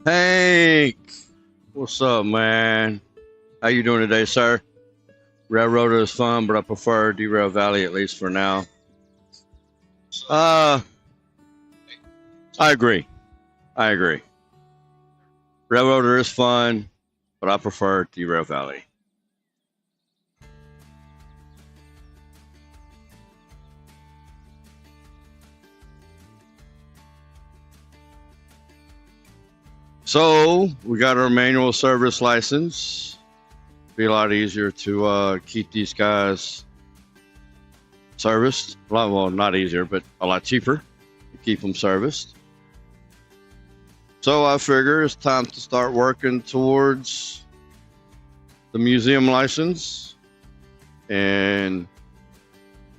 Hank, what's up, man? How you doing today, sir? Railroader is fun, but I prefer Derail Valley at least for now. Uh, I agree. I agree. Railroader is fun, but I prefer Derail Valley. So we got our manual service license. Be a lot easier to keep these guys serviced. Well, not easier, but a lot cheaper to keep them serviced. So I figure it's time to start working towards the museum license. And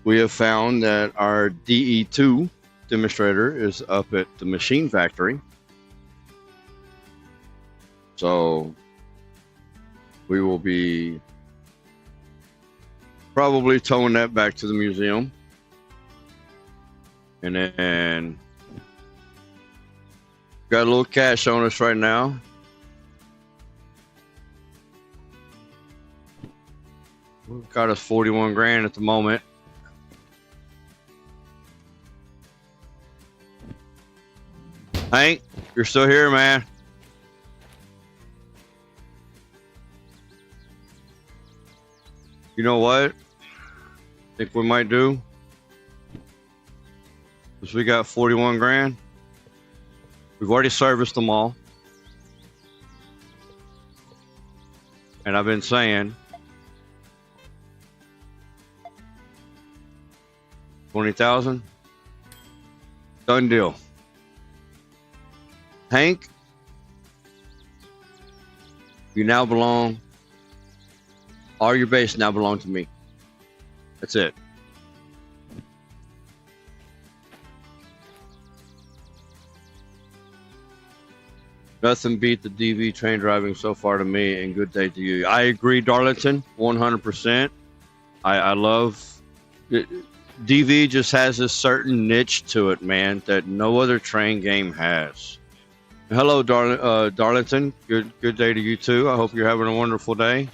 we have found that our DE2 demonstrator is up at the machine factory. So we will be probably towing that back to the museum. And then got a little cash on us right now. We've got us 41 grand at the moment. Hank, you're still here, man. You know what? I think we might do. Because we got 41 grand. We've already serviced them all. And I've been saying 20,000. Done deal. Hank, you now belong. All your base now belong to me. That's it. Nothing beat the DV train driving so far to me, and good day to you. I agree, Darlington, 100%. I love it. DV just has this certain niche to it, man, that no other train game has. Hello, Darlington. Good day to you too. I hope you're having a wonderful day.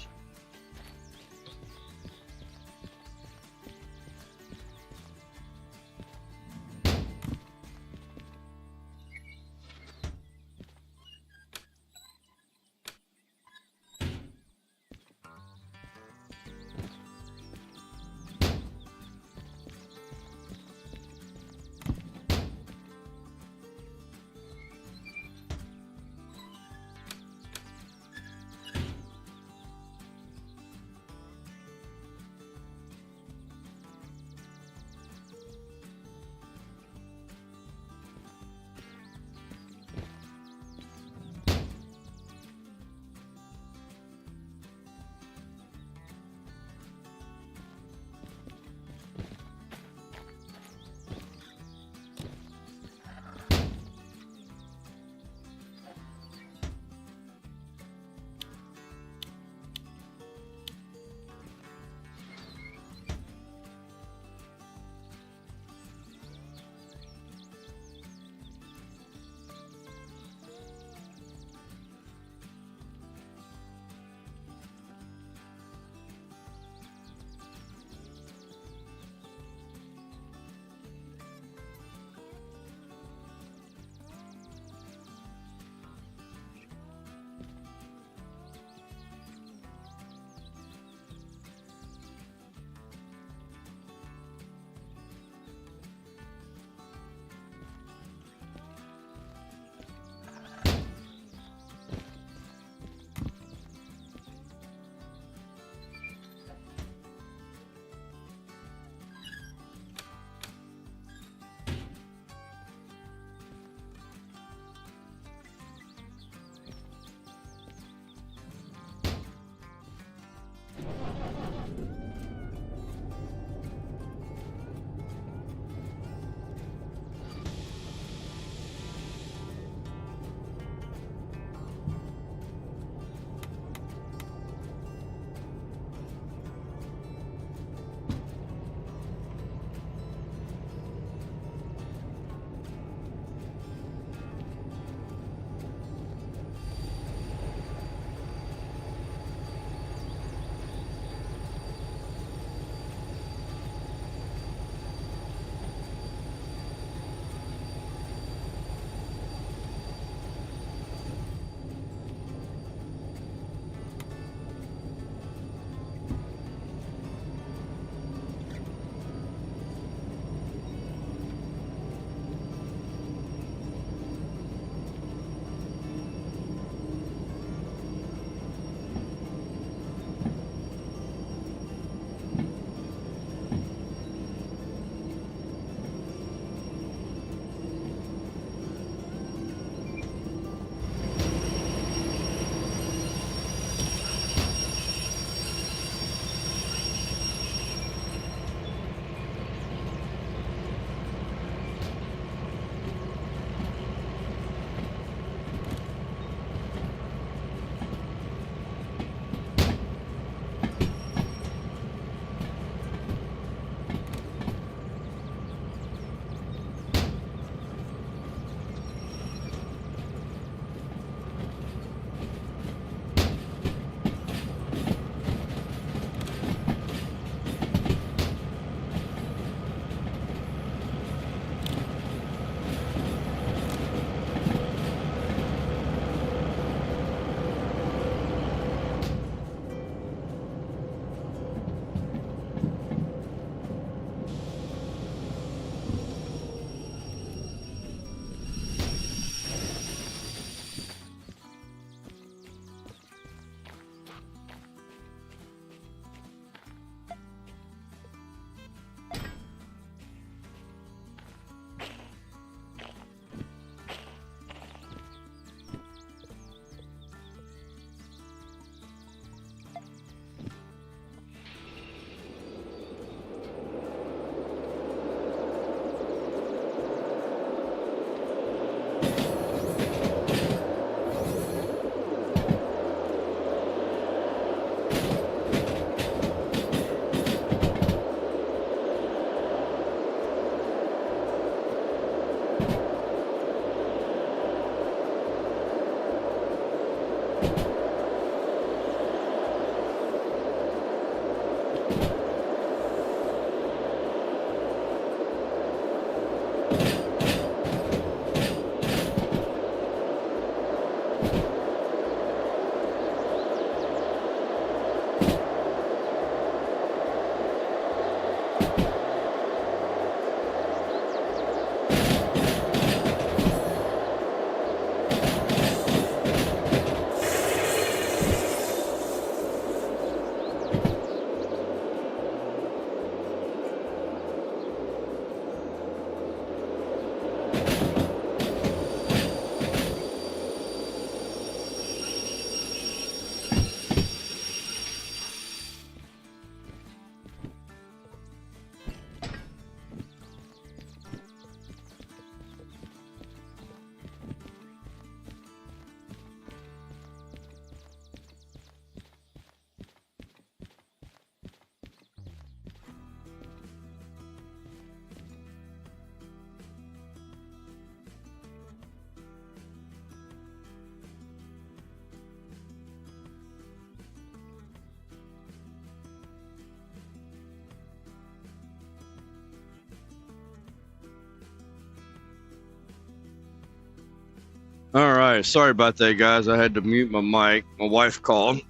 All right, sorry about that, guys. I had to mute my mic. My wife called.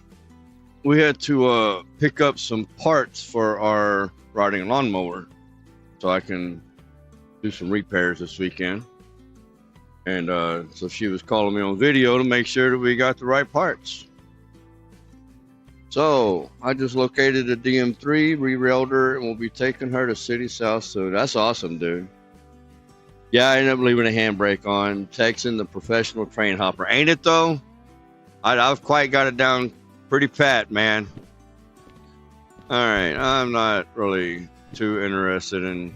We had to pick up some parts for our riding lawnmower, so I can do some repairs this weekend. And so she was calling me on video to make sure that we got the right parts. So I just located a DM3, re-railed her, and we'll be taking her to City South soon. That's awesome, dude. Yeah, I ended up leaving a handbrake on, texting the professional train hopper. Ain't it, though? I've quite got it down pretty pat, man. All right, I'm not really too interested in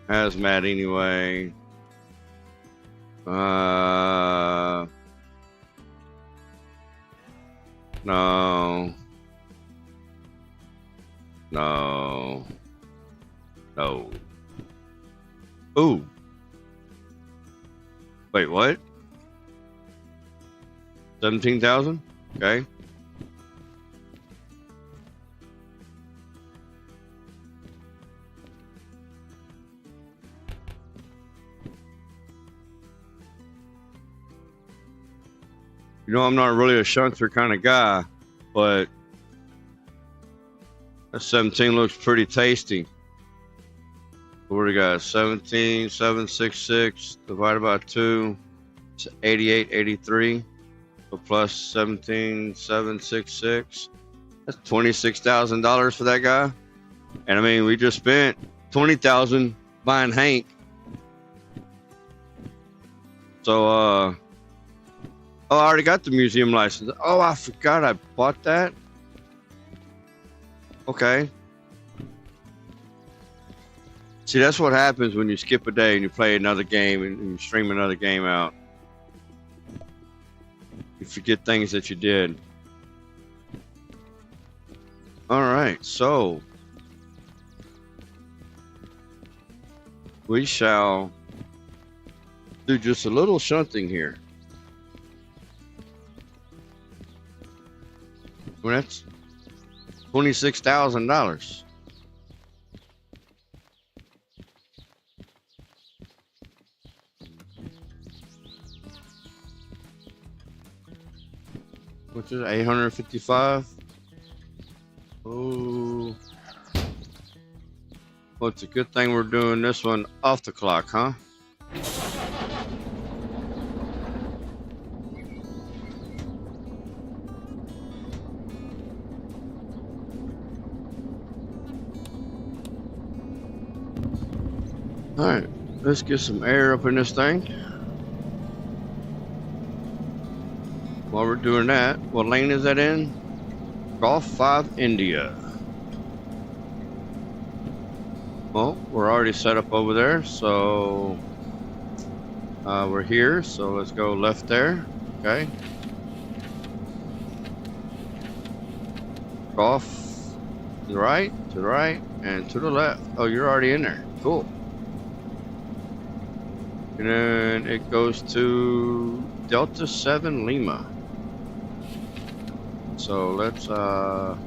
hazmat anyway. No. Ooh. Wait, what? 17,000? Okay. You know, I'm not really a shunter kind of guy, but that 17 looks pretty tasty. What do we got? 17,766 divided by 2. It's 88.83. So plus 17,766. That's $26,000 for that guy. And I mean, we just spent 20,000 buying Hank. So oh, I already got the museum license. Oh, I forgot I bought that. Okay. See, that's what happens when you skip a day and you play another game and you stream another game out. You forget things that you did. All right, so we shall do just a little shunting here. Well, that's $26,000. Which is 855. Oh, well, it's a good thing we're doing this one off the clock, huh? All right, let's get some air up in this thing. While we're doing that, what lane is that in? Golf 5 India. Well, we're already set up over there, so we're here, so let's go left there. Okay. Golf to the right, and to the left. Oh, you're already in there. Cool. And then it goes to Delta 7 Lima. So let's come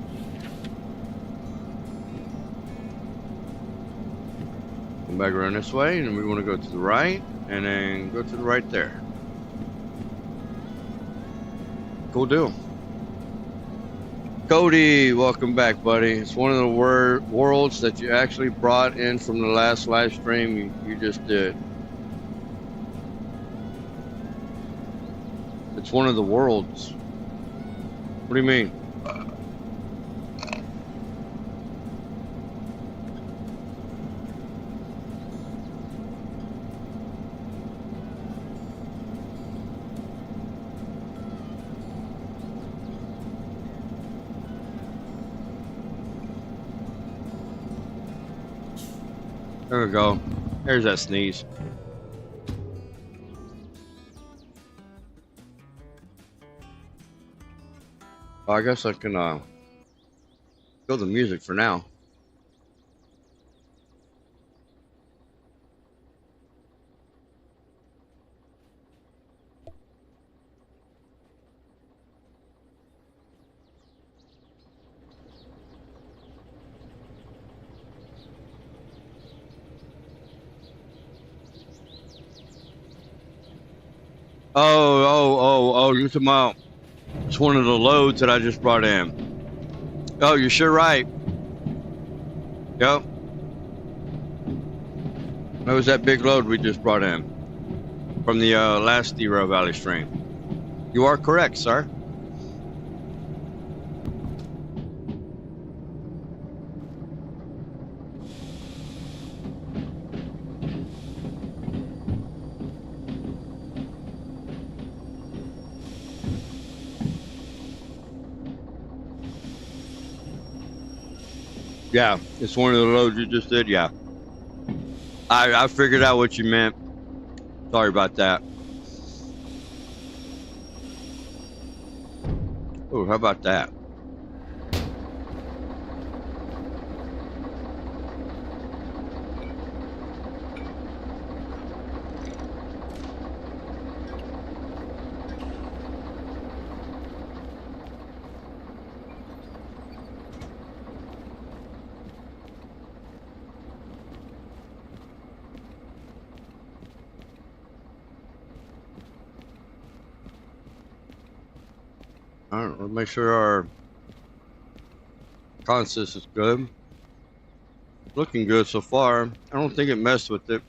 back around this way, and we want to go to the right, and then go to the right there. Cool deal. Cody, welcome back, buddy. It's one of the worlds that you actually brought in from the last live stream you just did. It's one of the worlds. What do you mean? There we go. There's that sneeze. I guess I can kill the music for now. Oh, you're talking about, it's one of the loads that I just brought in. Oh, you're sure right. Yep. That was that big load we just brought in from the last Derail Valley stream. You are correct, sir. Yeah, it's one of the loads you just did. Yeah, I figured out what you meant. Sorry about that. Oh, how about that? All right, let's make sure our consist is good. Looking good so far. I don't think it messed with it.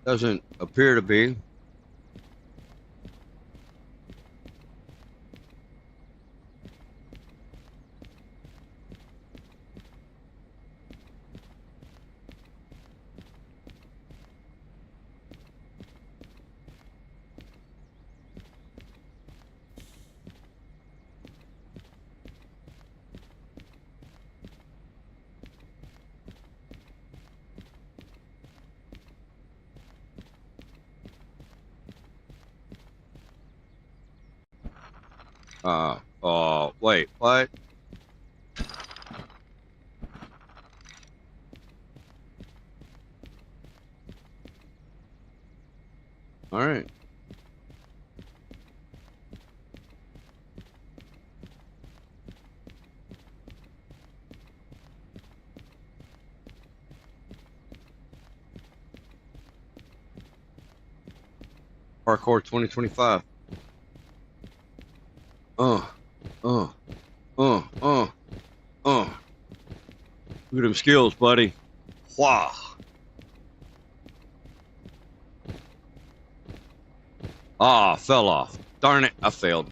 Doesn't appear to be. Oh, wait, what? All right. Parkour 2025. Uh, uh, uh, uh, uh. Look at them skills, buddy. Wow. Ah, fell off. Darn it, I failed.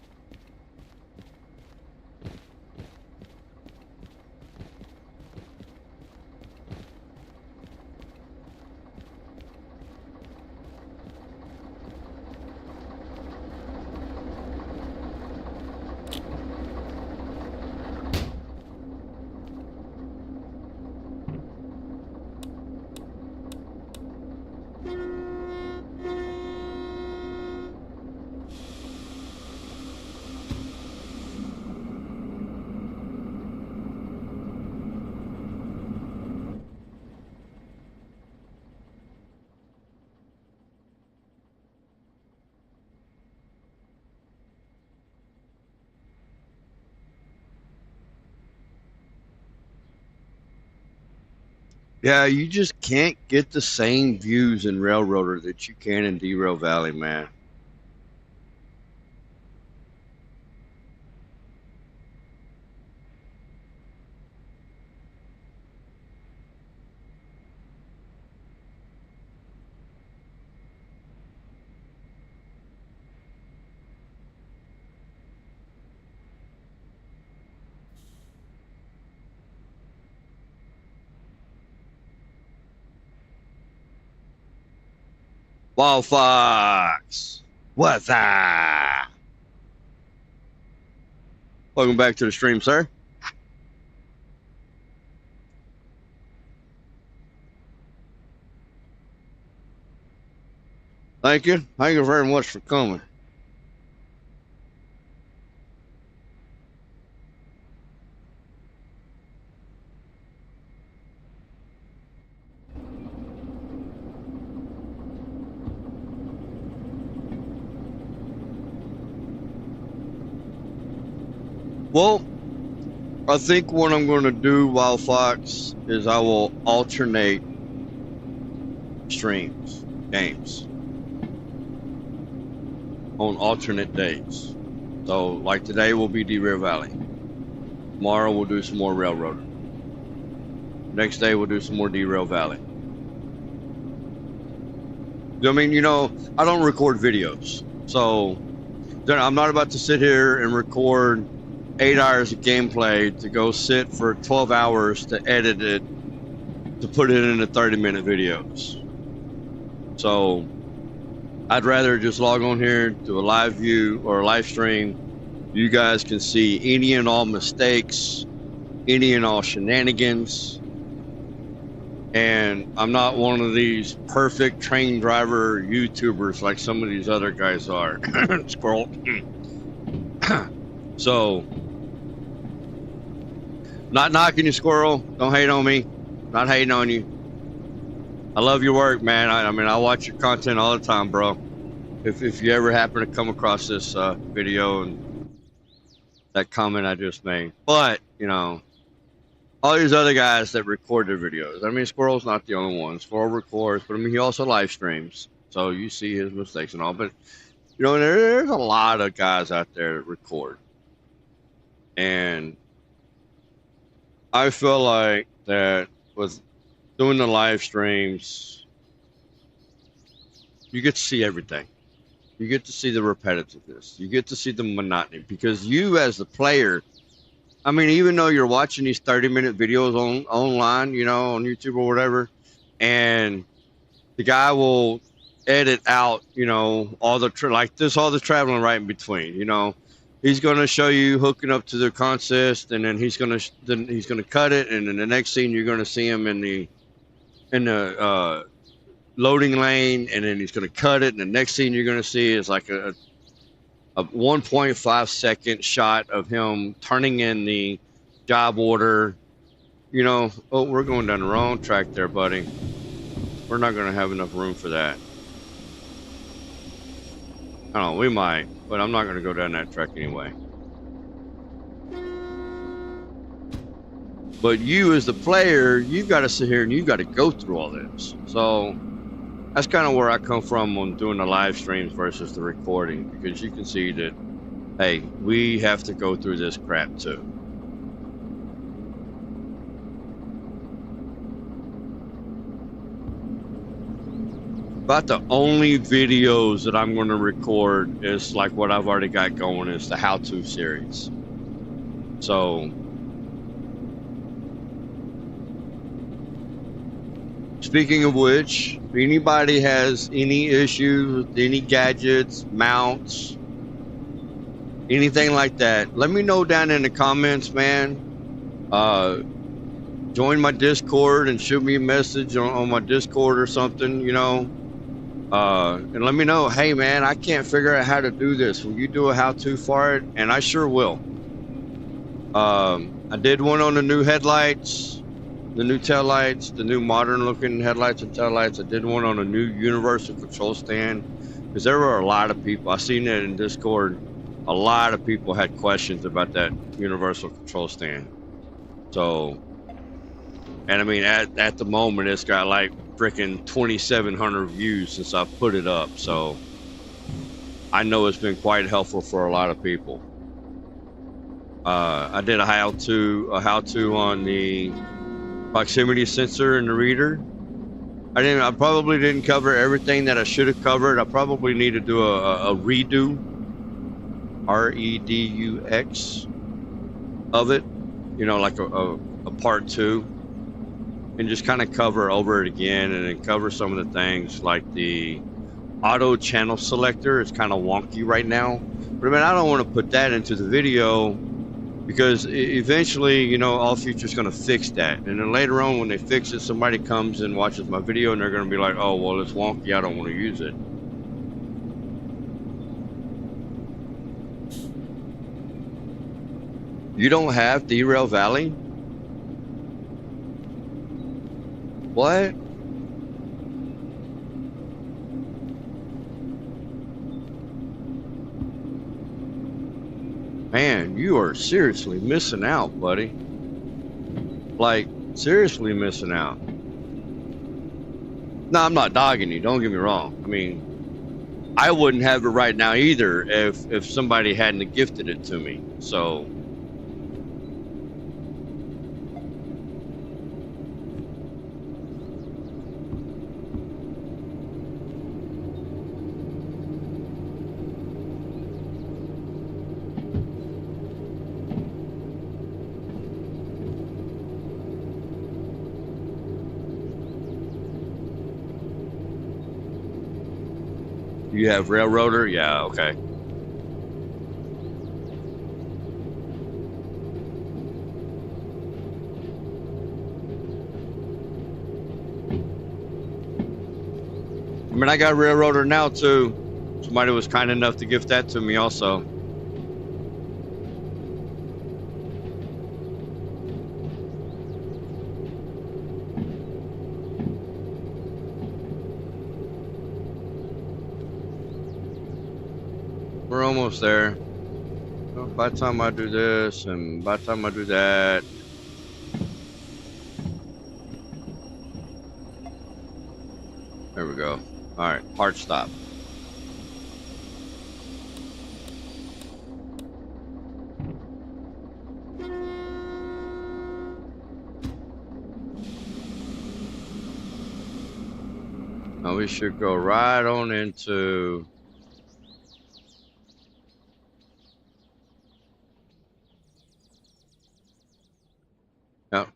Yeah, you just can't get the same views in Railroader that you can in Derail Valley, man. Wall Fox, what's up? Welcome back to the stream, sir. Thank you. Thank you very much for coming. Well, I think what I'm going to do, Wild Fox, is I will alternate streams, games, on alternate days. So, like today will be Derail Valley. Tomorrow we'll do some more Railroader. Next day we'll do some more Derail Valley. I mean, you know, I don't record videos, so I'm not about to sit here and record 8 hours of gameplay to go sit for 12 hours to edit it, to put it into 30-minute videos. So I'd rather just log on here, do a live view or a live stream. You guys can see any and all mistakes, any and all shenanigans. And I'm not one of these perfect train driver YouTubers like some of these other guys are. Squirrel. So, not knocking you, Squirrel. Don't hate on me. Not hating on you. I love your work, man. I mean, I watch your content all the time, bro. If you ever happen to come across this video and that comment I just made. But, you know, all these other guys that record their videos. I mean, Squirrel's not the only one. Squirrel records, but I mean, he also live streams. So you see his mistakes and all. But, you know, there's a lot of guys out there that record. And I feel like that with doing the live streams, you get to see everything. You get to see the repetitiveness. You get to see the monotony. Because you as the player, I mean, even though you're watching these 30-minute videos online, you know, on YouTube or whatever, and the guy will edit out, you know, all the traveling right in between. You know, he's gonna show you hooking up to the consist, and then he's gonna cut it, and in the next scene you're gonna see him in the loading lane, and then he's gonna cut it, and the next scene you're gonna see is like a 1.5 second shot of him turning in the job order. You know, oh, we're going down the wrong track there, buddy. We're not going to have enough room for that. I don't know, we might, but I'm not going to go down that track anyway. But you as the player, you've got to sit here and you've got to go through all this. So that's kind of where I come from on doing the live streams versus the recording, because you can see that, hey, we have to go through this crap too. About the only videos that I'm going to record is like what I've already got going is the how-to series. So speaking of which, if anybody has any issues with any gadgets, mounts, anything like that, let me know down in the comments, man. Join my Discord and shoot me a message on my Discord or something, you know. And let me know, hey, man, I can't figure out how to do this. Will you do a how-to for it? And I sure will. I did one on the new headlights. The new tail lights, the new modern looking headlights and tail lights. I did one on a new universal control stand, because there were a lot of people, I seen it in Discord, a lot of people had questions about that universal control stand. So, and I mean, at the moment, it's got like freaking 2,700 views since I put it up. So I know it's been quite helpful for a lot of people. I did a how-to on the proximity sensor in the reader. I probably didn't cover everything that I should have covered. I probably need to do a redo, REDUX of it, you know, like a part 2, and just kind of cover over it again, and then cover some of the things like the auto channel selector. It's kind of wonky right now, but I mean, I don't want to put that into the video, because eventually, you know, All Future's going to fix that. And then later on, when they fix it, somebody comes and watches my video and they're going to be like, oh, well, it's wonky, I don't want to use it. You don't have Derail Valley? What? Man, you are seriously missing out, buddy. Like, seriously missing out. No, I'm not dogging you. Don't get me wrong. I mean, I wouldn't have it right now either if somebody hadn't gifted it to me. So, you have Railroader? Yeah, okay. I mean, I got Railroader now too. Somebody was kind enough to gift that to me also. We're almost there. Well, by the time I do this and by the time I do that. There we go. All right, hard stop. Now we should go right on into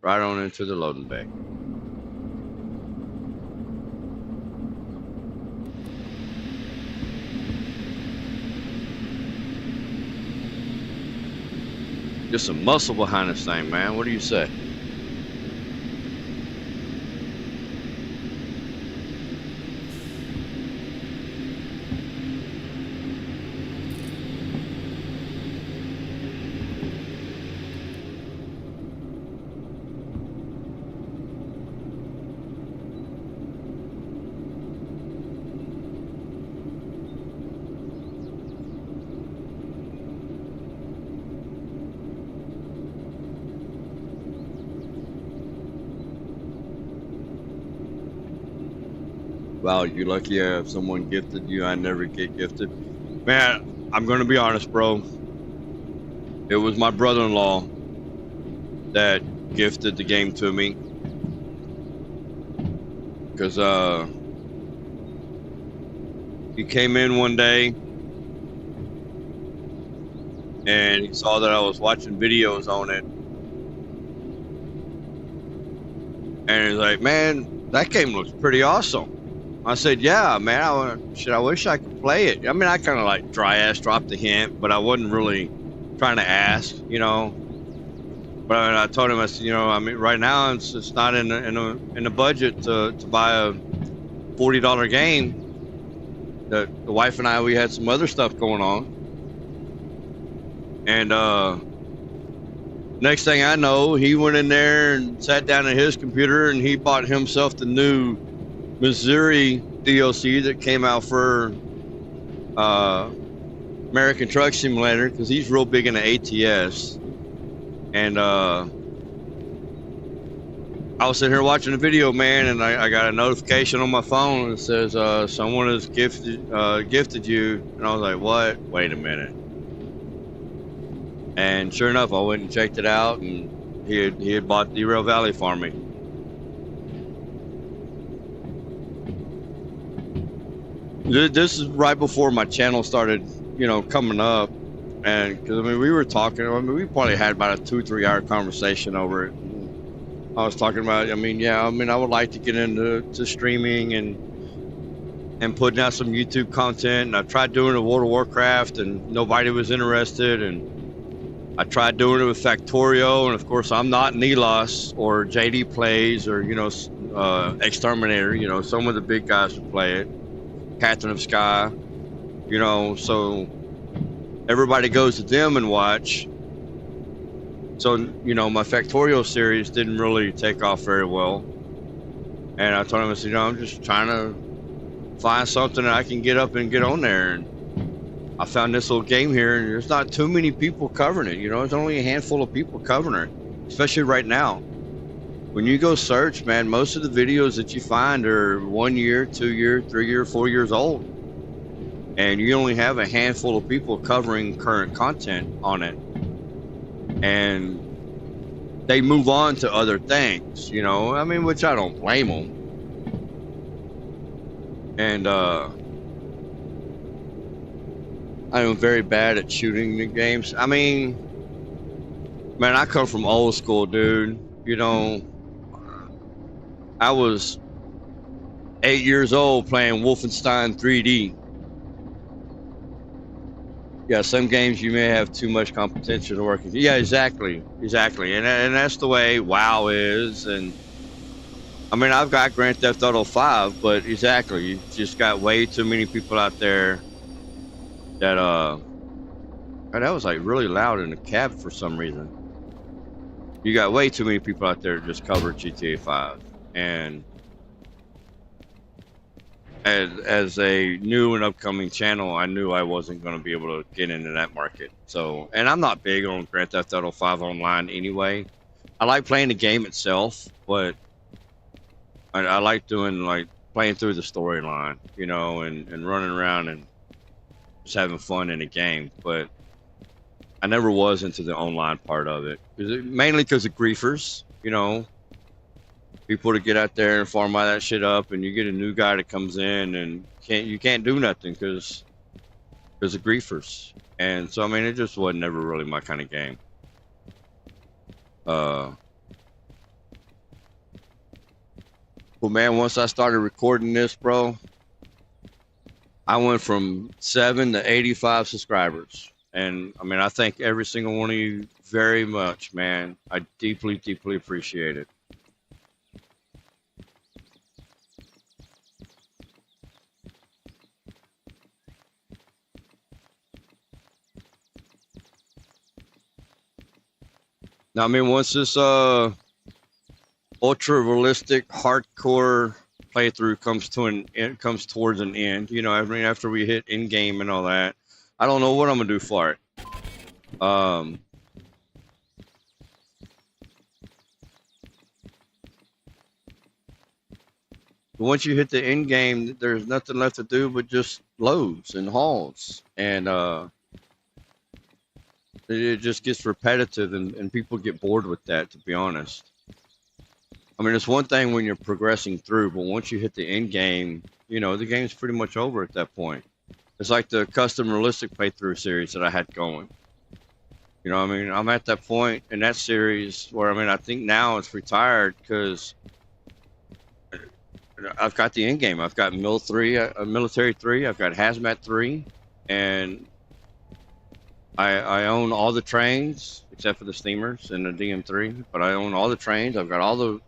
right on into the loading bay. Get some muscle behind this thing, man. What do you say? Wow, you're lucky if someone gifted you. I never get gifted. Man, I'm going to be honest, bro. It was my brother-in-law that gifted the game to me. Because he came in one day and he saw that I was watching videos on it. And he's like, man, that game looks pretty awesome. I said, yeah, man, I wish I could play it. I mean, I kind of like dry ass dropped the hint, but I wasn't really trying to ask, you know. But I told him, I said, you know, I mean, right now it's not in the budget to buy a $40 game. The wife and I, we had some other stuff going on. And next thing I know, he went in there and sat down at his computer and he bought himself the new Missouri DLC that came out for American Truck Simulator, because he's real big into ATS. And I was sitting here watching a video, man, and I got a notification on my phone that says someone has gifted you, and I was like, what? Wait a minute. And sure enough, I went and checked it out, and he had bought Derail Valley for me. This is right before my channel started, you know, coming up, and because I mean we were talking. I mean we probably had about a 2-3 hour conversation over it. I was talking about. I mean, yeah, I mean I would like to get into streaming and putting out some YouTube content. And I tried doing it with World of Warcraft, and nobody was interested. And I tried doing it with Factorio, and of course I'm not Nelos or JD Plays or Exterminator. You know, some of the big guys would play it. Captain of Sky, you know, so everybody goes to them and watch. So, you know, my Factorio series didn't really take off very well. And I told him, I said, you know, I'm just trying to find something that I can get up and get on there. And I found this little game here, and there's not too many people covering it. You know, there's only a handful of people covering it, especially right now. When you go search, man, most of the videos that you find are 1 year, 2 year, 3 year, 4 years old. And you only have a handful of people covering current content on it. And they move on to other things, you know, I mean, which I don't blame them. And I'm very bad at shooting the games. I mean, man, I come from old school, dude. You know, I was 8 years old playing Wolfenstein 3D. Yeah, some games you may have too much competition to work with. Yeah, exactly. And that's the way WoW is. And I mean, I've got Grand Theft Auto 5, but exactly, you just got way too many people out there that God, that was like really loud in the cab for some reason. You got way too many people out there that just cover GTA 5. And as a new and upcoming channel, I knew I wasn't going to be able to get into that market. So, and I'm not big on Grand Theft Auto 5 online anyway. I like playing the game itself, but I like doing, like, playing through the storyline, you know, and running around and just having fun in the game. But I never was into the online part of it, mainly because of griefers, you know. People to get out there and farm all that shit up, and you get a new guy that comes in and you can't do nothing because of griefers. And so I mean, it just wasn't ever really my kind of game. Well, man, once I started recording this, bro, I went from 7 to 85 subscribers. And I mean, I thank every single one of you very much, man. I deeply, deeply appreciate it. Now, I mean, once this ultra realistic hardcore playthrough comes towards an end, you know, I mean, after we hit in game and all that, I don't know what I'm gonna do for it. Once you hit the end game, there's nothing left to do but just loads and hauls, and it just gets repetitive, and people get bored with that, to be honest. I mean, it's one thing when you're progressing through, but once you hit the end game, you know, the game's pretty much over at that point. It's like the custom realistic playthrough series that I had going. You know, I mean, I'm at that point in that series where, I mean, I think now it's retired because I've got the end game. I've got military 3, I've got hazmat 3, and I own all the trains except for the steamers and the DM3, but I own all the trains. I've got all the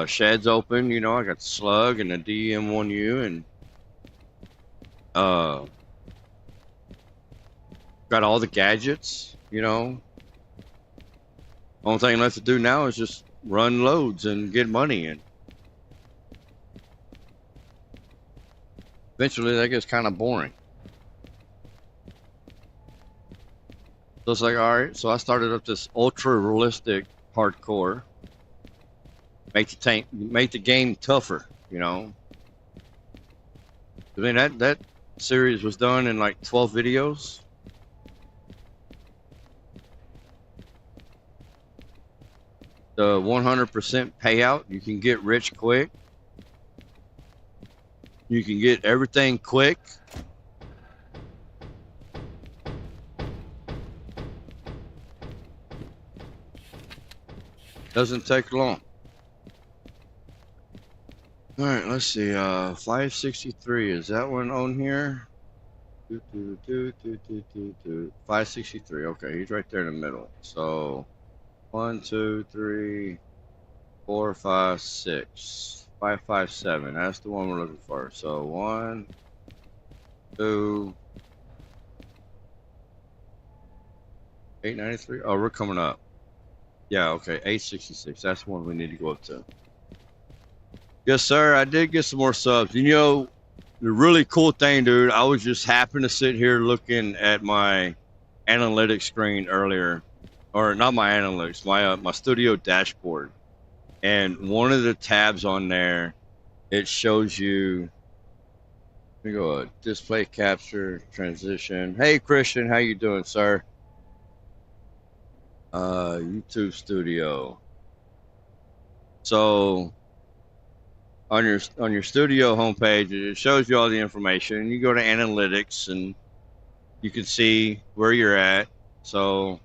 sheds open, you know. I got the slug and the DM1U, and got all the gadgets, you know. Only thing left to do now is just run loads and get money in. Eventually that gets kind of boring. So it's like, all right, so I started up this ultra realistic hardcore. Make the game tougher, you know. I mean, that series was done in like 12 videos. The 100% payout, you can get rich quick. You can get everything quick. Doesn't take long. All right, let's see. 563, is that one on here? 563. Okay, he's right there in the middle. So 1, 2, 3, 4, 5, 6, 557. That's the one we're looking for. So 1, 2, 893. Oh, we're coming up. Yeah, okay, 866. That's the one we need to go up to. Yes, sir. I did get some more subs. You know, the really cool thing, dude, I was just happened to sit here looking at my analytics screen earlier, or not my analytics, my studio dashboard, and one of the tabs on there, it shows you. Let me go display capture transition. Hey Christian, how you doing, sir? YouTube Studio. So on your studio homepage, it shows you all the information. You go to analytics and you can see where you're at. So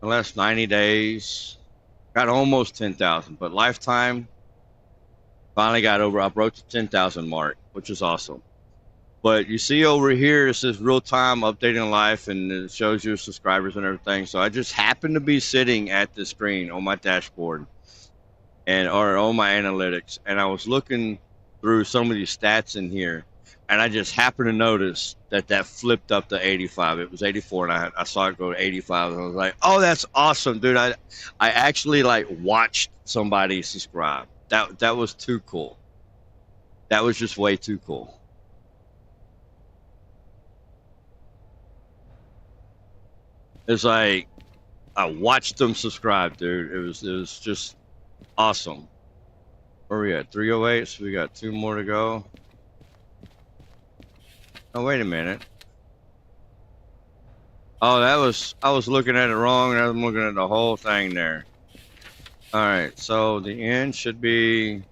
the last 90 days, got almost 10,000, but lifetime finally got over. I broke the 10,000 mark, which is awesome. But you see over here, it says real time updating life, and it shows your subscribers and everything. So I just happened to be sitting at the screen on my dashboard or on my analytics, and I was looking through some of these stats in here, and I just happened to notice that flipped up to 85. It was 84, and I saw it go to 85, and I was like, "Oh, that's awesome, dude!" I actually like watched somebody subscribe. That was too cool. That was just way too cool. It's like I watched them subscribe, dude. It was just awesome. Where we at? 308. So we got 2 more to go. Oh, wait a minute. Oh, I was looking at it wrong, and I'm looking at the whole thing there. All right, so the end should be.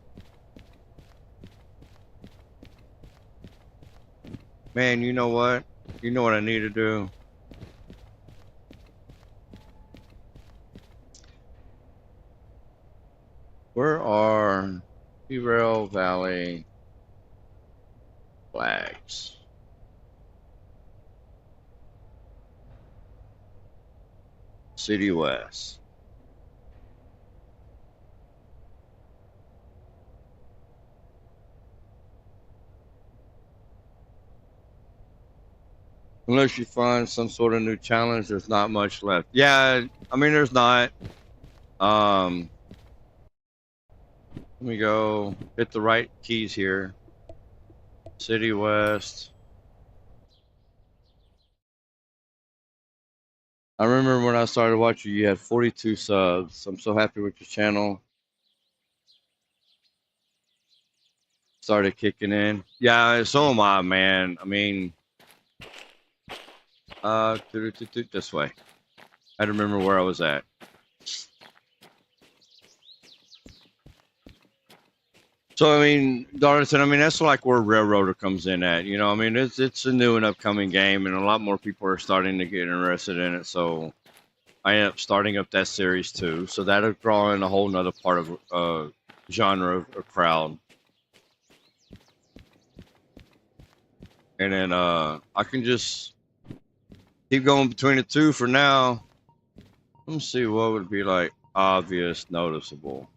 Man, you know what? You know what I need to do? Where are Derail Valley flags? City West. Unless you find some sort of new challenge, there's not much left. Yeah, I mean, there's not. Let me go hit the right keys here. City West. I remember when I started watching, you had 42 subs. I'm so happy with your channel. Started kicking in. Yeah, so am I, man. I mean, this way. I remember where I was at. So I mean, Darlington, I mean that's like where Railroader comes in at. You know, I mean it's a new and upcoming game, and a lot more people are starting to get interested in it. So I ended up starting up that series too. So that'll draw in a whole nother part of genre or crowd. And then I can just keep going between the two for now. Let me see what would be like obvious, noticeable.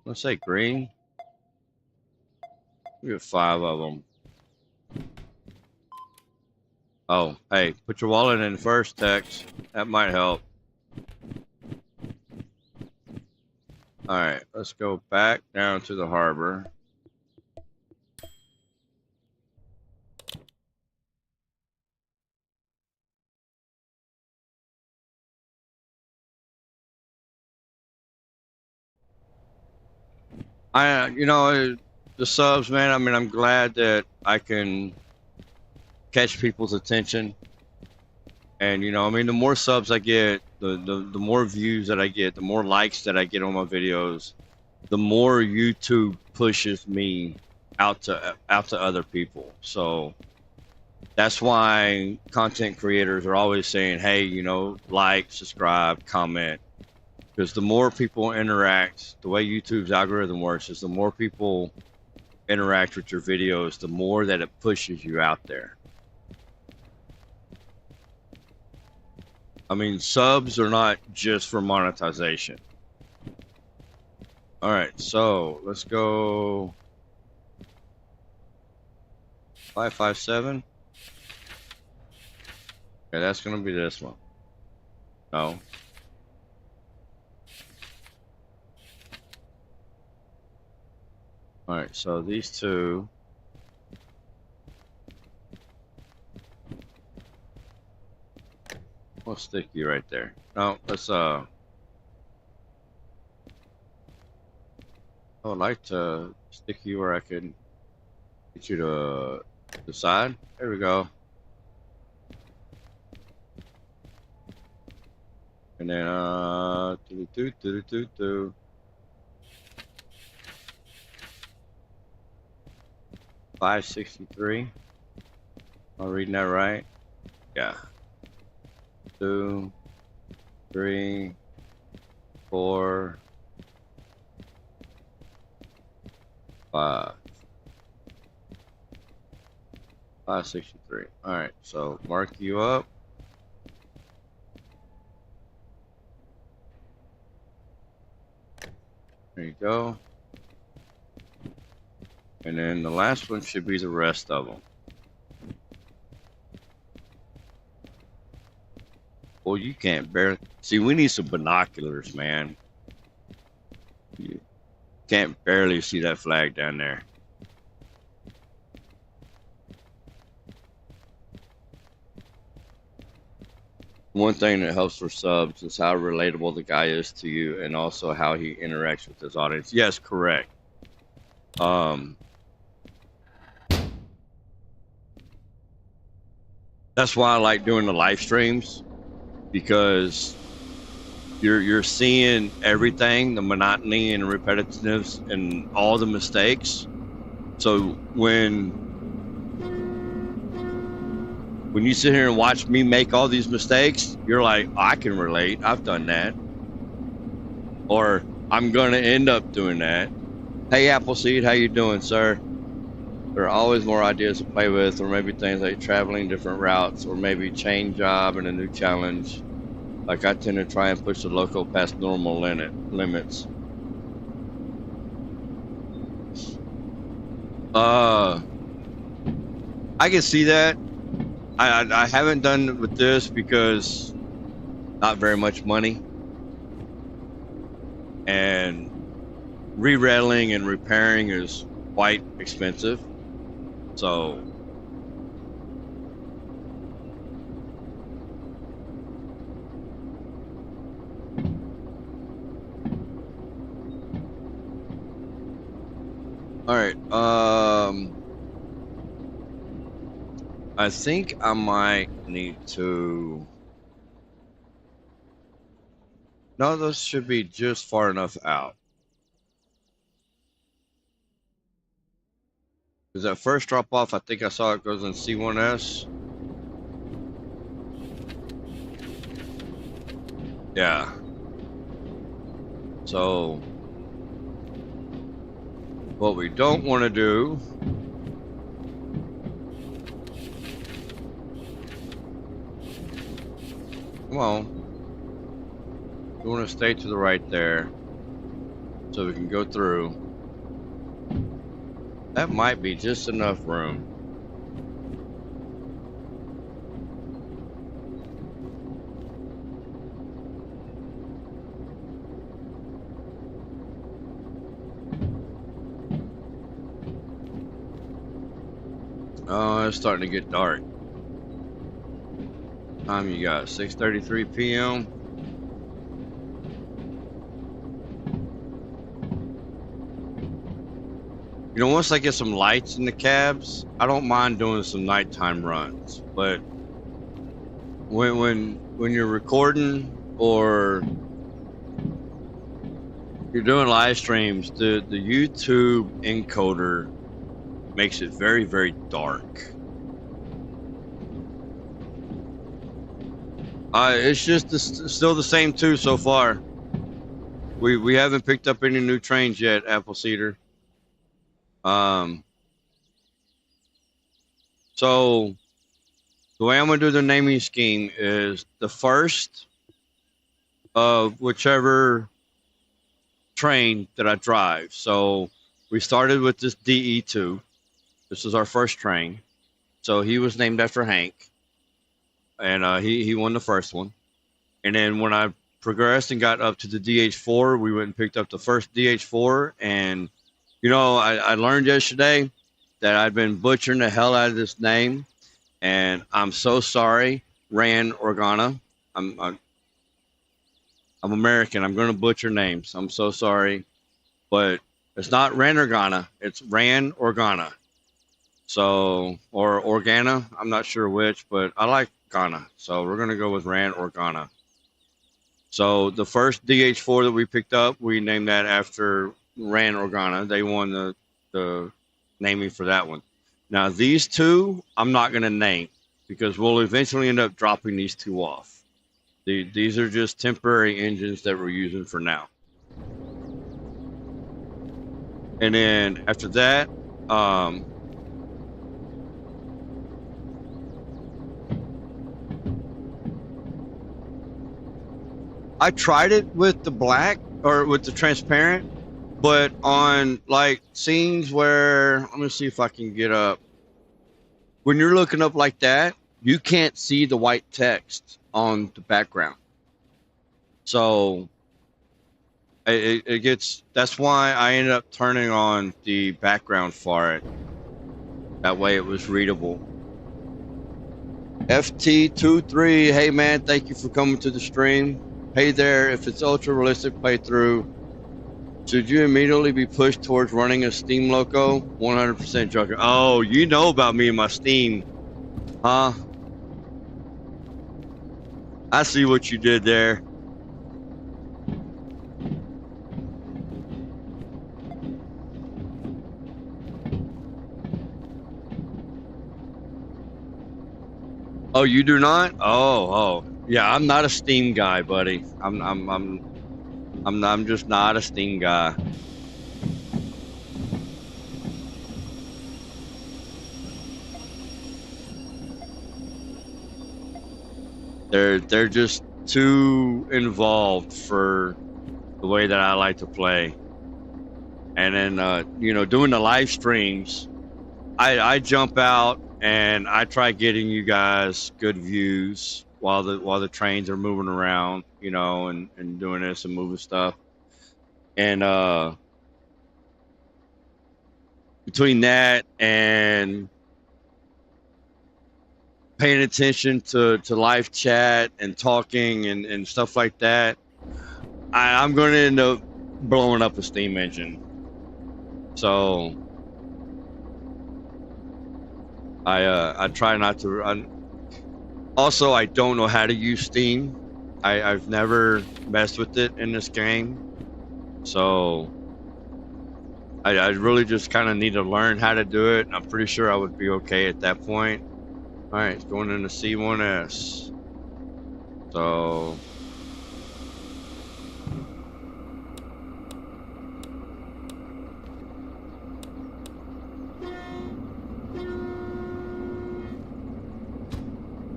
Let's say green. We have 5 of them. Oh, hey, put your wallet in first, Tex. That might help. All right, let's go back down to the harbor. You know, the subs, man. I mean, I'm glad that I can catch people's attention. And you know, I mean, the more subs I get, the more views that I get, the more likes that I get on my videos, the more YouTube pushes me out to other people. So that's why content creators are always saying, hey, you know, like, subscribe, comment. Because the more people interact, the way YouTube's algorithm works is the more people interact with your videos, the more that it pushes you out there. I mean, subs are not just for monetization. All right, so let's go 557. Okay, that's gonna be this one. No. All right, so these two. We'll stick you right there. No, let's I would like to stick you where I can get you to the side. There we go. And then do. 563. Am I reading that right? Yeah. 2, 3, 4, 5. 563. All right, so mark you up. There you go. And then the last one should be the rest of them. Well, you can't barely see. We need some binoculars, man. You can't barely see that flag down there. One thing that helps for subs is how relatable the guy is to you, and also how he interacts with his audience. Yes, correct. That's why I like doing the live streams, because you're seeing everything, the monotony and repetitiveness and all the mistakes. So when you sit here and watch me make all these mistakes, you're like, oh, I can relate. I've done that. Or I'm going to end up doing that. Hey, Appleseed, how you doing, sir? There are always more ideas to play with, or maybe things like traveling different routes, or maybe chain job and a new challenge. Like I tend to try and push the local past normal limits. I can see that. I haven't done it with this because not very much money, and re-railing and repairing is quite expensive. So all right, I think I might need to. No, those should be just far enough out. Because that first drop off, I think I saw it goes in C1S. Yeah. So what we don't want to do come on. We want to stay to the right there so we can go through. That might be just enough room. Oh, it's starting to get dark. Time you got 6:33 p.m. You know, once I get some lights in the cabs, I don't mind doing some nighttime runs. But when you're recording or you're doing live streams, the YouTube encoder makes it very, very dark. It's just still the same two so far. We haven't picked up any new trains yet, Appleseeder. So the way I'm gonna do the naming scheme is the first of whichever train that I drive. So we started with this DE2. This is our first train. So he was named after Hank, and he won the first one. And then when I progressed and got up to the DH4, we went and picked up the first DH4, and You know, I learned yesterday that I've been butchering the hell out of this name, and I'm so sorry, Ran Organa. I'm I'm American. I'm going to butcher names. I'm so sorry, but it's not Ran Organa. It's Ran Organa. So, or Organa. I'm not sure which, but I like Ghana. So we're going to go with Ran Organa. So the first DH4 that we picked up, we named that after Ran Organa. They won the naming for that one. Now these two, I'm not going to name because we'll eventually end up dropping these two off. These are just temporary engines that we're using for now. And then after that, I tried it with the black or with the transparent, but on like scenes where, let me see if I can get up. When you're looking up like that, you can't see the white text on the background. So it gets, that's why I ended up turning on the background for it. That way it was readable. FT23, hey man, thank you for coming to the stream. Hey there, if it's ultra realistic playthrough, should you immediately be pushed towards running a Steam loco? 100% joker. Oh, you know about me and my Steam, huh? I see what you did there. Oh, you do not? Oh. Yeah, I'm not a Steam guy, buddy. I'm just not a Steam guy. They're just too involved for the way that I like to play. And then you know, doing the live streams, I jump out and I try getting you guys good views while the trains are moving around, you know, and doing this and moving stuff. And between that and paying attention to live chat and talking and stuff like that, I'm going to end up blowing up a steam engine. So I try not to. Also, I don't know how to use Steam. I've never messed with it in this game, so I really just kind of need to learn how to do it. I'm pretty sure I would be okay at that point. All right, it's going into C1S. So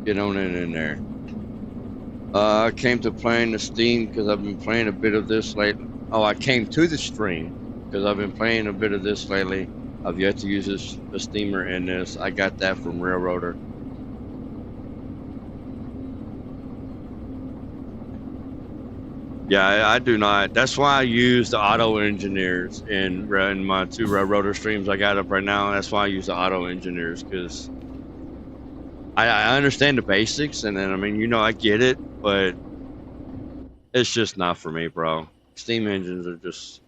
get on it in there. I came to playing the Steam because I've been playing a bit of this lately. Oh, I came to the stream because I've been playing a bit of this lately. I've yet to use the steamer in this. I got that from Railroader. Yeah, I do not. That's why I use the auto engineers in my two Railroader streams I got up right now. That's why I use the auto engineers, because I understand the basics, and then I mean, you know, I get it, but it's just not for me, bro. Steam engines are just,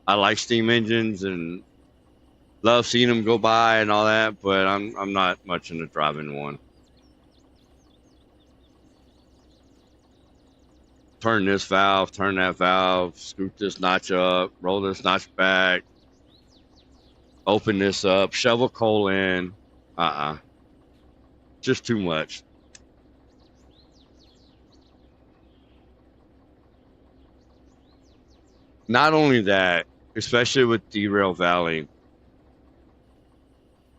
I like steam engines and love seeing them go by and all that, but I'm not much into driving one. Turn this valve, turn that valve, scoop this notch up, roll this notch back, open this up, shovel coal in. Just too much. Not only that, especially with Derail Valley,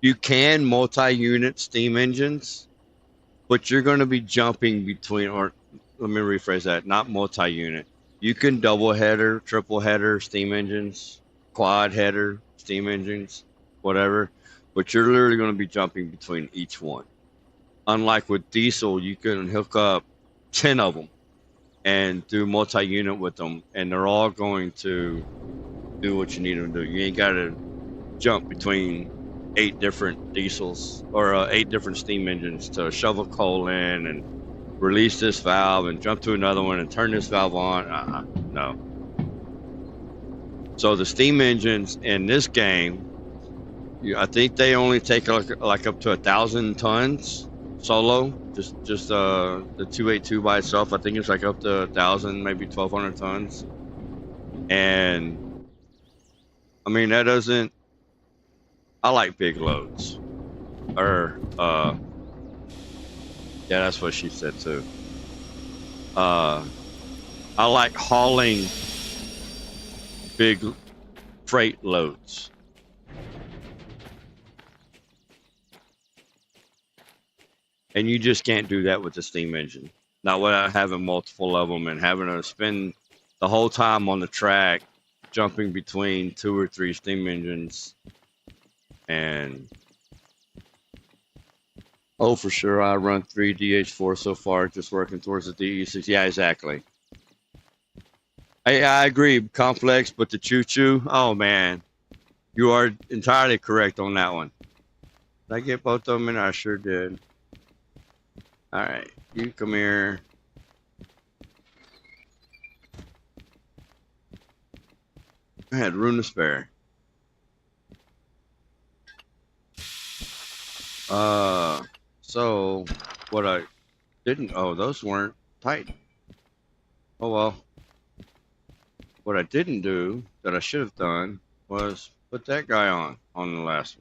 you can multi-unit steam engines, but you're going to be jumping between, or let me rephrase that, not multi-unit. You can double header, triple header steam engines, quad header steam engines, whatever, but you're literally going to be jumping between each one. Unlike with diesel, you can hook up 10 of them and do multi-unit with them, and they're all going to do what you need them to do. You ain't got to jump between 8 different diesels or 8 different steam engines to shovel coal in and release this valve and jump to another one and turn this valve on. No. So the steam engines in this game, I think they only take like up to 1,000 tons solo. Just the 282 by itself, I think it's like up to 1,000, maybe 1,200 tons. And I mean, that doesn't. I like big loads. Or yeah, that's what she said too. I like hauling big freight loads. And you just can't do that with the steam engine. Not without having multiple of them and having to spend the whole time on the track jumping between 2 or 3 steam engines. And oh, for sure, I run 3 DH4 so far, just working towards the DE6. Yeah, exactly. I agree, complex, but the choo-choo, oh man, you are entirely correct on that one. Did I get both of them in? I sure did. All right, you come here. I had room to spare. So what I didn't, oh, those weren't tight. Oh well. What I didn't do that I should have done was put that guy on the last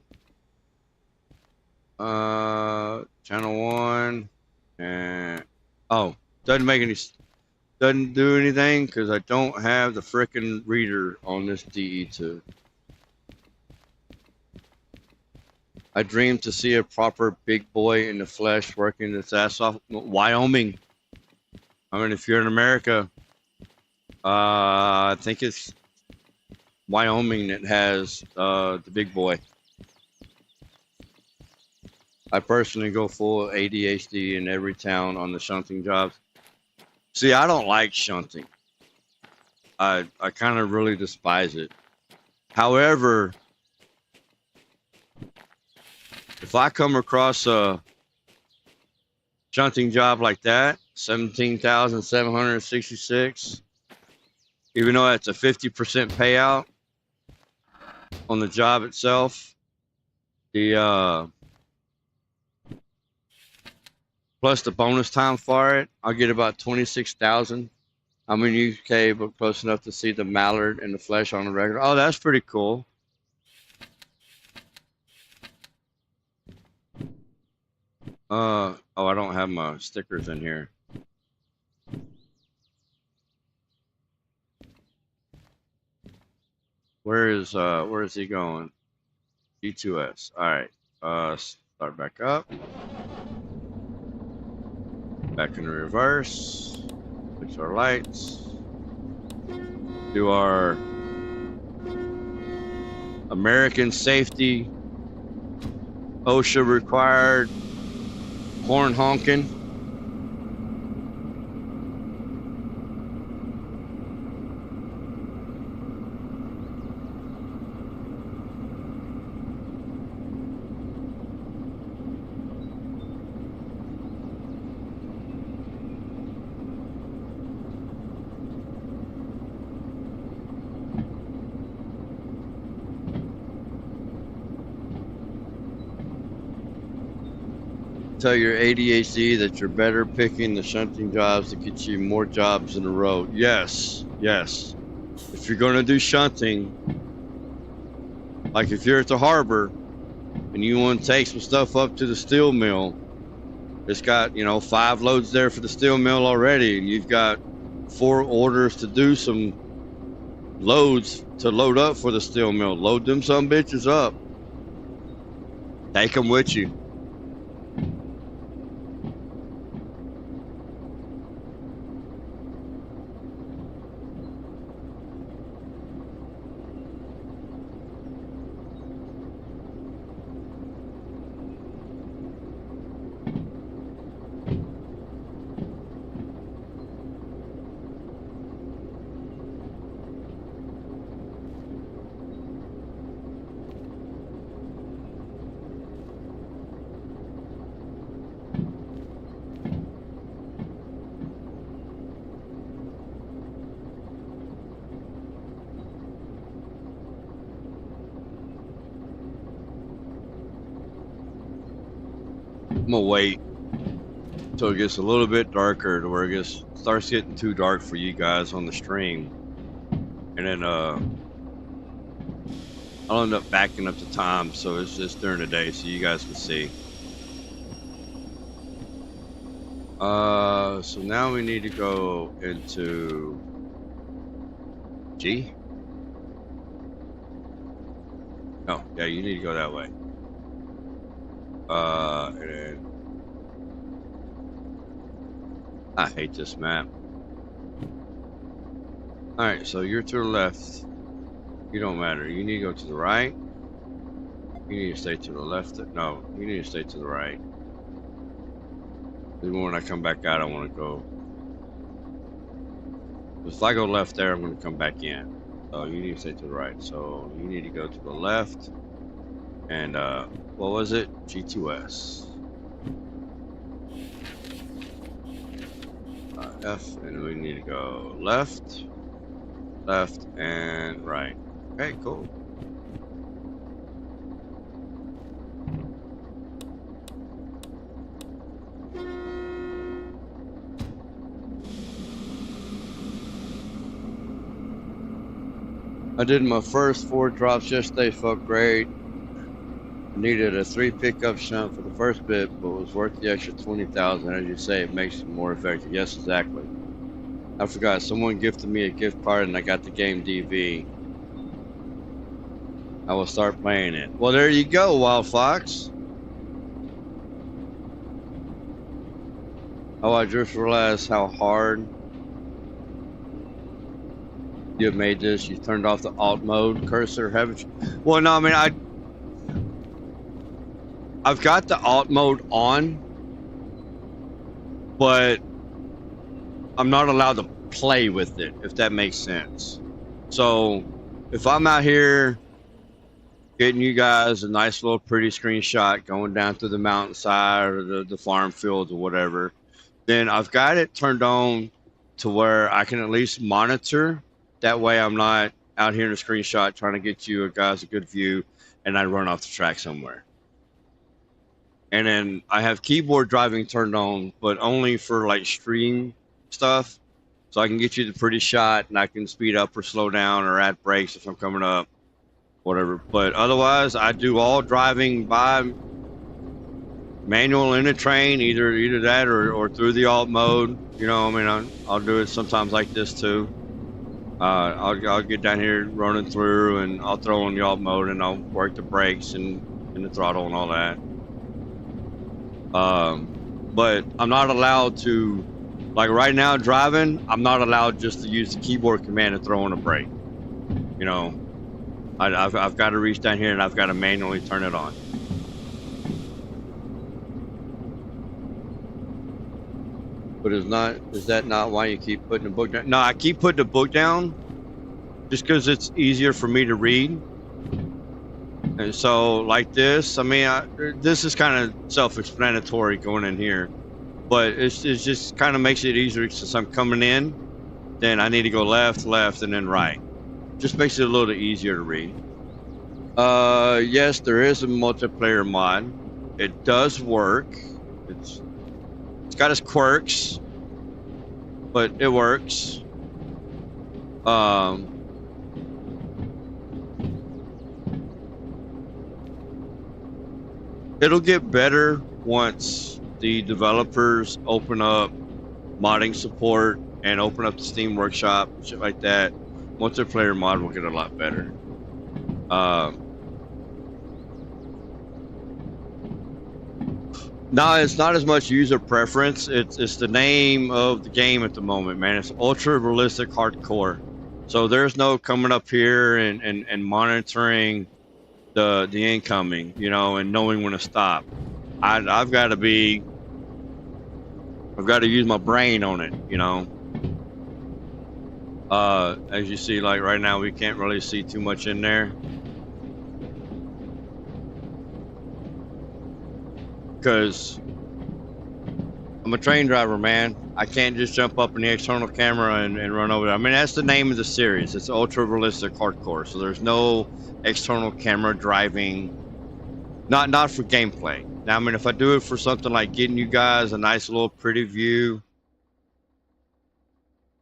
one. Channel 1 and oh, doesn't do anything because I don't have the frickin' reader on this DE2. I dreamed to see a proper big boy in the flesh working his ass off. Wyoming. I mean, if you're in America, I think it's Wyoming that has the big boy. I personally go full ADHD in every town on the shunting jobs. See, I don't like shunting. I kind of really despise it. However, if I come across a shunting job like that, 17,766, even though that's a 50% payout on the job itself, the plus the bonus time for it, I'll get about 26,000. I'm in UK, but close enough to see the mallard and the flesh on the record. Oh, that's pretty cool. Oh, I don't have my stickers in here. Where is he going? D2S. All right. Start back up. Back in the reverse. Fix our lights. Do our American safety OSHA required horn honking. Tell your ADHD that you're better picking the shunting jobs to get you more jobs in a row. Yes, yes. If you're going to do shunting, like if you're at the harbor and you want to take some stuff up to the steel mill, it's got, 5 loads there for the steel mill already, and you've got 4 orders to do some loads to load up for the steel mill. Load them some bitches up. Take them with you. I'm gonna wait until it gets a little bit darker to where it starts getting too dark for you guys on the stream, and then I'll end up backing up the time so it's just during the day so you guys can see. So now we need to go into G. No, yeah, you need to go that way. And then I hate this map. All right, so you're to the left. You don't matter. You need to go to the right. You need to stay to the left. No, you need to stay to the right. Even when I come back out, I want to go. If I go left there, I'm going to come back in. So you need to stay to the right. So you need to go to the left. And what was it? G2S. F, and we need to go left, left, and right. Okay, cool. I did my first 4 drops yesterday, felt great. Needed a 3 pickup shunt for the first bit, but was worth the extra 20,000. As you say, it makes it more effective. Yes, exactly. I forgot, someone gifted me a gift card and I got the game DV. I will start playing it. Well, there you go, Wild Fox. Oh, I just realized how hard you have made this. You turned off the alt mode cursor, haven't you? Well, no, I mean, I've got the alt mode on, but I'm not allowed to play with it, if that makes sense. So if I'm out here getting you guys a nice little pretty screenshot going down through the mountainside or the farm field or whatever, then I've got it turned on to where I can at least monitor. That way I'm not out here in a screenshot trying to get you guys a good view and I run off the track somewhere. And then I have keyboard driving turned on, but only for like stream stuff. So I can get you the pretty shot and I can speed up or slow down or add brakes if I'm coming up, whatever. But otherwise, I do all driving by manual in a train, either that or through the alt mode. You know, I mean, I'll do it sometimes like this too. I'll get down here running through and I'll throw on the alt mode and I'll work the brakes and the throttle and all that. But I'm not allowed to, like right now driving, I'm not allowed just to use the keyboard command to throw on a brake. You know, I've got to reach down here and I've got to manually turn it on. But is that not why you keep putting the book down? No, I keep putting the book down just because it's easier for me to read. And so like this, I mean, this is kind of self-explanatory going in here, but it just kind of makes it easier since I'm coming in, then I need to go left, and then right. Just makes it a little easier to read. Yes, there is a multiplayer mod. It does work. It's got its quirks, but it works. It'll get better once the developers open up modding support and open up the Steam Workshop, shit like that. Multiplayer mod will get a lot better. No, it's not as much user preference. It's the name of the game at the moment, man. It's ultra realistic hardcore. So there's no coming up here and monitoring the incoming, you know, and knowing when to stop. I've got to use my brain on it, you know. As you see, like right now, we can't really see too much in there because I'm a train driver, man. I can't just jump up in the external camera and run over there. I mean, that's the name of the series. It's ultra realistic hardcore. So there's no external camera driving, not for gameplay. Now, I mean, if I do it for something like getting you guys a nice little pretty view,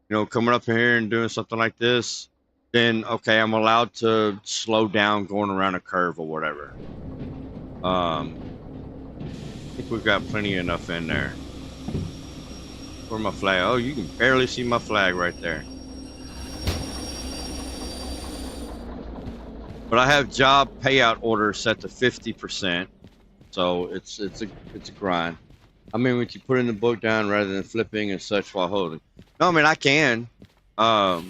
you know, coming up here and doing something like this, then okay, I'm allowed to slow down going around a curve or whatever. I think we've got plenty enough in there. Where's my flag? Oh, you can barely see my flag right there. But I have job payout order set to 50%, so it's a grind. I mean, when you put in the book down rather than flipping and such while holding. No, I mean I can. I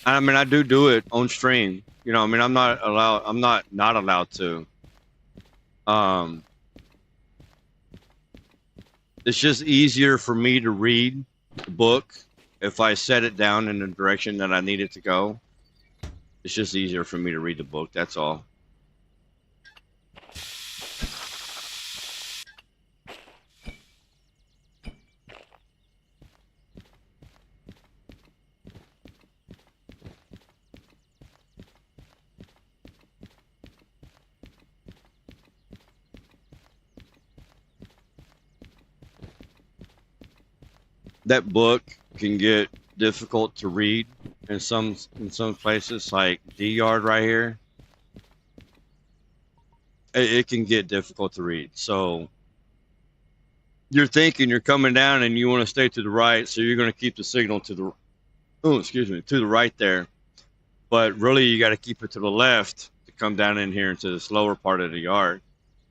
mean I do it on stream. You know, I mean I'm not allowed to. It's just easier for me to read the book if I set it down in the direction that I need it to go. It's just easier for me to read the book, that's all. That book can get difficult to read in some places, like D yard right here. It can get difficult to read. So you're thinking you're coming down and you want to stay to the right, so you're going to keep the signal to the to the right there. But really, you got to keep it to the left to come down in here into this lower part of the yard.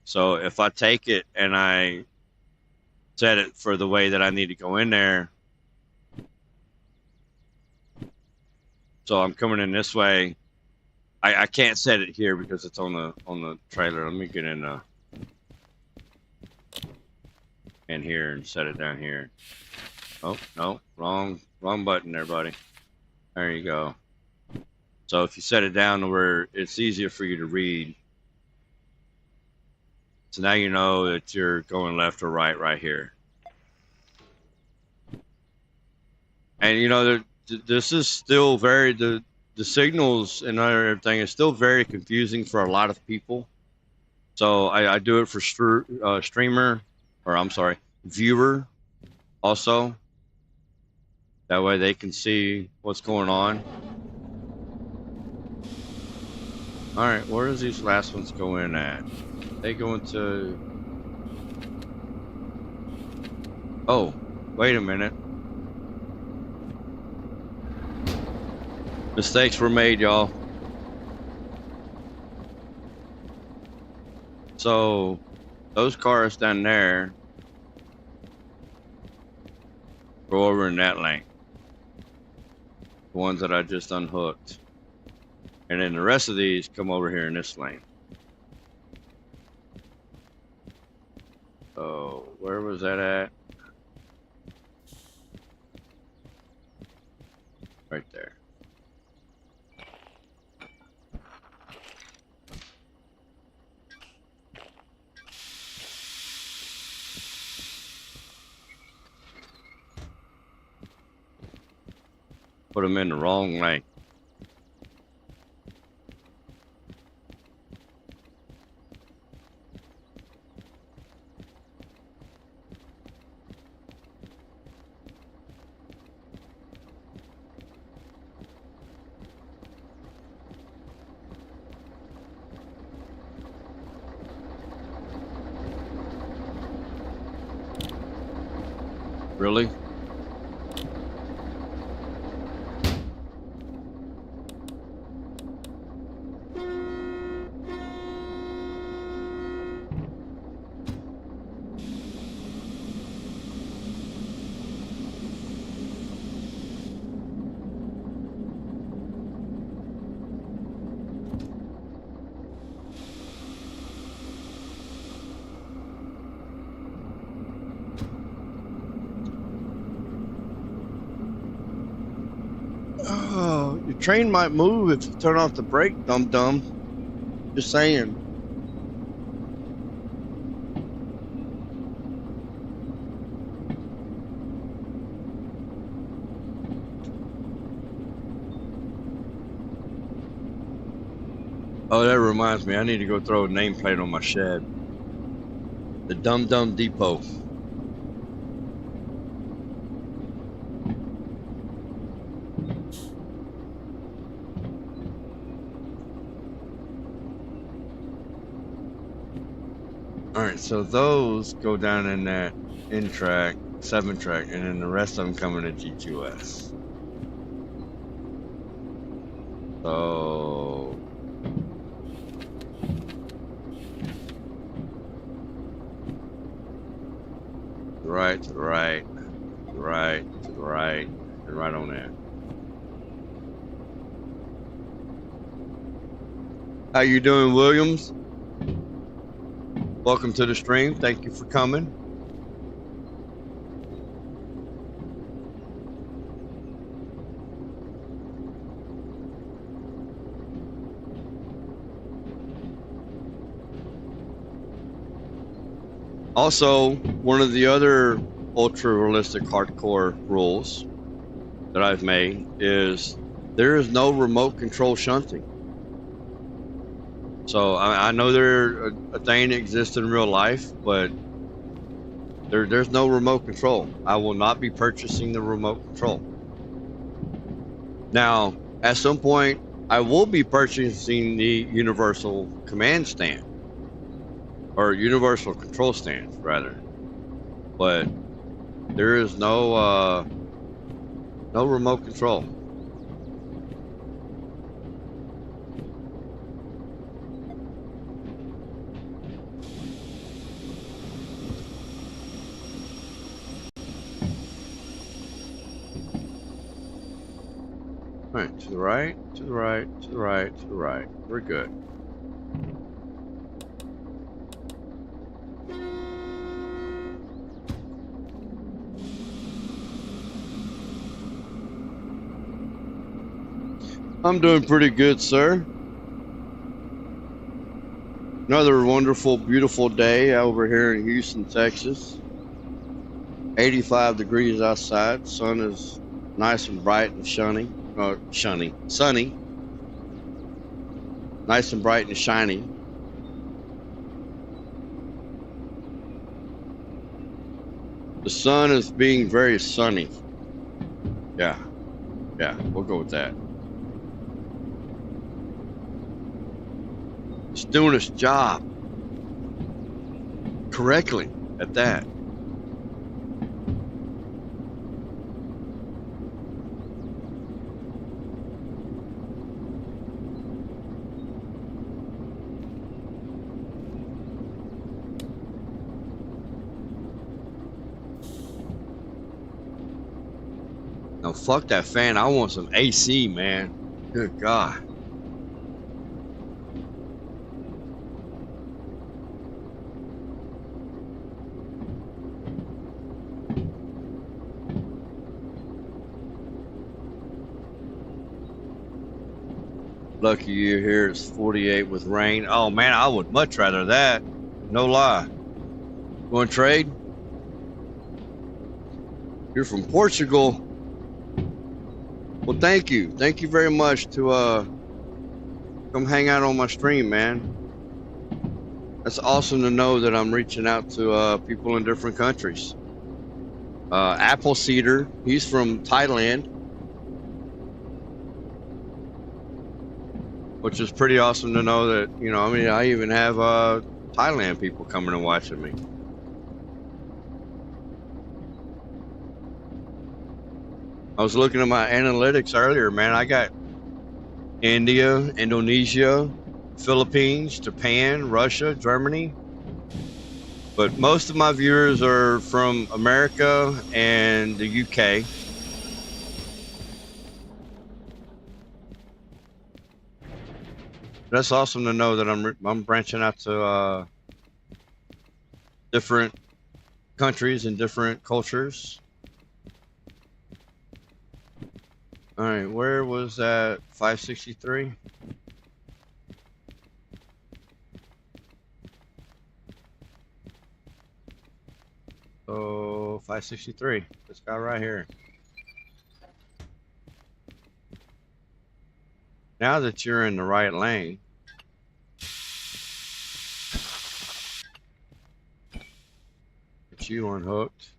So if I take it and I set it for the way that I need to go in there, so I'm coming in this way, I can't set it here because it's on the trailer. Let me get in here and set it down here. Oh no, wrong button there, buddy. There you go. So if you set it down to where it's easier for you to read, so now you know that you're going left or right here. And you know, this is still very, the signals and everything is still very confusing for a lot of people. So I do it for streamer, or I'm sorry, viewer also. That way they can see what's going on. All right, where does these last ones go in at? They go into... Oh, wait a minute. Mistakes were made, y'all. So, those cars down there go over in that lane. The ones that I just unhooked. And then the rest of these come over here in this lane. So, where was that at? Right there. Put them in the wrong lane. Really? Oh, your train might move if you turn off the brake, dum-dum. Just saying. Oh, that reminds me. I need to go throw a nameplate on my shed. The Dum Dum Depot. All right, so those go down in that in track, 7 track, and then the rest of them coming to GQS. So right to the right, to the right, to the right, and right on there. How you doing, Williams? Welcome to the stream. Thank you for coming. Also, one of the other ultra realistic hardcore rules that I've made is there is no remote control shunting. So I know a thing that exists in real life, but there's no remote control. I will not be purchasing the remote control. Now, at some point, I will be purchasing the universal command stand, or universal control stand, rather. But there is no remote control. All right, to the right, to the right, to the right, to the right. We're good. I'm doing pretty good, sir. Another wonderful, beautiful day over here in Houston, Texas. 85 degrees outside. Sun is nice and bright and sunny. Sunny. Nice and bright and shiny. The sun is being very sunny. Yeah, we'll go with that. It's doing its job correctly at that. Now, fuck that fan. I want some AC, man. Good God. Lucky you're here. It's 48 with rain. Oh, man, I would much rather that. No lie. Want to trade? You're from Portugal. Well, thank you. Thank you very much to come hang out on my stream, man. That's awesome to know that I'm reaching out to people in different countries. Apple Cedar, he's from Thailand, which is pretty awesome to know that, you know, I mean, I even have Thailand people coming and watching me. I was looking at my analytics earlier, man. I got India, Indonesia, Philippines, Japan, Russia, Germany. But most of my viewers are from America and the UK. That's awesome to know that I'm branching out to different countries and different cultures. All right, where was that? 563? So 563, this guy right here. Now that you're in the right lane, Get you unhooked.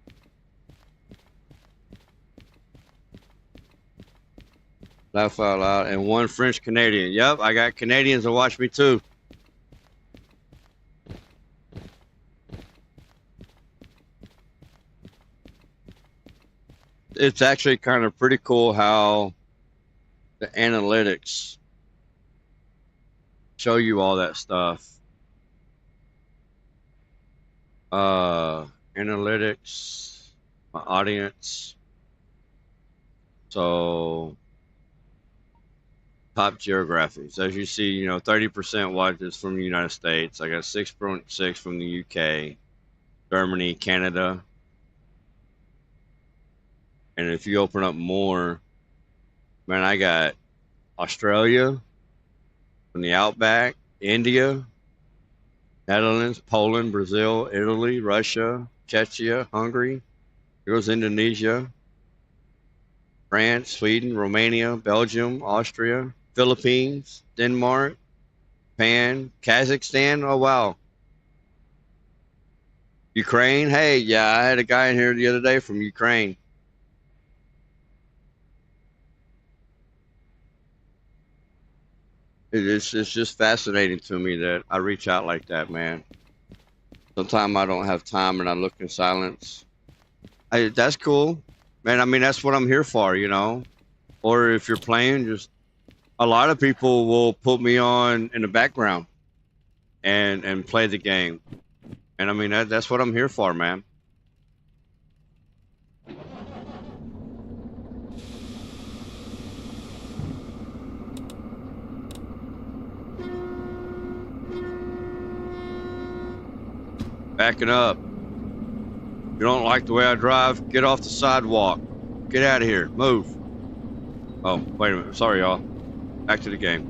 Laugh out loud. And one French Canadian. Yep, I got Canadians that watch me too. It's actually kind of pretty cool how the analytics show you all that stuff. Analytics, my audience. So top geographies. As you see, you know, 30% watches from the United States. I got 6.6 from the UK, Germany, Canada. And if you open up more, man, I got Australia, from the Outback, India, Netherlands, Poland, Brazil, Italy, Russia, Czechia, Hungary. Here goes Indonesia, France, Sweden, Romania, Belgium, Austria, Philippines, Denmark, Japan, Kazakhstan. Oh, wow. Ukraine. Hey, yeah, I had a guy in here the other day from Ukraine. It's just fascinating to me that I reach out like that, man. Sometimes I don't have time and I look in silence. That's cool, man. I mean, that's what I'm here for, you know. Or if you're playing, just a lot of people will put me on in the background and play the game. And I mean, that's what I'm here for, man. Backing up. You don't like the way I drive? Get off the sidewalk. Get out of here. Move. Oh, wait a minute. Sorry, y'all. Back to the game.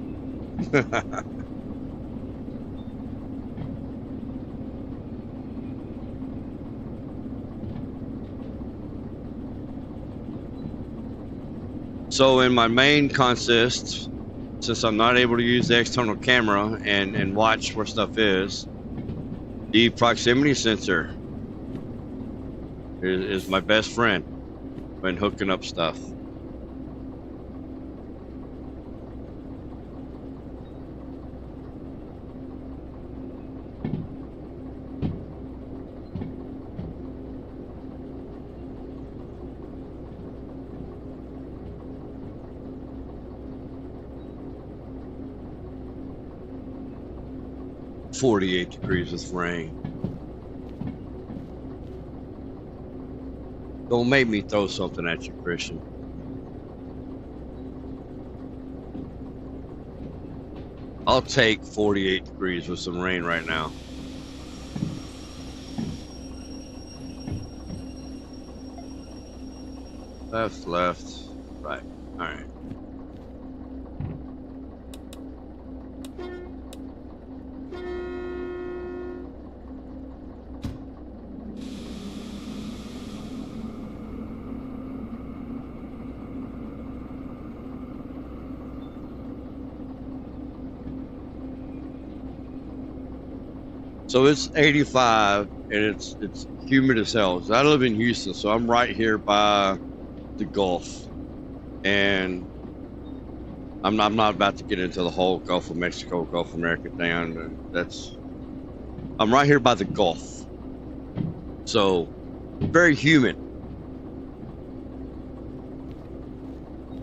So in my main consist, since I'm not able to use the external camera and watch where stuff is, the proximity sensor is my best friend when hooking up stuff. "48 degrees with rain." Don't make me throw something at you, Christian. I'll take 48 degrees with some rain right now. Left, right. All right. So it's 85 and it's humid as hell. So I live in Houston, so I'm right here by the Gulf, and I'm not about to get into the whole Gulf of Mexico, Gulf of America thing. I'm right here by the Gulf, so very humid.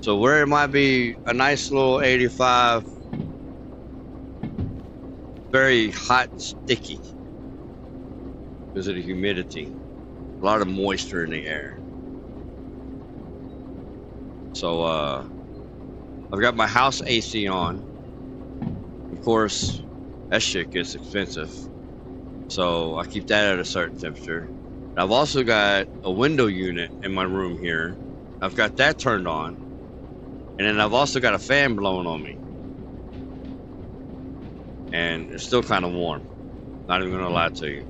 So where it might be a nice little 85, very hot and sticky because of the humidity, a lot of moisture in the air. So I've got my house AC on. Of course, that shit gets expensive, so I keep that at a certain temperature. And I've also got a window unit in my room here. I've got that turned on, and then I've also got a fan blowing on me. And it's still kind of warm. Not even gonna lie to you.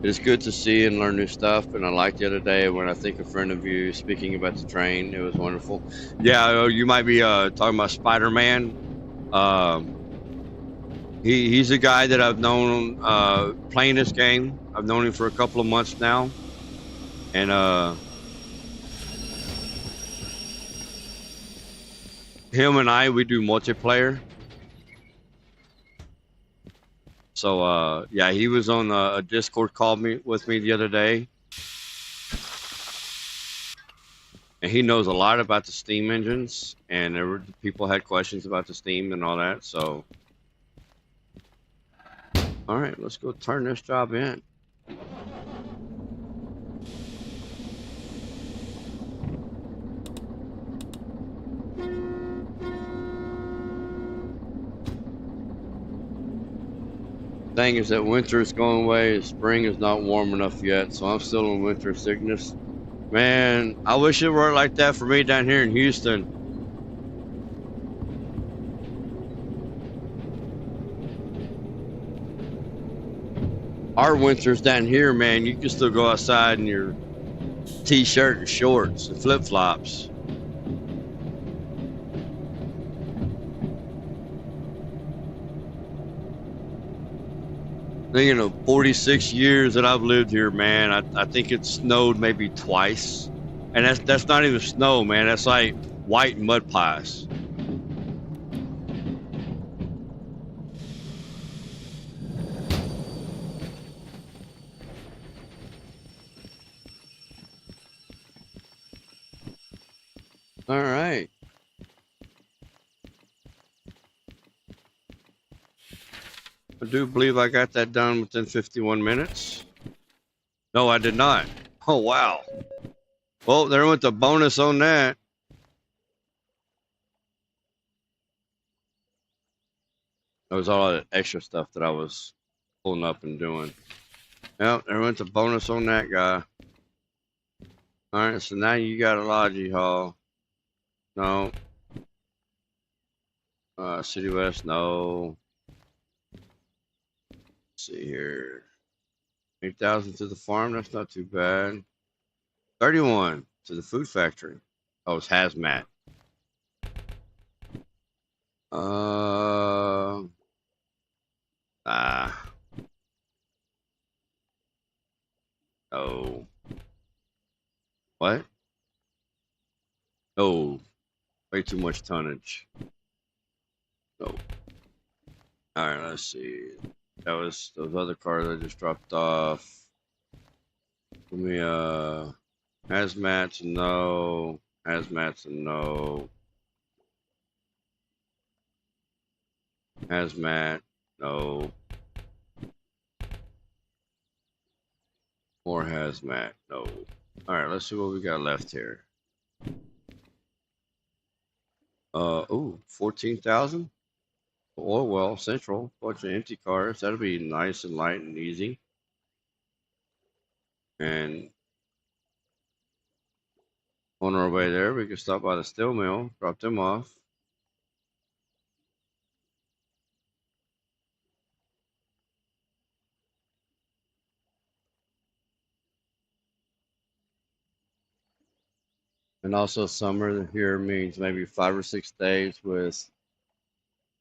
It's good to see and learn new stuff. And I liked the other day when I think a friend of you speaking about the train. It was wonderful. Yeah, you might be talking about Spider-Man. He's a guy that I've known playing this game. I've known him for a couple of months now, and him and I, we do multiplayer. So yeah, he was on a Discord call with me the other day, and he knows a lot about the Steam engines, and people had questions about the Steam and all that. So, all right, let's go turn this job in. Thing is that winter is going away. Spring is not warm enough yet, so I'm still in winter sickness. Man, I wish it were like that for me down here in Houston. Our winters down here, man, you can still go outside in your t-shirt and shorts and flip-flops. You know, 46 years that I've lived here, man, I think it snowed maybe twice, and that's not even snow, man. That's like white mud pies. All right. I do believe I got that done within 51 minutes. No, I did not. Oh, wow. Well, there went the bonus on that. That was all that extra stuff that I was pulling up and doing. Yep, there went the bonus on that guy. All right, so now you got a Logi Hall. No. City West, no. See here, 8,000 to the farm. That's not too bad. 31 to the food factory. Oh, it's hazmat. Oh. What? Oh, way too much tonnage. No. All right, let's see. That was those other cars I just dropped off. Let me hazmats, no. Hazmats, no. Hazmat, no. More hazmat, no. All right, let's see what we got left here. Ooh, 14,000. Oil well, central, bunch of empty cars. That'll be nice and light and easy. And on our way there, we can stop by the steel mill, drop them off. And also summer here means maybe 5 or 6 days with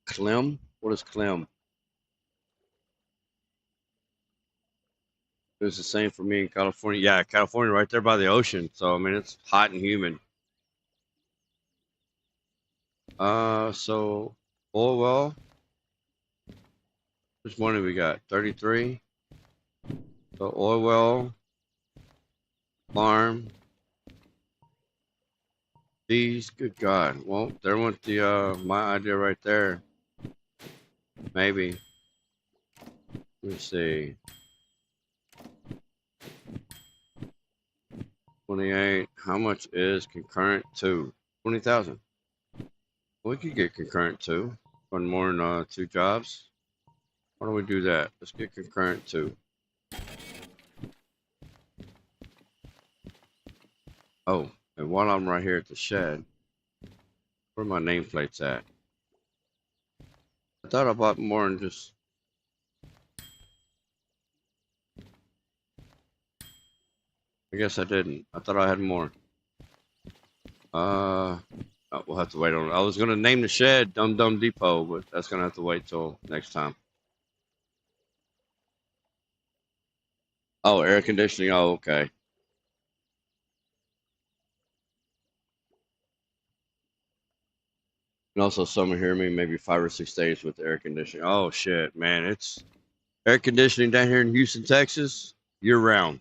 Clem. What is Clem? It's the same for me in California. Yeah, California right there by the ocean. So, I mean, it's hot and humid. So, oil well. Which one do we got? 33. So, oil well, farm. These, good God. Well, there went the, my idea right there. Maybe. Let me see. 28. How much is concurrent 2? 20,000. We could get concurrent 2. Run more than 2 jobs. Why don't we do that? Let's get concurrent 2. Oh, and while I'm right here at the shed, where are my nameplates at? I thought I bought more than just... I guess I didn't. I thought I had more. Oh, we'll have to wait on it. I was going to name the shed Dum Dum Depot, but that's going to have to wait till next time. Oh, air conditioning. Oh, okay. And also, someone hear me maybe 5 or 6 days with air conditioning. Oh shit, man! It's air conditioning down here in Houston, Texas, year round,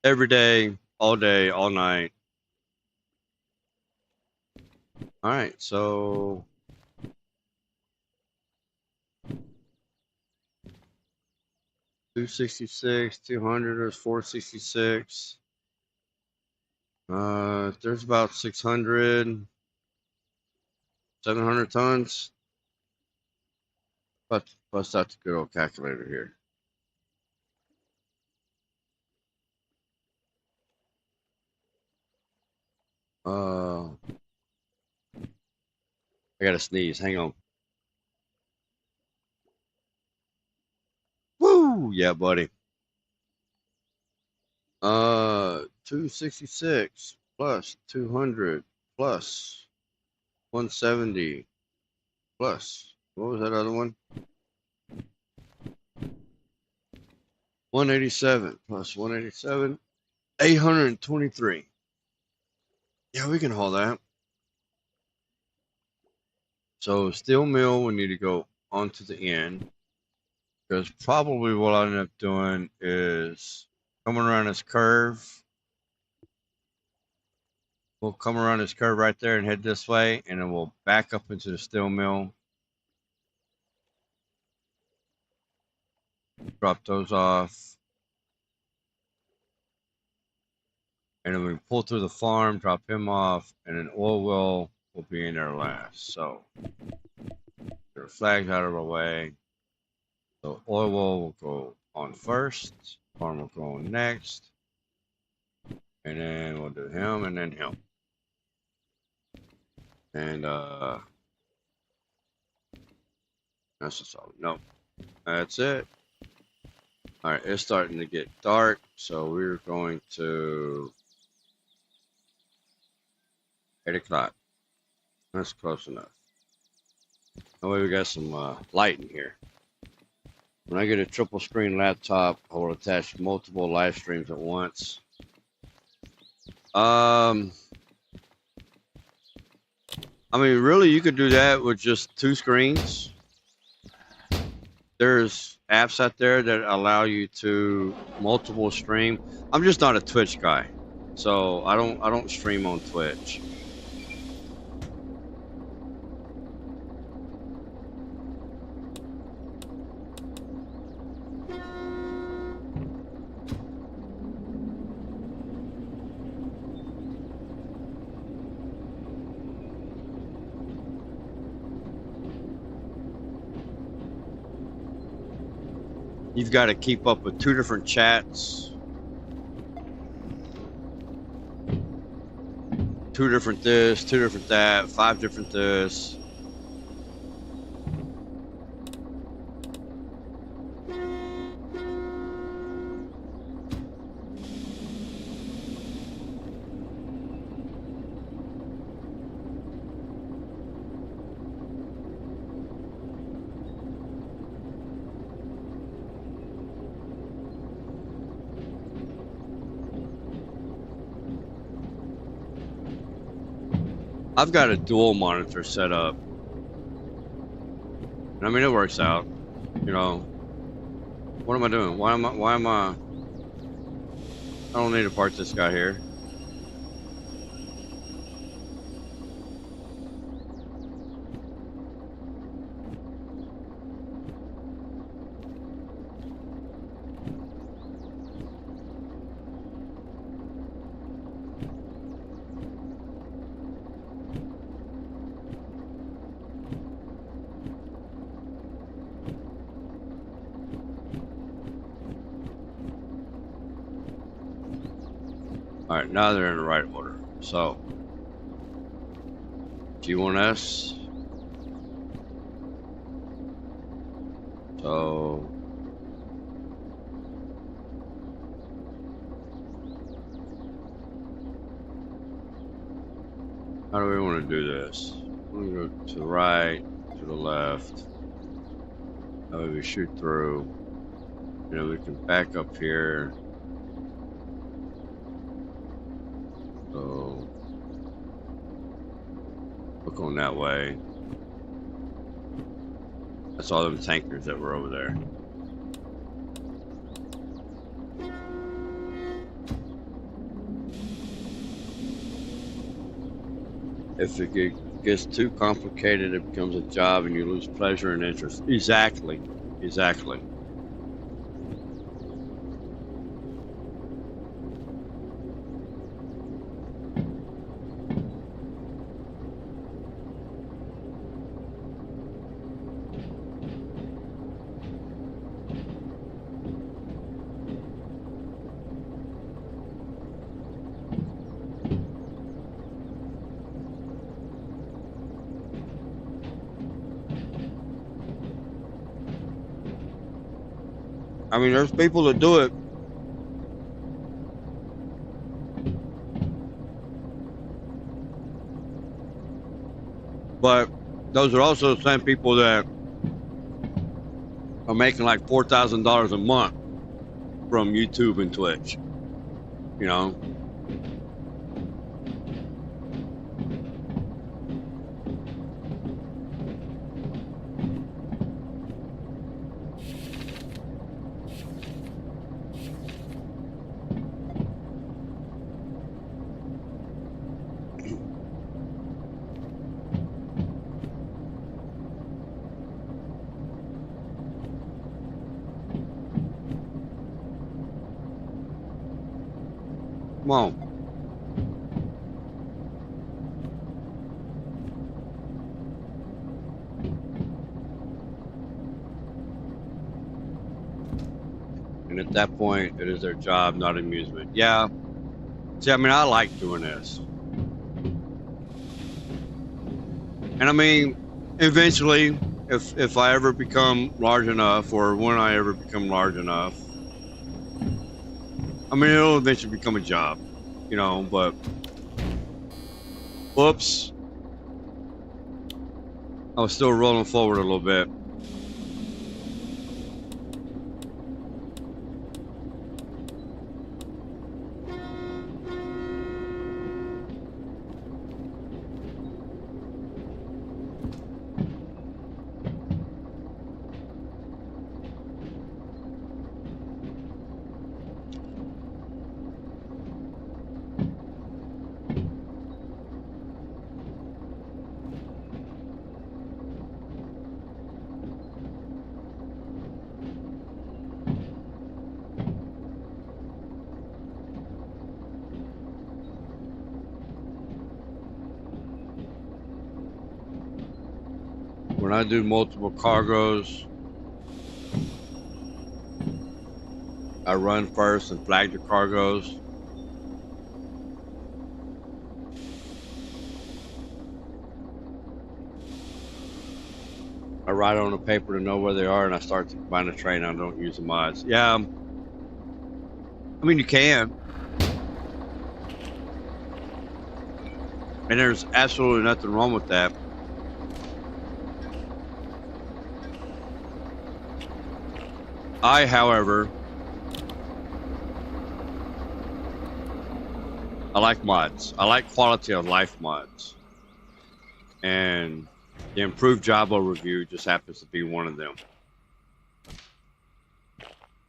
every day, all night. All right, so 266, 200 is 466. There's about 600, 700 tons. But bust out the good old calculator here. I gotta sneeze. Hang on. Woo! Yeah, buddy. 266 plus 200 plus 170 plus, what was that other one? 187 plus 187, 823. Yeah, we can haul that. So steel mill, we need to go onto the end, because probably what I'll end up doing is coming around this curve. We'll come around this curve right there and head this way, and then we'll back up into the steel mill. Drop those off. And then we pull through the farm, drop him off, and an oil well will be in there last. So the flag's out of our way. So oil well will go on first, farm will go on next, and then we'll do him and then him. And that's just all. Nope. That's it. All right, it's starting to get dark, so we're going to 8 o'clock. That's close enough. That way we got some light in here. When I get a triple screen laptop, I will attach multiple live streams at once. I mean, really, you could do that with just 2 screens. There's apps out there that allow you to multiple stream. I'm just not a Twitch guy, so I don't stream on Twitch. You've got to keep up with 2 different chats, 2 different this, 2 different that, 5 different this. I've got a dual monitor set up. I mean, it works out. You know, what am I doing? Why am I? I don't need to park this guy here. All right, now they're in the right order. So, G1S. So, how do we want to do this? We're going to go to the right, to the left. That way we shoot through. You know, we can back up here. So look on that way. That's all them tankers that were over there. If it gets too complicated, it becomes a job and you lose pleasure and interest. Exactly. Exactly. I mean, there's people that do it. But those are also the same people that are making like $4,000 a month from YouTube and Twitch. You know? Come on. And at that point, it is their job, not amusement. Yeah. See, I mean, I like doing this. And I mean, eventually, if I ever become large enough, or when I ever become large enough, I mean, it'll eventually become a job, you know, but whoops. I was still rolling forward a little bit. When I do multiple cargoes, I run first and flag the cargoes. I write on the paper to know where they are, and I start to combine the train. I don't use the mods. Yeah, I mean, you can. And there's absolutely nothing wrong with that. I, however, I like mods. I like quality of life mods. And the improved job overview just happens to be one of them.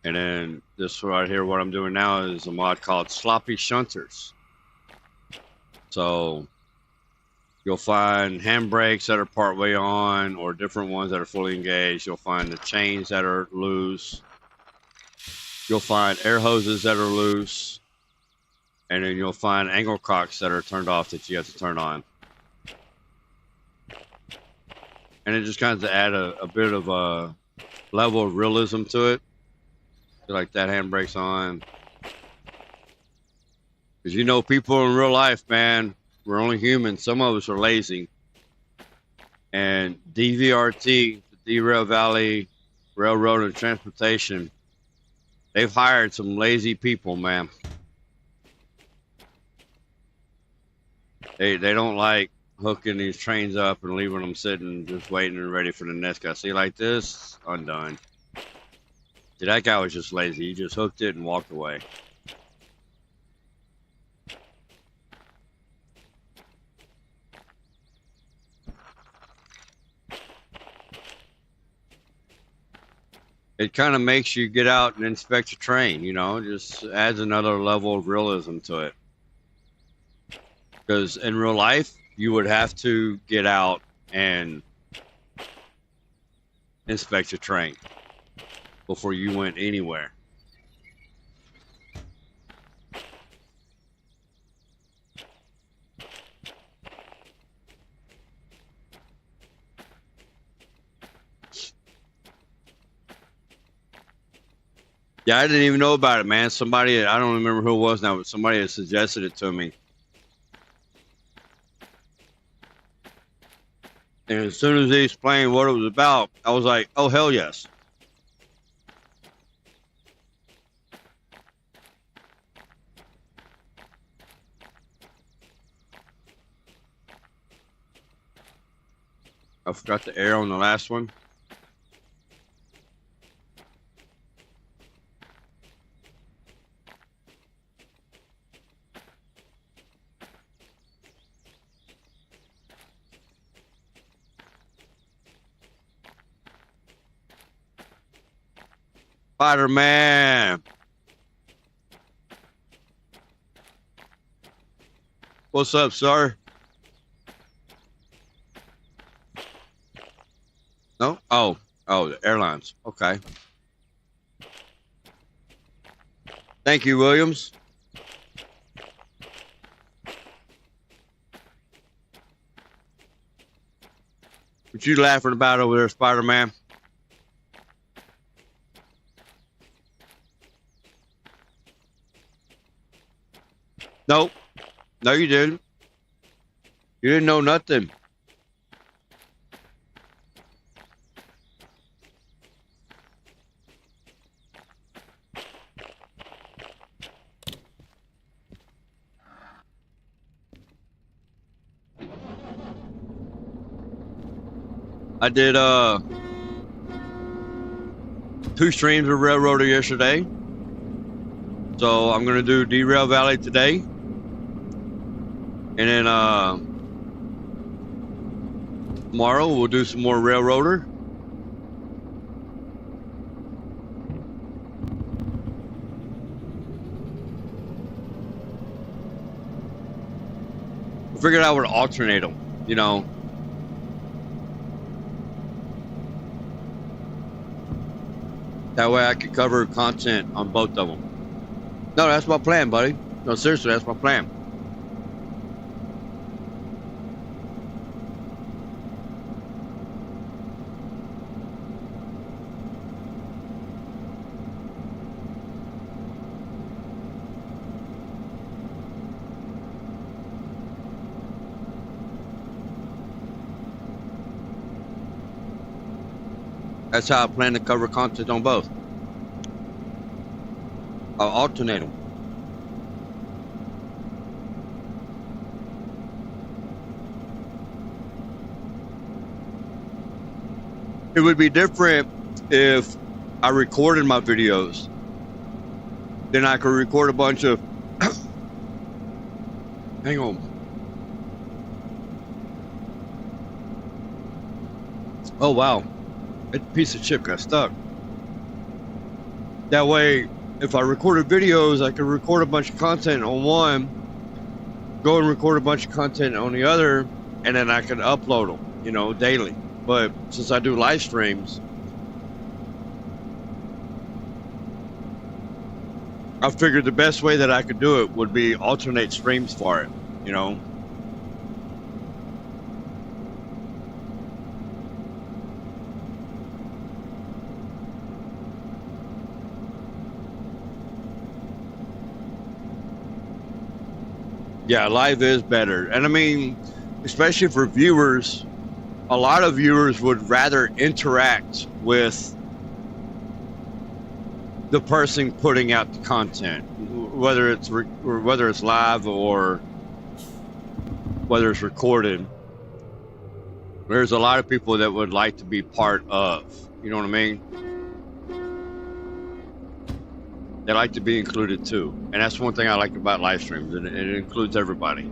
And then this right here, what I'm doing now is a mod called Sloppy Shunters. So you'll find handbrakes that are partway on, or different ones that are fully engaged. You'll find the chains that are loose. You'll find air hoses that are loose. And then you'll find angle cocks that are turned off that you have to turn on. And it just kind of add a bit of a level of realism to it. Like that handbrake's on. Because you know, people in real life, man, we're only human. Some of us are lazy. And DVRT, the Derail Valley Railroad and Transportation, they've hired some lazy people, man. They don't like hooking these trains up and leaving them sitting, just waiting and ready for the next guy. See, like this, undone. See, that guy was just lazy. He just hooked it and walked away. It kind of makes you get out and inspect your train, you know, just adds another level of realism to it. Because in real life, you would have to get out and inspect your train before you went anywhere. Yeah, I didn't even know about it, man. Somebody, I don't remember who it was now, but somebody had suggested it to me. And as soon as he explained what it was about, I was like, oh, hell yes. I forgot the air on the last one. Spider-Man. What's up, sir? No? Oh, the airlines. Okay. Thank you, Williams. What you laughing about over there, Spider-Man? Nope. No, you didn't. You didn't know nothing. I did 2 streams of Railroader yesterday. So I'm gonna do Derail Valley today. And then tomorrow we'll do some more Railroader. I figured I would alternate them, you know. That way I could cover content on both of them. No, that's my plan, buddy. No, seriously, that's my plan. That's how I plan to cover content on both. I'll alternate them. It would be different if I recorded my videos. Then I could record a bunch of... Hang on. Oh, wow. That piece of chip got stuck. That way, if I recorded videos, I could record a bunch of content on one, go and record a bunch of content on the other, and then I could upload them, you know, daily. But since I do live streams, I figured the best way that I could do it would be alternate streams for it, you know. Yeah, live is better. And I mean, especially for viewers, a lot of viewers would rather interact with the person putting out the content, whether it's live or whether it's recorded. There's a lot of people that would like to be part of, you know what I mean? They like to be included too, and that's one thing I like about live streams. It includes everybody.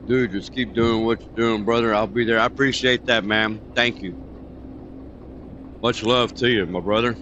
Dude, just keep doing what you're doing, brother. I'll be there. I appreciate that, man. Thank you. Much love to you, my brother.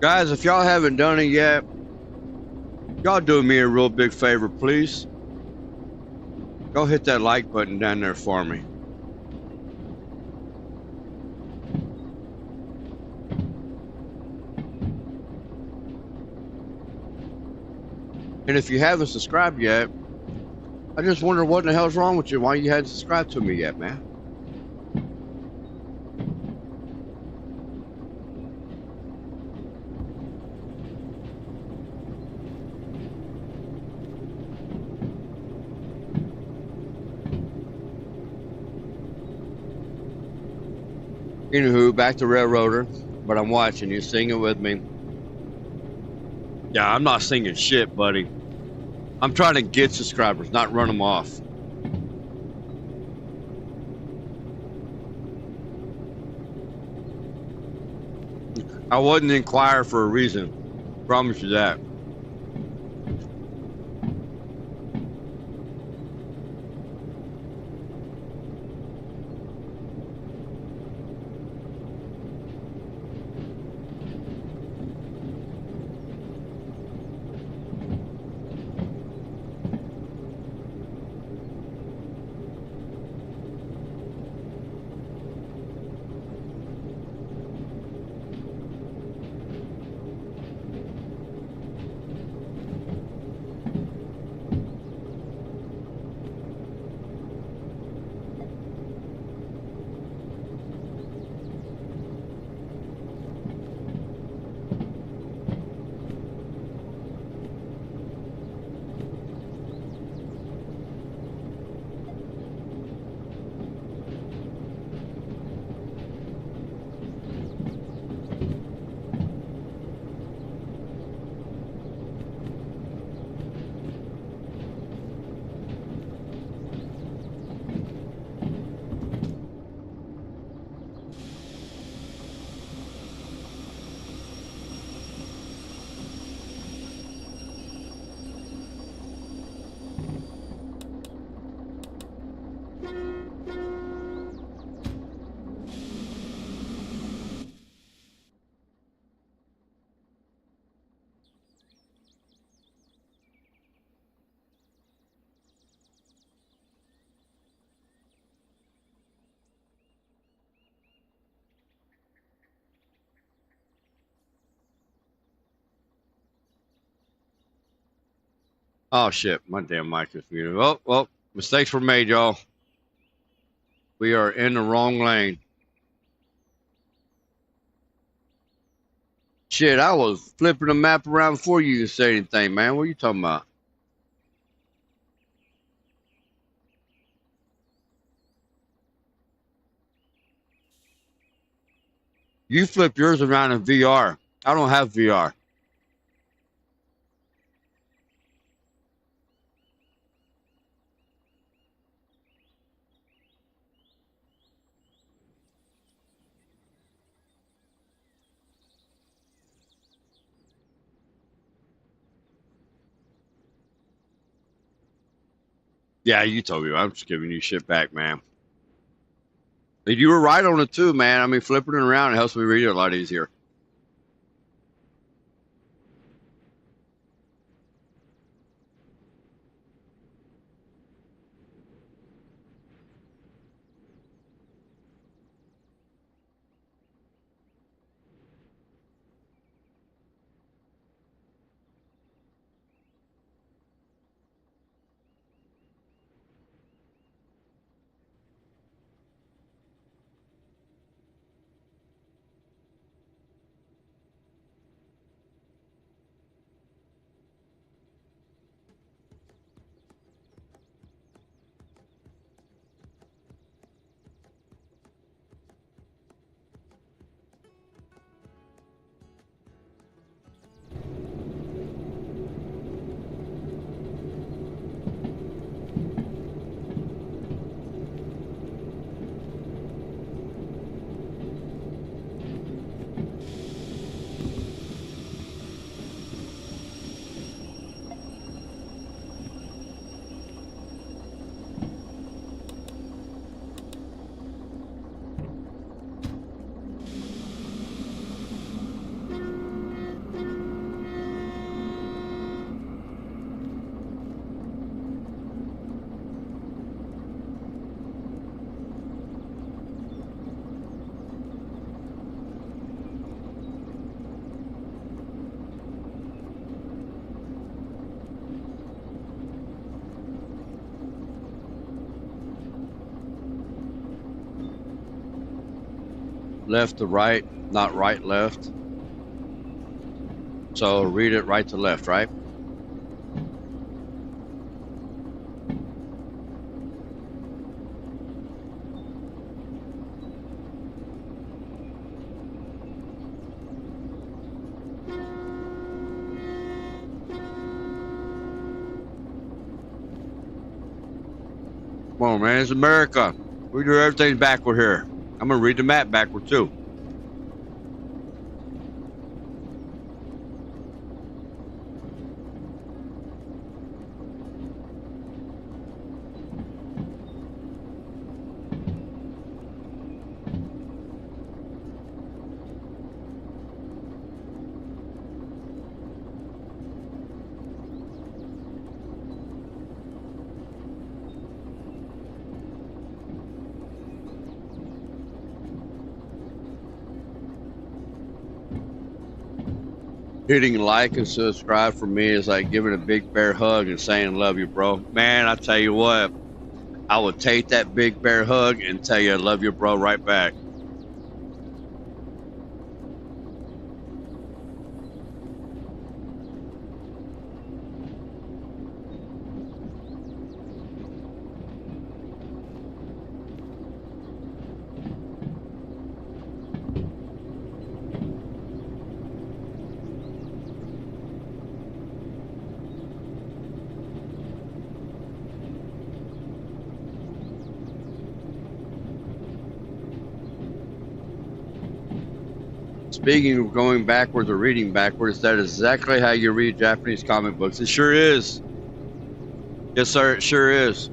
Guys, if y'all haven't done it yet, y'all do me a real big favor, please. Go hit that like button down there for me. And if you haven't subscribed yet, I just wonder what the hell's wrong with you, why you hadn't subscribed to me yet, man. Anywho, back to Railroader, but I'm watching you. Sing it with me. Yeah, I'm not singing shit, buddy. I'm trying to get subscribers, not run them off. I wasn't inquire for a reason. Promise you that. Oh shit, my damn mic is muted. Well, mistakes were made, y'all. We are in the wrong lane. Shit, I was flipping the map around before you can say anything, man. What are you talking about? You flip yours around in VR. I don't have VR. Yeah, you told me. I'm just giving you shit back, man. But you were right on it too, man. I mean, flipping it around, it helps me read it a lot easier. Left to right, not right, left. So read it right to left, right? Come on, man, it's America. We do everything backward here. I'm gonna read the map backward too. Hitting like and subscribe for me is like giving a big bear hug and saying love you, bro. Man, I tell you what, I would take that big bear hug and tell you I love you, bro, right back. Speaking of going backwards or reading backwards, that is exactly how you read Japanese comic books. It sure is. Yes, sir, it sure is.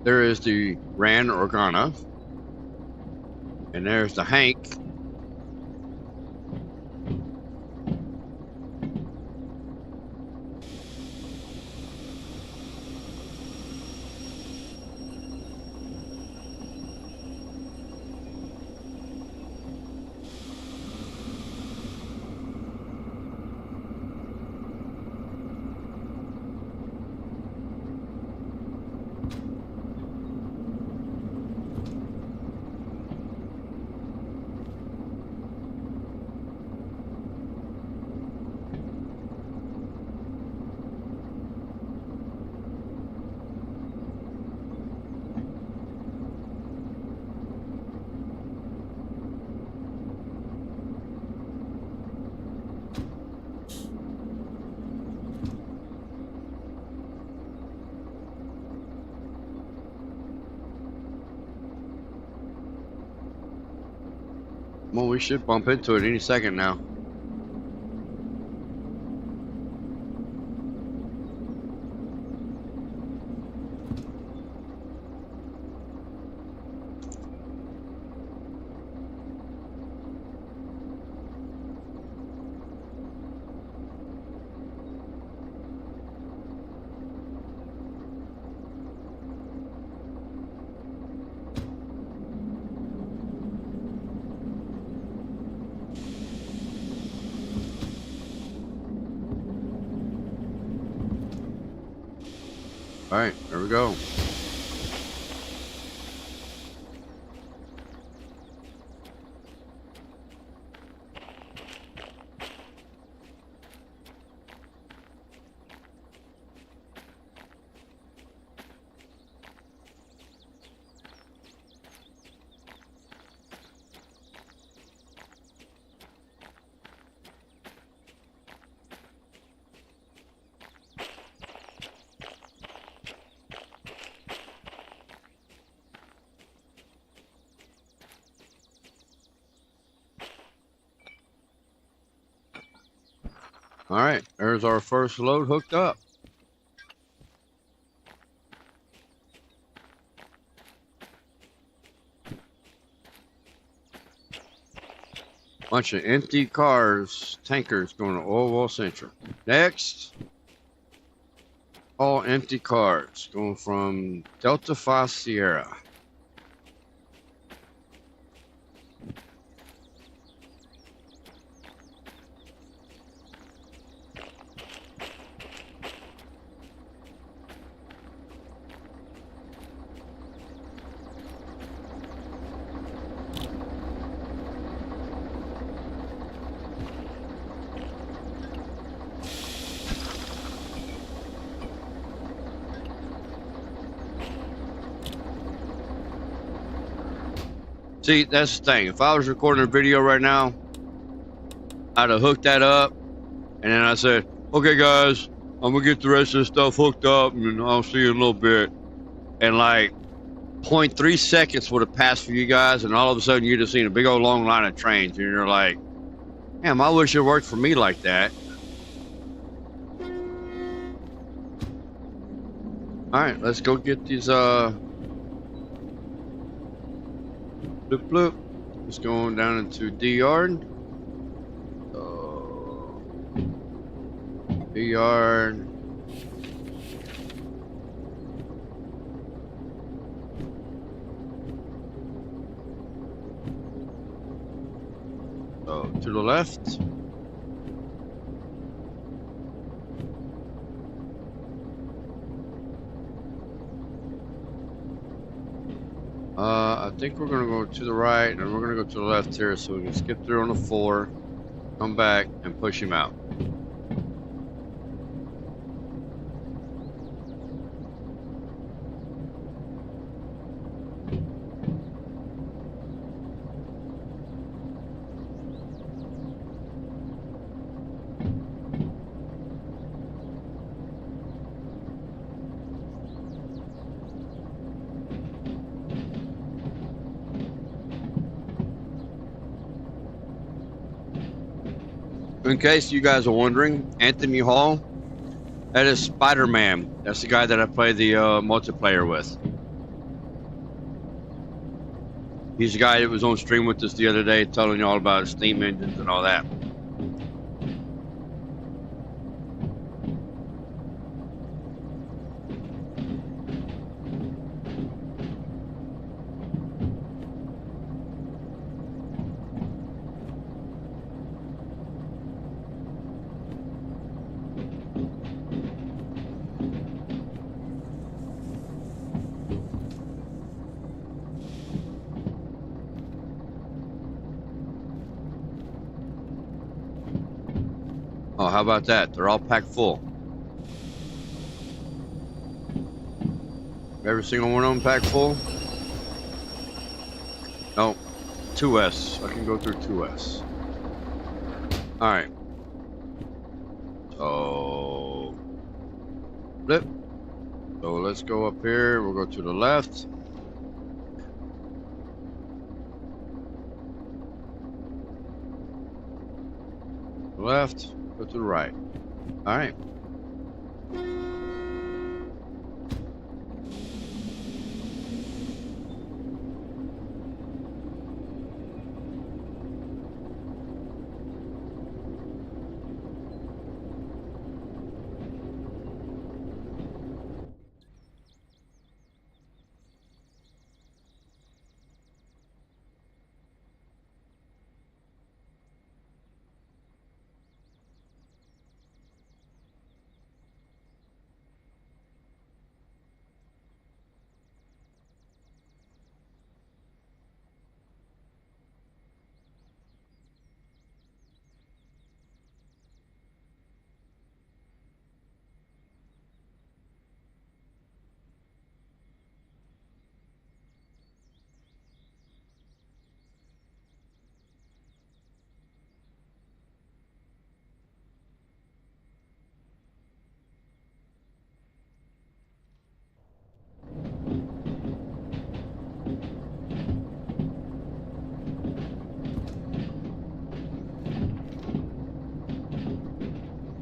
There is the Ran Organa. And there's the Hank. Well, we should bump into it any second now. All right, there we go. All right, there's our first load hooked up. Bunch of empty cars, tankers going to Oil Well Central. Next, all empty cars going from Delta Phi Sierra. See, that's the thing. If I was recording a video right now, I'd have hooked that up, and then I said, okay, guys, I'm going to get the rest of this stuff hooked up, and I'll see you in a little bit. And like 0.3 seconds would have passed for you guys, and all of a sudden you'd have seen a big old long line of trains, and you're like, damn, I wish it worked for me like that. All right, let's go get these, bloop bloop. Just going down into D yard. D yard. So to the left. I think we're gonna go to the right and we're gonna go to the left here so we can skip through on the 4, come back and push him out. In case you guys are wondering, Anthony Hall, that is Spider-Man. That's the guy that I play the multiplayer with. He's the guy that was on stream with us the other day telling you all about steam engines and all that. Oh, how about that? They're all packed full. Every single one of them packed full? No, 2S. I can go through 2S. All right. So, flip. So let's go up here. We'll go to the left. Left. Go to the right. All right.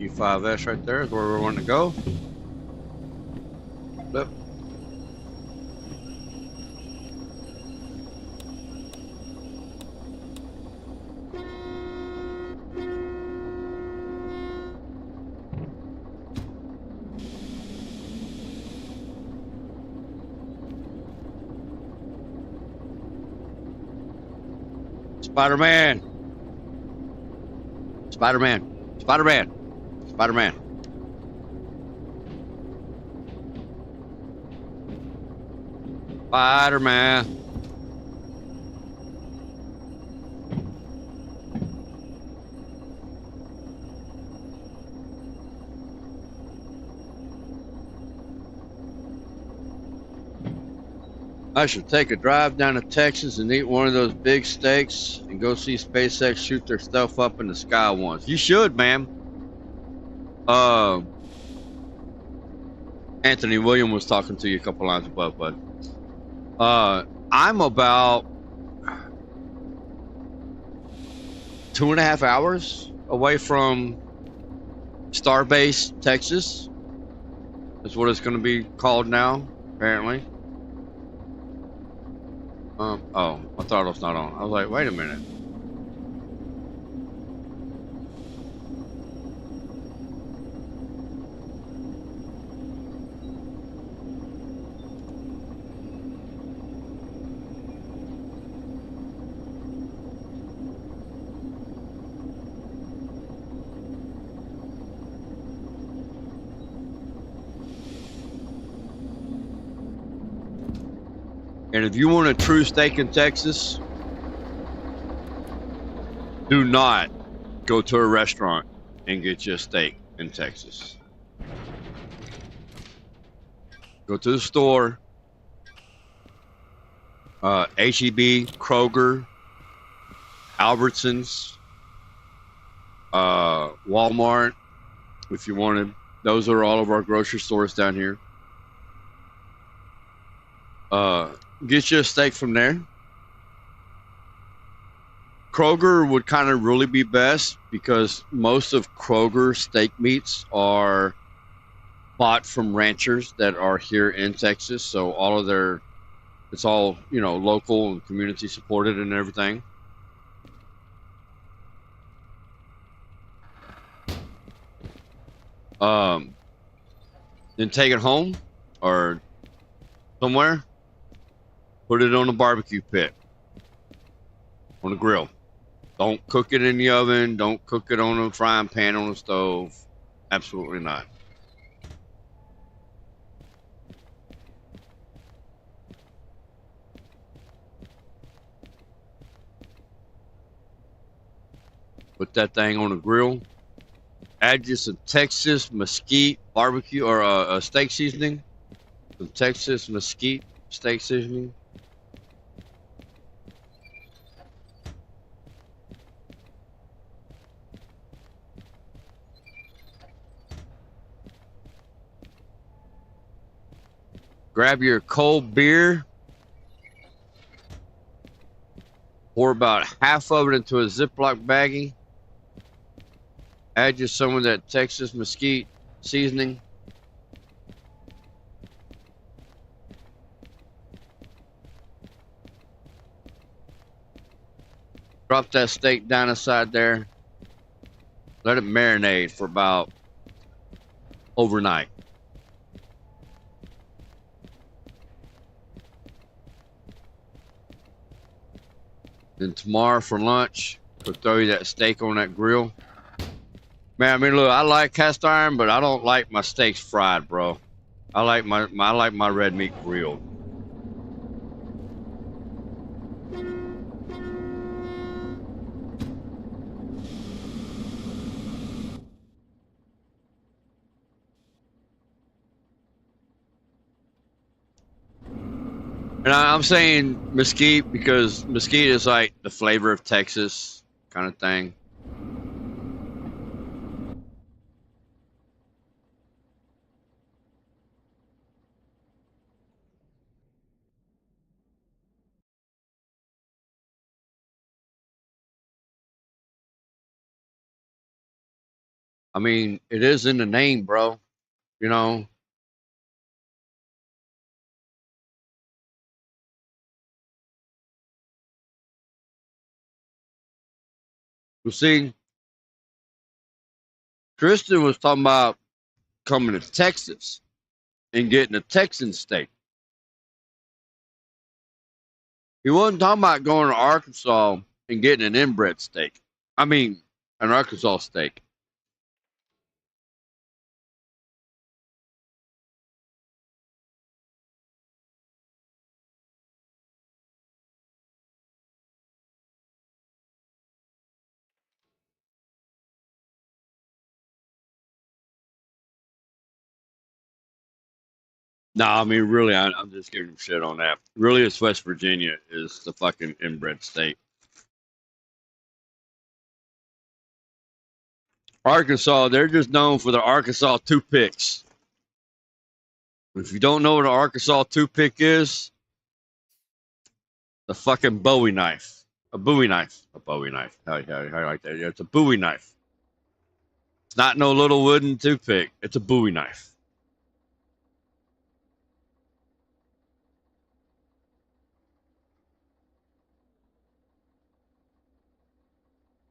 E5S right there is where we want to go. Flip. Spider-Man. Spider-Man. Spider-Man. Spider-Man. Spider-Man. I should take a drive down to Texas and eat one of those big steaks and go see SpaceX shoot their stuff up in the sky once. You should, man. Anthony William was talking to you a couple lines above, bud. I'm about 2.5 hours away from Starbase, Texas. That's what it's going to be called now, apparently. Oh, I thought it was not on. I was like, wait a minute. And if you want a true steak in Texas, do not go to a restaurant and get you a steak in Texas. Go to the store, H-E-B, Kroger, Albertsons, Walmart, if you wanted. Those are all of our grocery stores down here. Get you a steak from there. Kroger would kind of really be best because most of Kroger's steak meats are bought from ranchers that are here in Texas. So all of their It's all, you know, local and community supported and everything. Then take it home or somewhere. Put it on a barbecue pit, on a grill. Don't cook it in the oven. Don't cook it on a frying pan on a stove. Absolutely not. Put that thing on a grill. Add just some Texas mesquite barbecue or a steak seasoning. Some Texas mesquite steak seasoning. Grab your cold beer. Pour about half of it into a Ziploc baggie. Add just some of that Texas mesquite seasoning. Drop that steak down inside there. Let it marinate for about overnight. Then tomorrow for lunch, we'll throw you that steak on that grill. Man, I mean, look, I like cast iron, but I don't like my steaks fried, bro. I like my red meat grilled. And I'm saying mesquite because mesquite is like the flavor of Texas kind of thing. I mean, it is in the name, bro. You know, you see, Tristan was talking about coming to Texas and getting a Texan steak. He wasn't talking about going to Arkansas and getting an inbred steak. I mean, an Arkansas steak. No, I mean, really, I'm just giving him shit on that. Really, it's West Virginia is the fucking inbred state. Arkansas, they're just known for the Arkansas toothpicks. If you don't know what an Arkansas toothpick is, the fucking Bowie knife. A Bowie knife. A Bowie knife. How like that? Yeah, it's a Bowie knife. It's not no little wooden toothpick. It's a Bowie knife.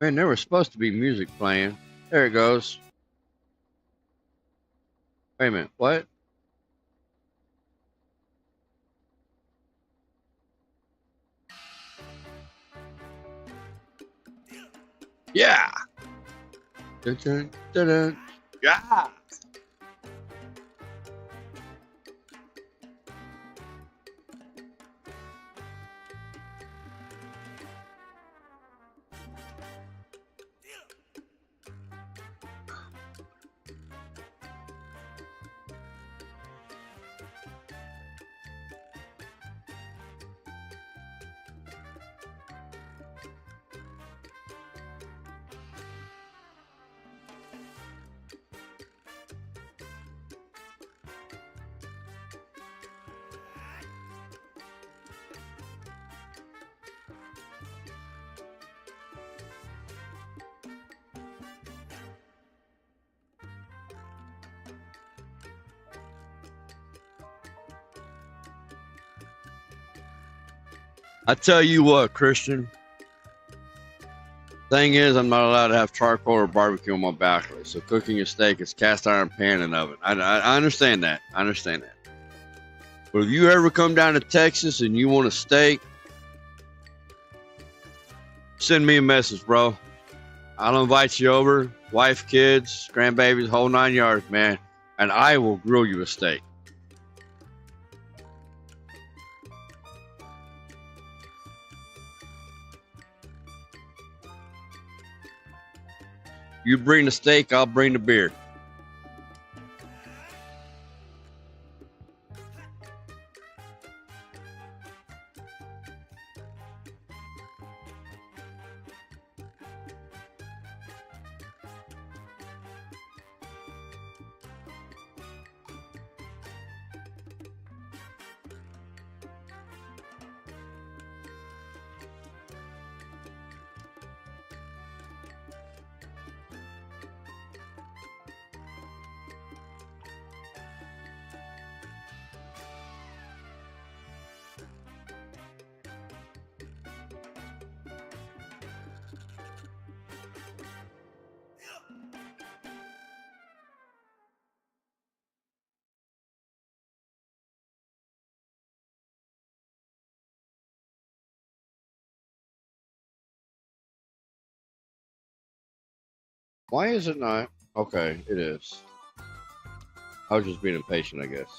Man, there was supposed to be music playing. There it goes. Wait a minute. What? Yeah. Dun, dun, dun, dun. Yeah. I tell you what, Christian. Thing is, I'm not allowed to have charcoal or barbecue on my bachelor. So cooking a steak is cast iron pan and oven. I understand that. I understand that. But if you ever come down to Texas and you want a steak, send me a message, bro. I'll invite you over. Wife, kids, grandbabies, whole 9 yards, man. And I will grill you a steak. You bring the steak, I'll bring the beer. Why is it not? Okay, it is. I was just being impatient, I guess.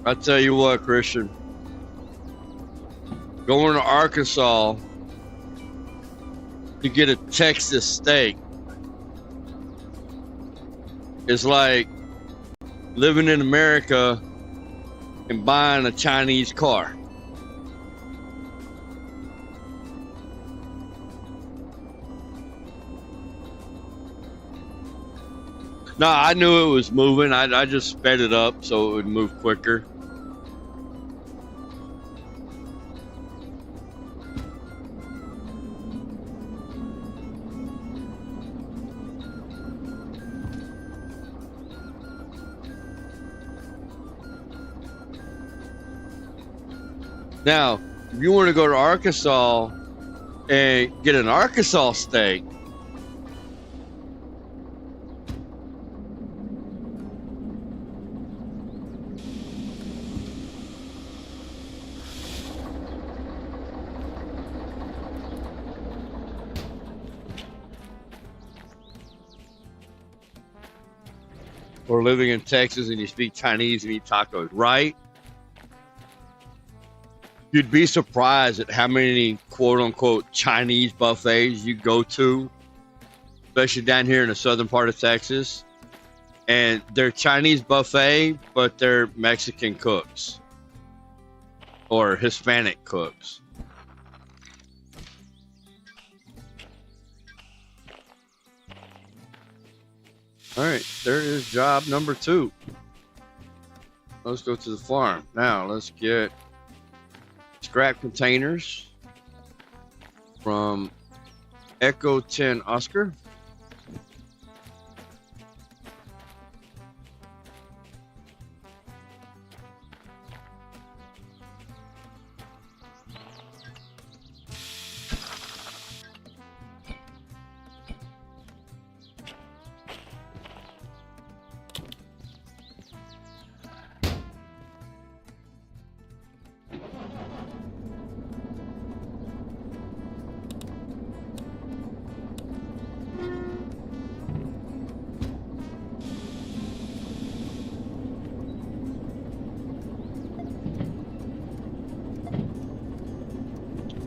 I tell you what, Christian, going to Arkansas to get a Texas steak is like living in America and buying a Chinese car. No, I knew it was moving. I just sped it up so it would move quicker. Now, if you want to go to Arkansas and get an Arkansas steak, or living in Texas and you speak Chinese and eat tacos, right? You'd be surprised at how many quote-unquote Chinese buffets you go to, especially down here in the southern part of Texas. And they're Chinese buffet, but they're Mexican cooks or Hispanic cooks. All right, there is job number 2. Let's go to the farm. Now, let's get scrap containers from Echo 10 Oscar.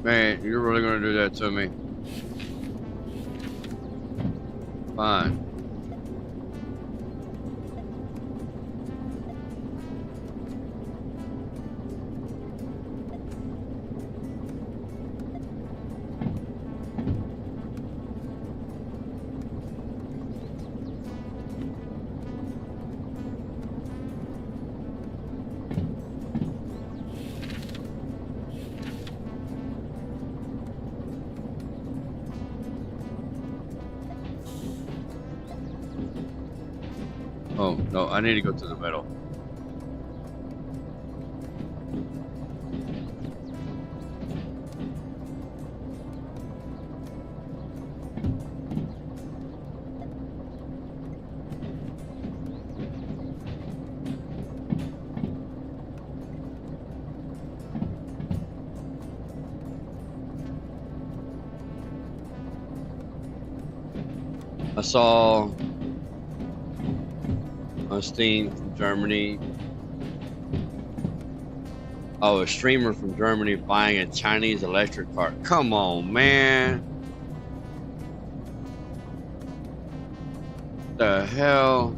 Man, you're really gonna do that to me? Fine. Oh, no, I need to go to the middle. I saw a Steam from Germany. Oh, a streamer from Germany buying a Chinese electric car. Come on, man. The hell?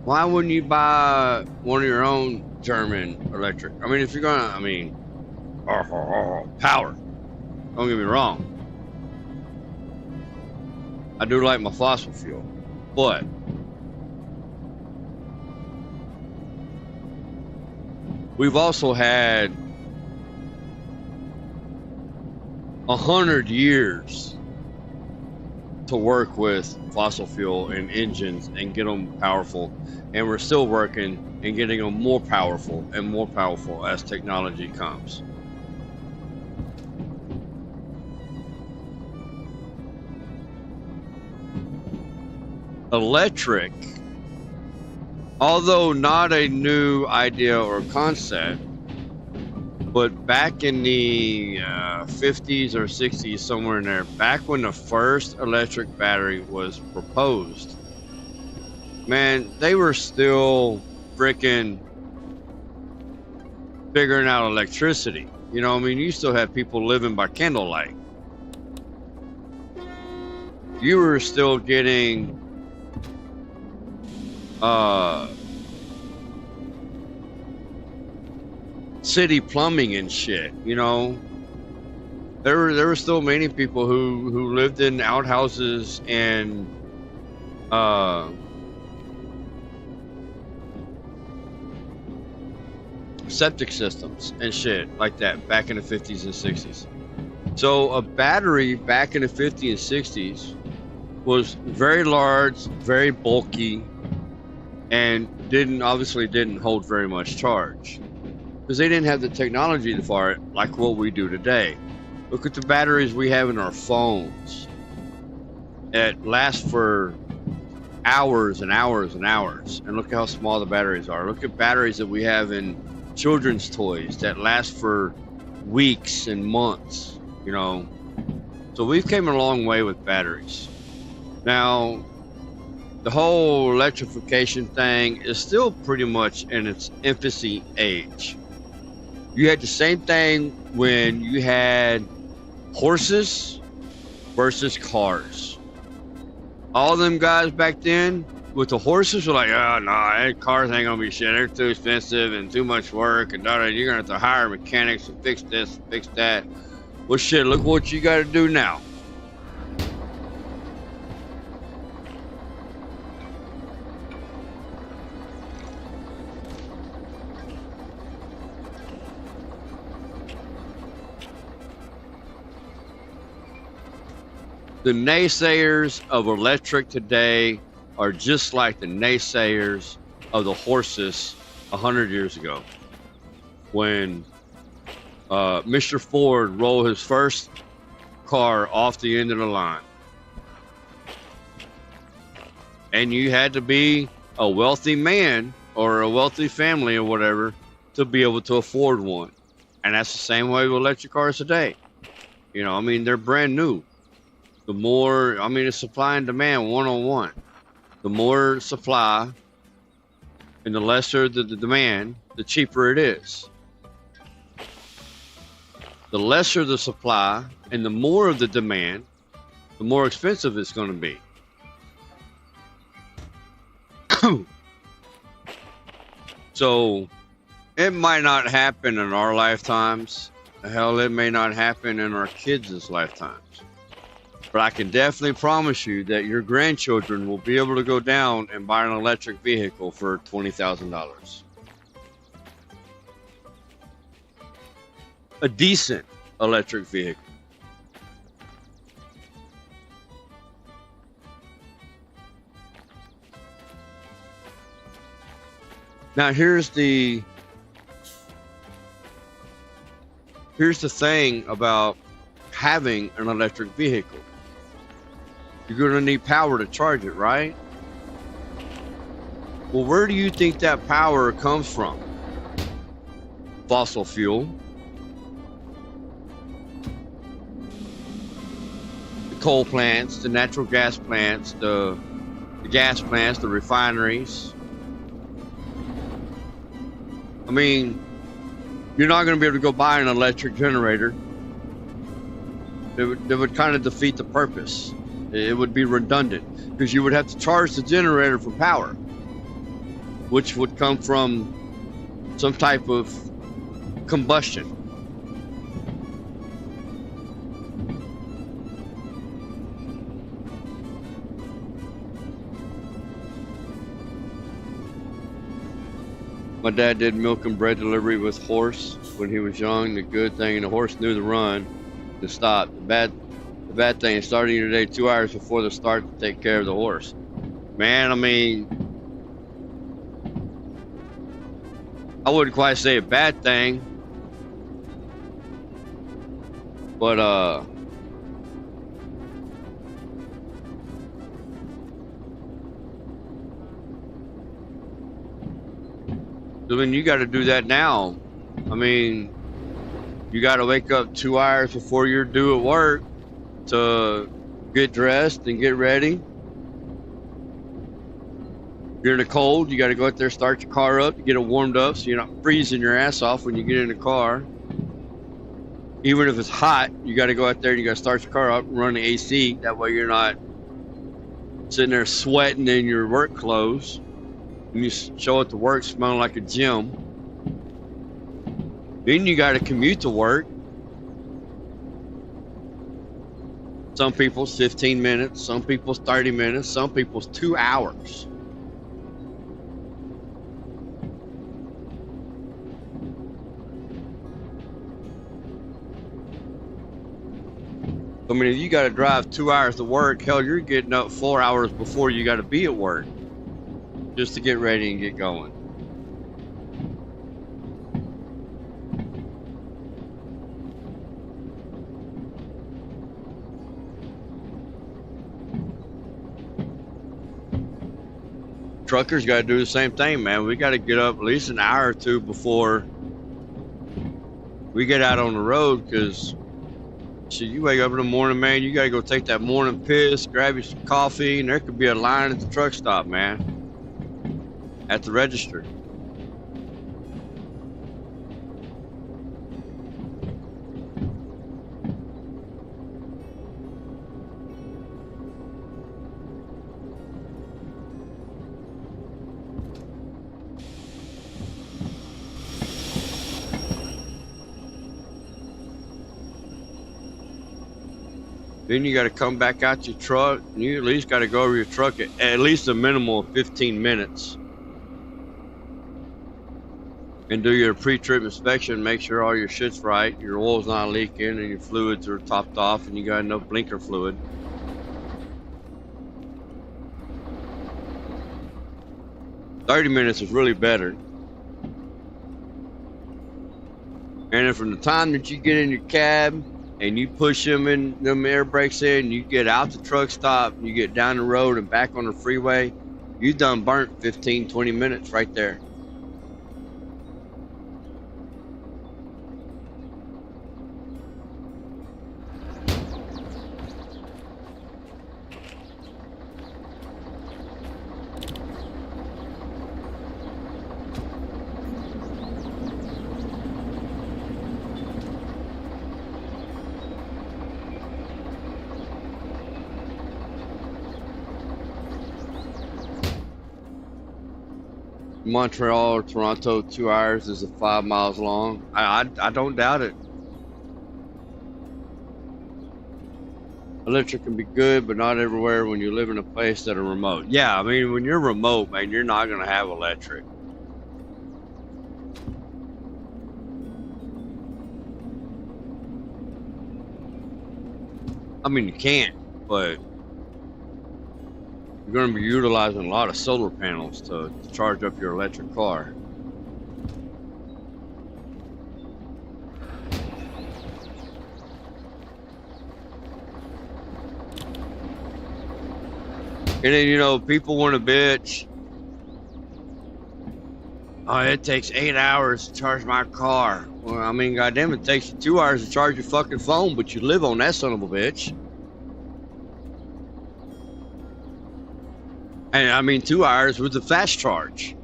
Why wouldn't you buy one of your own German electric? I mean, if you're gonna, power. Don't get me wrong. I do like my fossil fuel, but we've also had 100 years to work with fossil fuel and engines and get them powerful, and we're still working and getting them more powerful as technology comes. Electric, although not a new idea or concept, but back in the 50s or 60s, somewhere in there, back when the first electric battery was proposed, man, they were still freaking figuring out electricity. You know, I mean, you still have people living by candlelight. You were still getting city plumbing and shit, you know. There were still many people who lived in outhouses and septic systems and shit like that back in the 50s and 60s. So a battery back in the 50s and 60s was very large, very bulky, and obviously didn't hold very much charge because they didn't have the technology for it like what we do today. Look at the batteries we have in our phones. It lasts for hours and hours and hours, and look at how small the batteries are. Look at batteries that we have in children's toys that last for weeks and months, you know. So we've came a long way with batteries. Now, the whole electrification thing is still pretty much in its infancy age. You had the same thing when you had horses versus cars. All them guys back then with the horses were like, oh, no, cars ain't gonna be shit. They're too expensive and too much work, and you're gonna have to hire mechanics to fix this, fix that. Well, shit, look what you gotta do now. The naysayers of electric today are just like the naysayers of the horses 100 years ago. When Mr. Ford rolled his first car off the end of the line. And you had to be a wealthy man or a wealthy family or whatever to be able to afford one. And that's the same way with electric cars today. You know, I mean, they're brand new. The more, I mean, it's supply and demand one-on-one. The more supply and the lesser the demand, the cheaper it is. the lesser the supply and the more of the demand, the more expensive it's going to be. So it might not happen in our lifetimes. Hell, it may not happen in our kids' lifetimes. But I can definitely promise you that your grandchildren will be able to go down and buy an electric vehicle for $20,000. A decent electric vehicle. Now here's the thing about having an electric vehicle. You're going to need power to charge it, right? Well, where do you think that power comes from? Fossil fuel. The coal plants, the natural gas plants, the gas plants, the refineries. I mean, you're not going to be able to go buy an electric generator. It would kind of defeat the purpose. It would be redundant because you would have to charge the generator for power, which would come from some type of combustion. My dad did milk and bread delivery with horse when he was young. The good thing, the horse knew the run to stop. The bad thing is starting your day 2 hours before the start to take care of the horse. Man, I mean, I wouldn't quite say a bad thing, but I mean, you got to do that now. I mean, you got to wake up 2 hours before you're due at work to get dressed and get ready. You're in the cold, you got to go out there, start your car up, get it warmed up so you're not freezing your ass off when you get in the car. Even if it's hot, you got to go out there and you got to start your car up and run the AC. That way you're not sitting there sweating in your work clothes. And you show up to work smelling like a gym. Then you got to commute to work. Some people's 15 minutes, some people's 30 minutes, some people's 2 hours. I mean, if you got to drive 2 hours to work, hell, you're getting up 4 hours before you got to be at work just to get ready and get going. Truckers got to do the same thing, man. We got to get up at least an hour or two before we get out on the road, because shit, you wake up in the morning, man, you got to go take that morning piss, grab you some coffee, and there could be a line at the truck stop, man, at the register. Then you got to come back out your truck, and you at least got to go over your truck at least a minimum of 15 minutes. And do your pre-trip inspection, make sure all your shit's right, your oil's not leaking, and your fluids are topped off, and you got enough blinker fluid. "30 minutes is really better. And then from the time that you get in your cab and you push them air brakes in, you get out the truck stop, you get down the road and back on the freeway, you done burnt 15, 20 minutes right there. Montreal or Toronto, 2 hours is 5 miles long. I don't doubt it. Electric can be good, but not everywhere when you live in a place that are remote. Yeah, I mean, when you're remote, man, you're not going to have electric. I mean, you can't, but you're going to be utilizing a lot of solar panels to charge up your electric car. And then, you know, people want to bitch. Oh, it takes 8 hours to charge my car. Well, I mean, goddamn, it takes you 2 hours to charge your fucking phone, but you live on that son of a bitch. And I mean, 2 hours with the fast charge.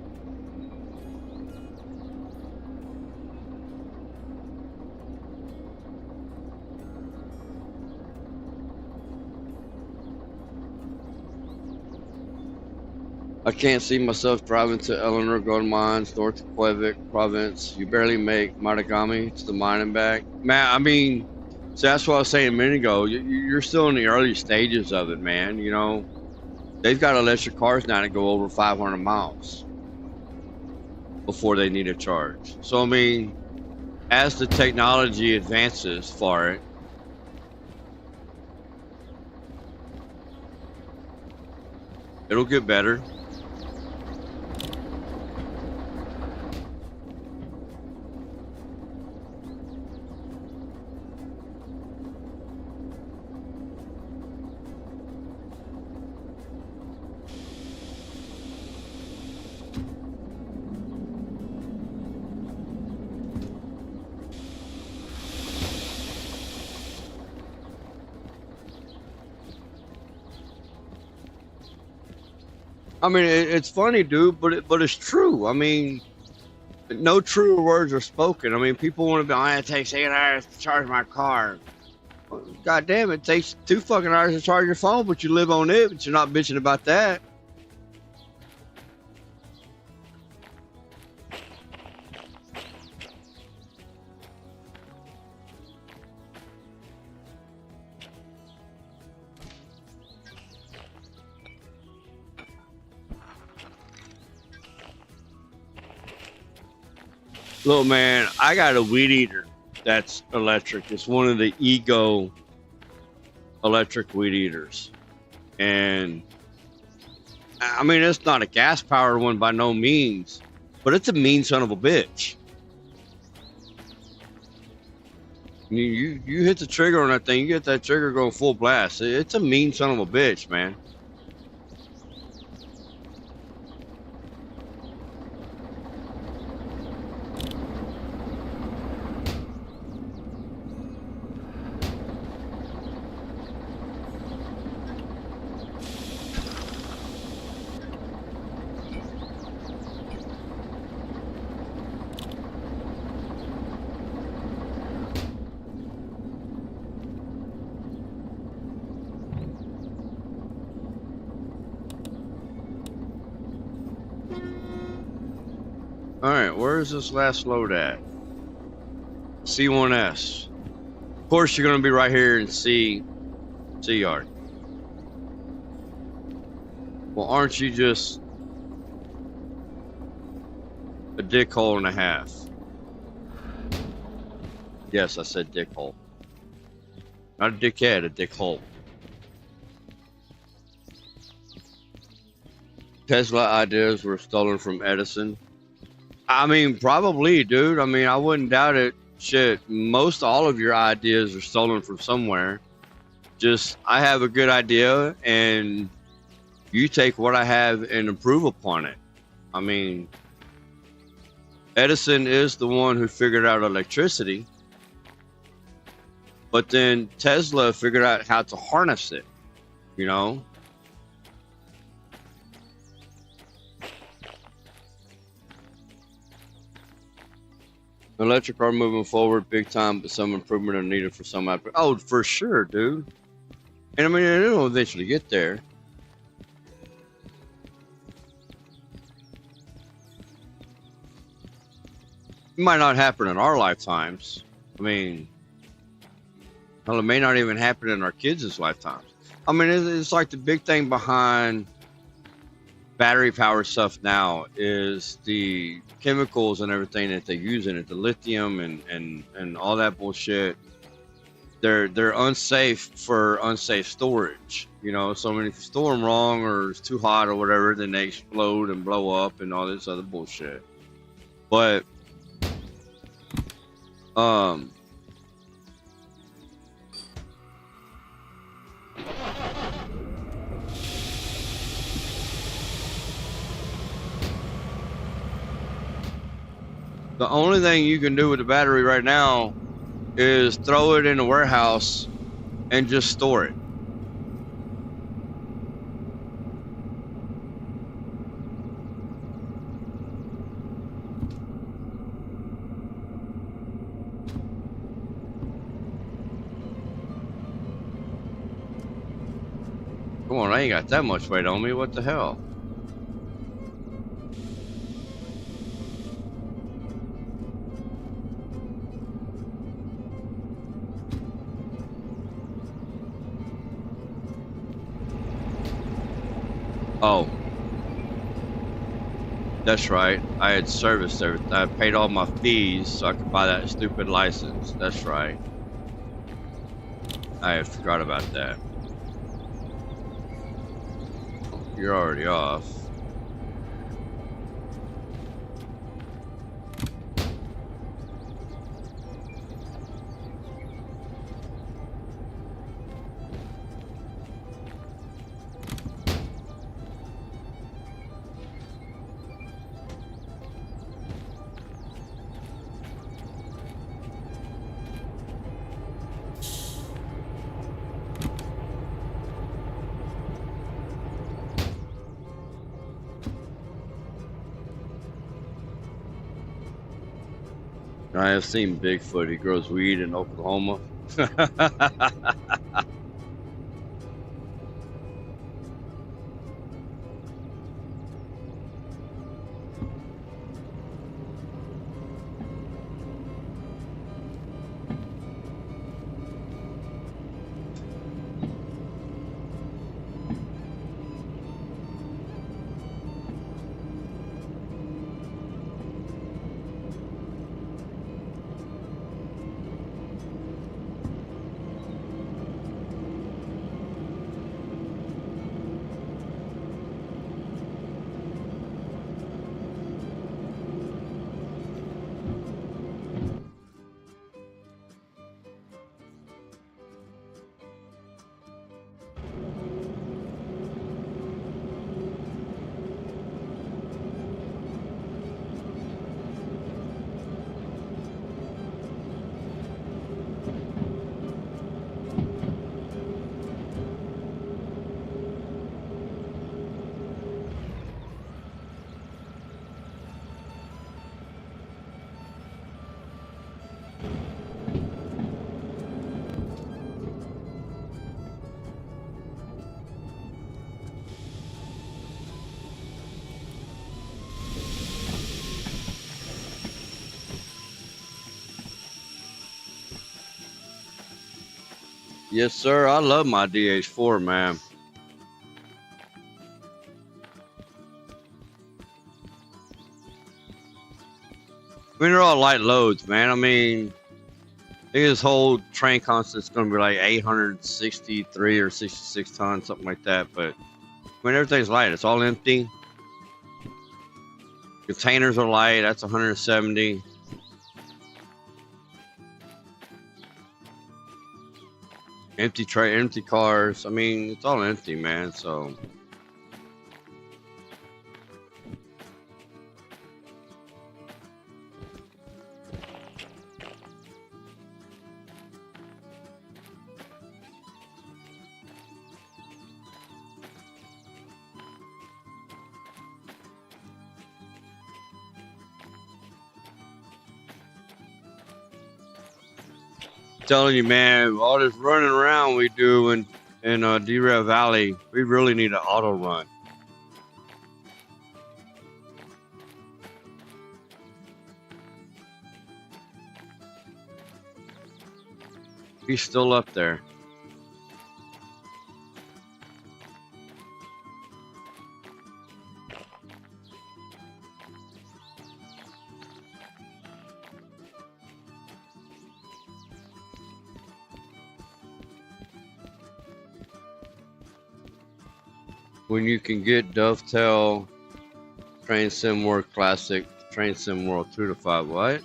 I can't see myself driving to Eleanor Gold Mines, north to Quebec province. You barely make Mattagami to the mine and back. Man, I mean, so that's what I was saying a minute ago. You're still in the early stages of it, man. You know, they've got electric cars now that go over 500 miles before they need a charge. So, I mean, as the technology advances for it, it'll get better. I mean, it's funny, dude, but it's true. I mean, no truer words are spoken. I mean, people want to be, oh, it takes 8 hours to charge my car. Well, God damn, it takes 2 fucking hours to charge your phone, but you live on it, but you're not bitching about that. Look, man, I got a weed eater that's electric. It's one of the Ego electric weed eaters. And I mean, it's not a gas powered one by no means, but it's a mean son of a bitch. You hit the trigger on that thing, you get that trigger going full blast. It's a mean son of a bitch, man. All right, where is this last load at? C1S. Of course, you're going to be right here in C yard. Well, aren't you just a dickhole and a half? Yes, I said dickhole. Not a dickhead, a dickhole. Tesla ideas were stolen from Edison. I mean, probably, dude. I mean, I wouldn't doubt it. Shit, most all of your ideas are stolen from somewhere. Just, I have a good idea, and you take what I have and improve upon it. I mean, Edison is the one who figured out electricity, but then Tesla figured out how to harness it, you know? Electric car moving forward big time, but some improvement are needed for some applications. Oh, for sure, dude. And I mean, it'll eventually get there. It might not happen in our lifetimes. I mean, well, it may not even happen in our kids' lifetimes. I mean, it's like the big thing behind battery power stuff now is the chemicals and everything that they use in it, the lithium and all that bullshit. They're unsafe for unsafe storage, you know. So when if you store them wrong or it's too hot or whatever, then they explode and blow up and all this other bullshit. But the only thing you can do with the battery right now is throw it in a warehouse and just store it. Come on, I ain't got that much weight on me. What the hell? Oh, that's right. I had serviced everything. I paid all my fees so I could buy that stupid license. That's right. I had forgot about that. You're already off. I have seen Bigfoot. He grows weed in Oklahoma. Yes, sir. I love my DH4, man. I mean, they're all light loads, man. I mean, his whole train constant's going to be like 863 or 66 tons, something like that. But I mean, everything's light. It's all empty. Containers are light. That's 170. Empty tray, empty cars. I mean, it's all empty, man. So. Telling you, man, all this running around we do in Derail Valley, we really need an auto run. He's still up there. When you can get Dovetail, Train Sim World Classic, Train Sim World 2 to 5. What?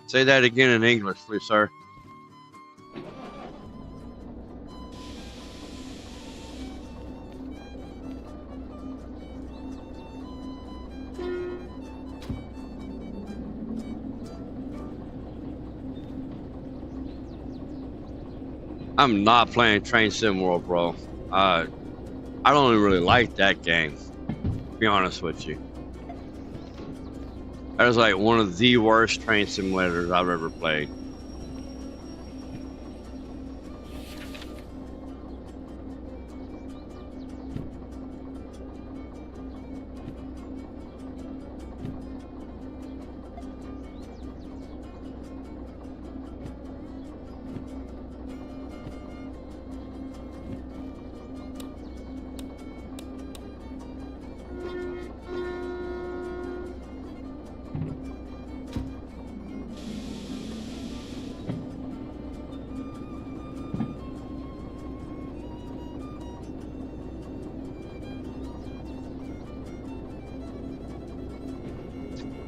Say that again in English, please, sir. I'm not playing Train Sim World, bro. I don't even really like that game, to be honest with you. That was like one of the worst train simulators I've ever played.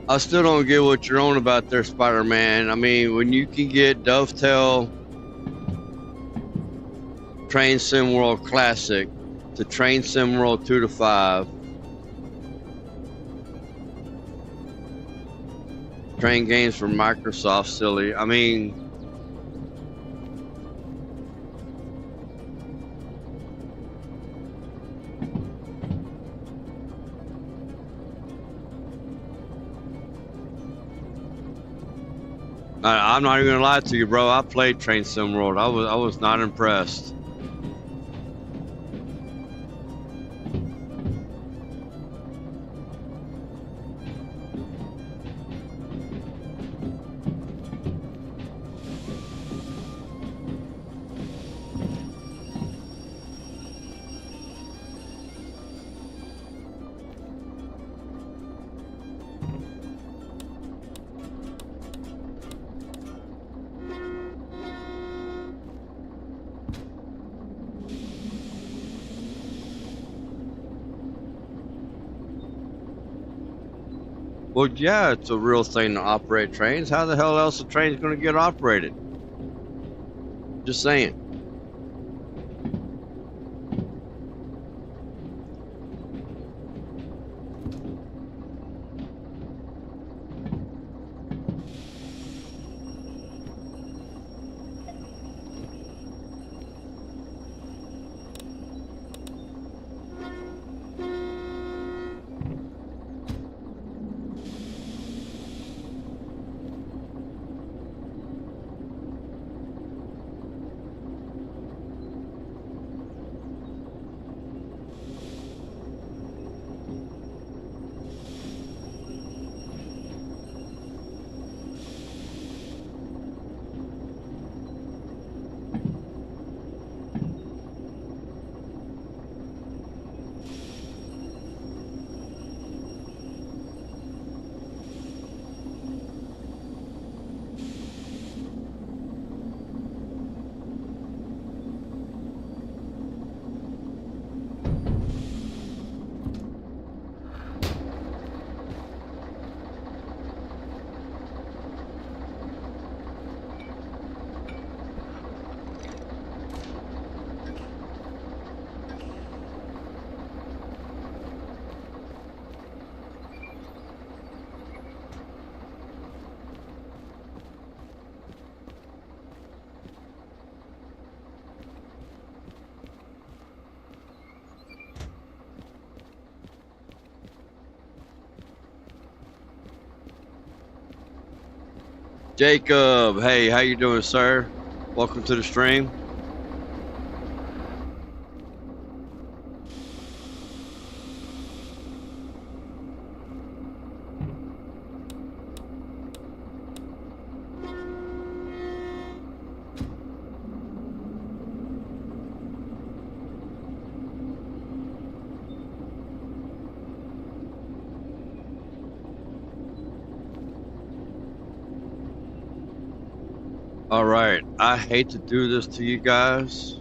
I still don't get what you're on about there, Spider-Man. I mean, when you can get Dovetail, Train Sim World Classic to Train Sim World 2 to 5, train games for Microsoft, silly. I mean, I'm not even gonna lie to you, bro. I played Train Sim World. I was not impressed. Well, yeah, it's a real thing to operate trains. How the hell else a train's going to get operated? Just saying. Jacob, hey, how you doing, sir? Welcome to the stream. All right, I hate to do this to you guys,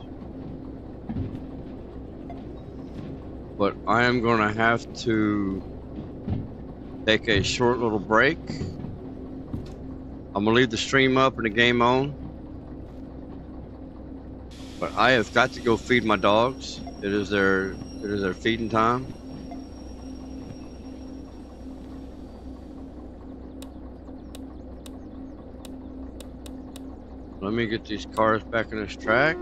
but I am going to have to take a short little break. I'm going to leave the stream up and the game on, but I have got to go feed my dogs. It is their feeding time. Let me get these cars back in this track.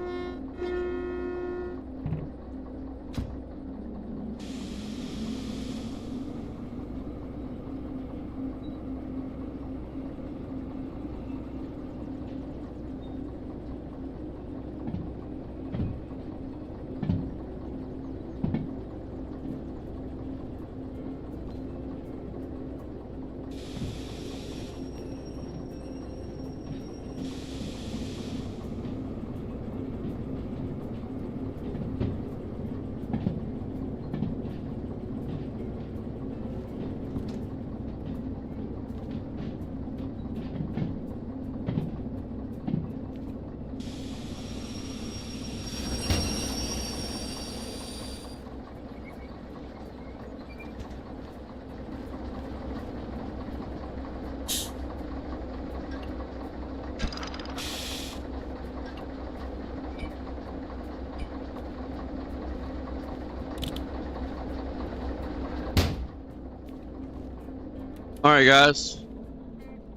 All right, guys.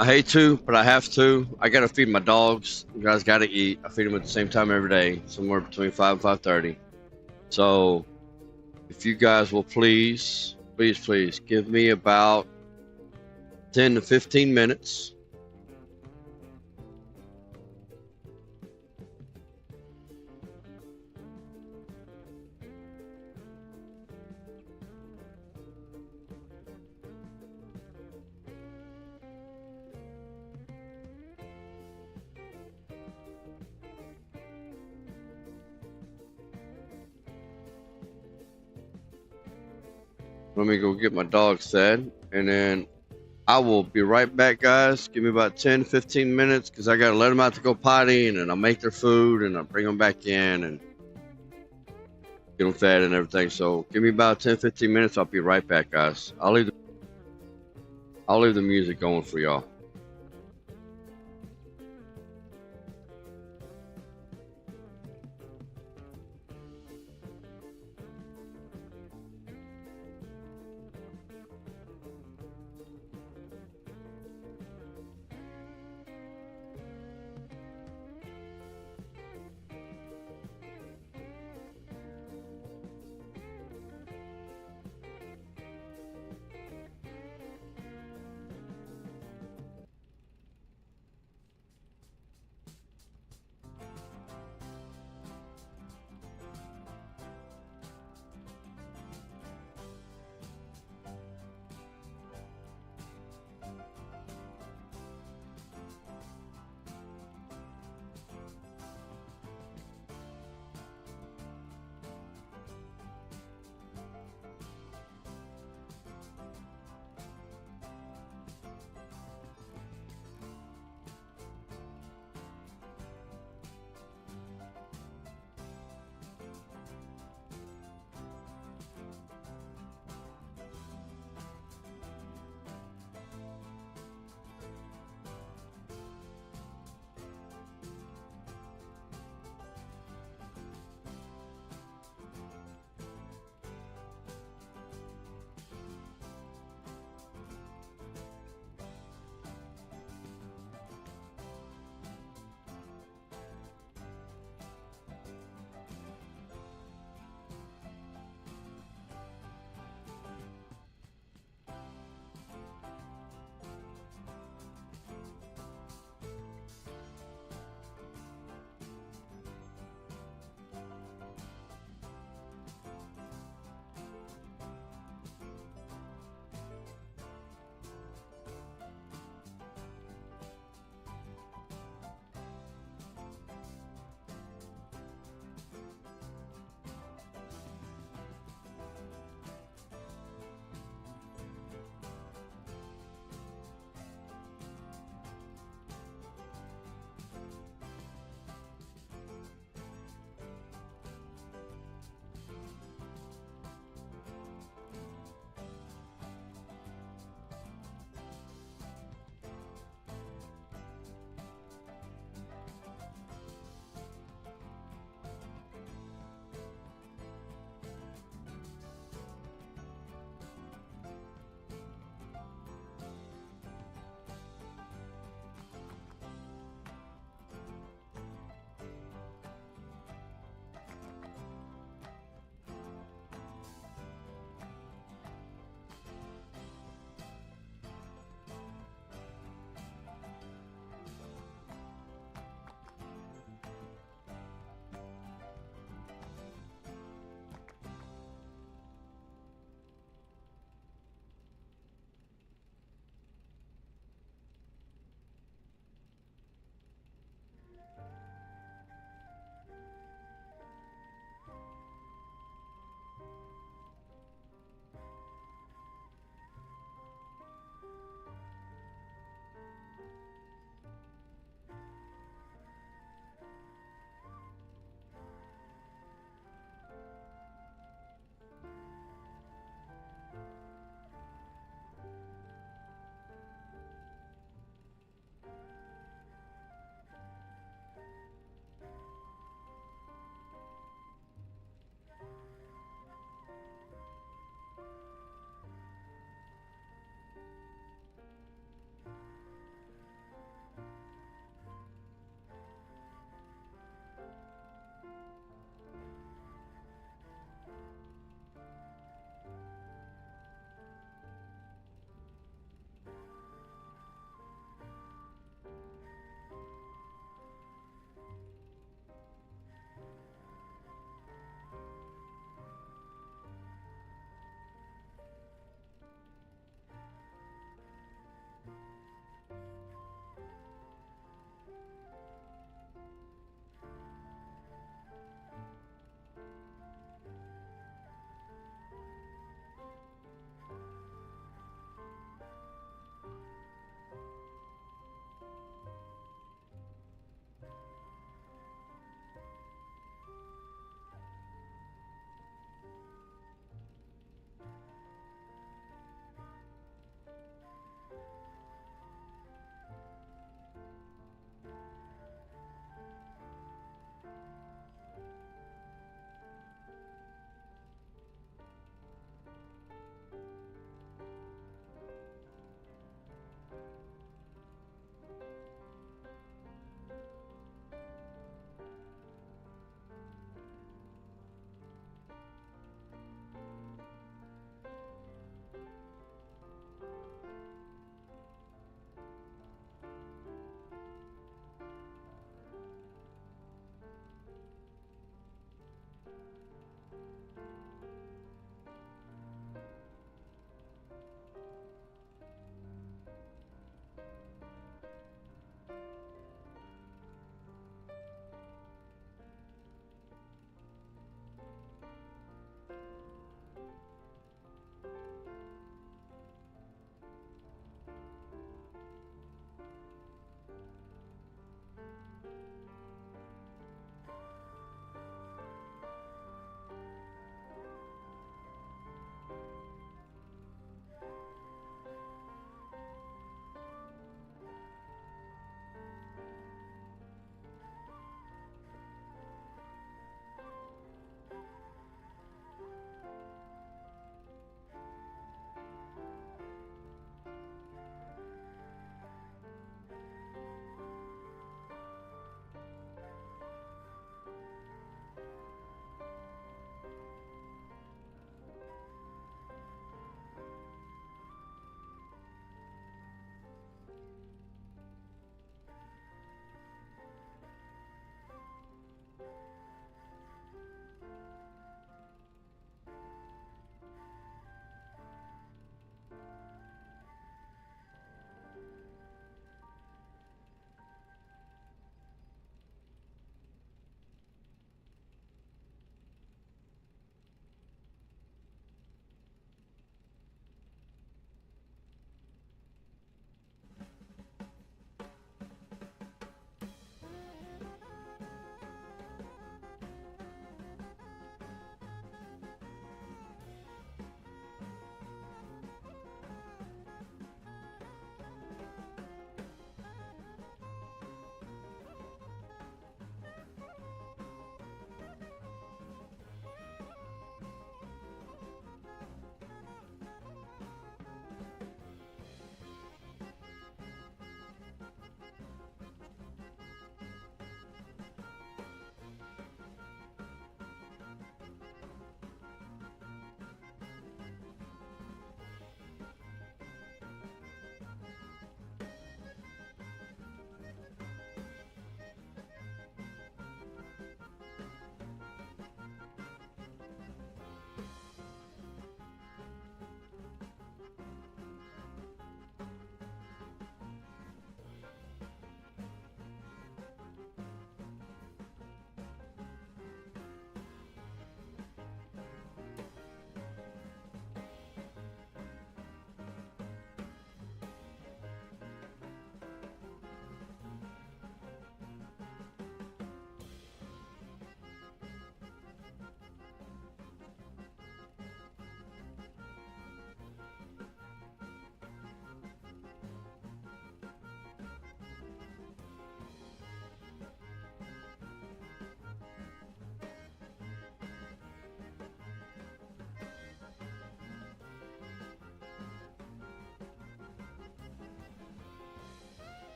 I hate to, but I have to. I gotta feed my dogs. You guys gotta eat. I feed them at the same time every day, somewhere between 5 and 5:30. So, if you guys will please give me about 10 to 15 minutes. Let me go get my dogs fed, and then I will be right back, guys. Give me about 10 to 15 minutes, because I got to let them out to go potty, and then I'll make their food, and I'll bring them back in, and get them fed and everything. So give me about 10, 15 minutes. I'll be right back, guys. I'll leave the music going for y'all.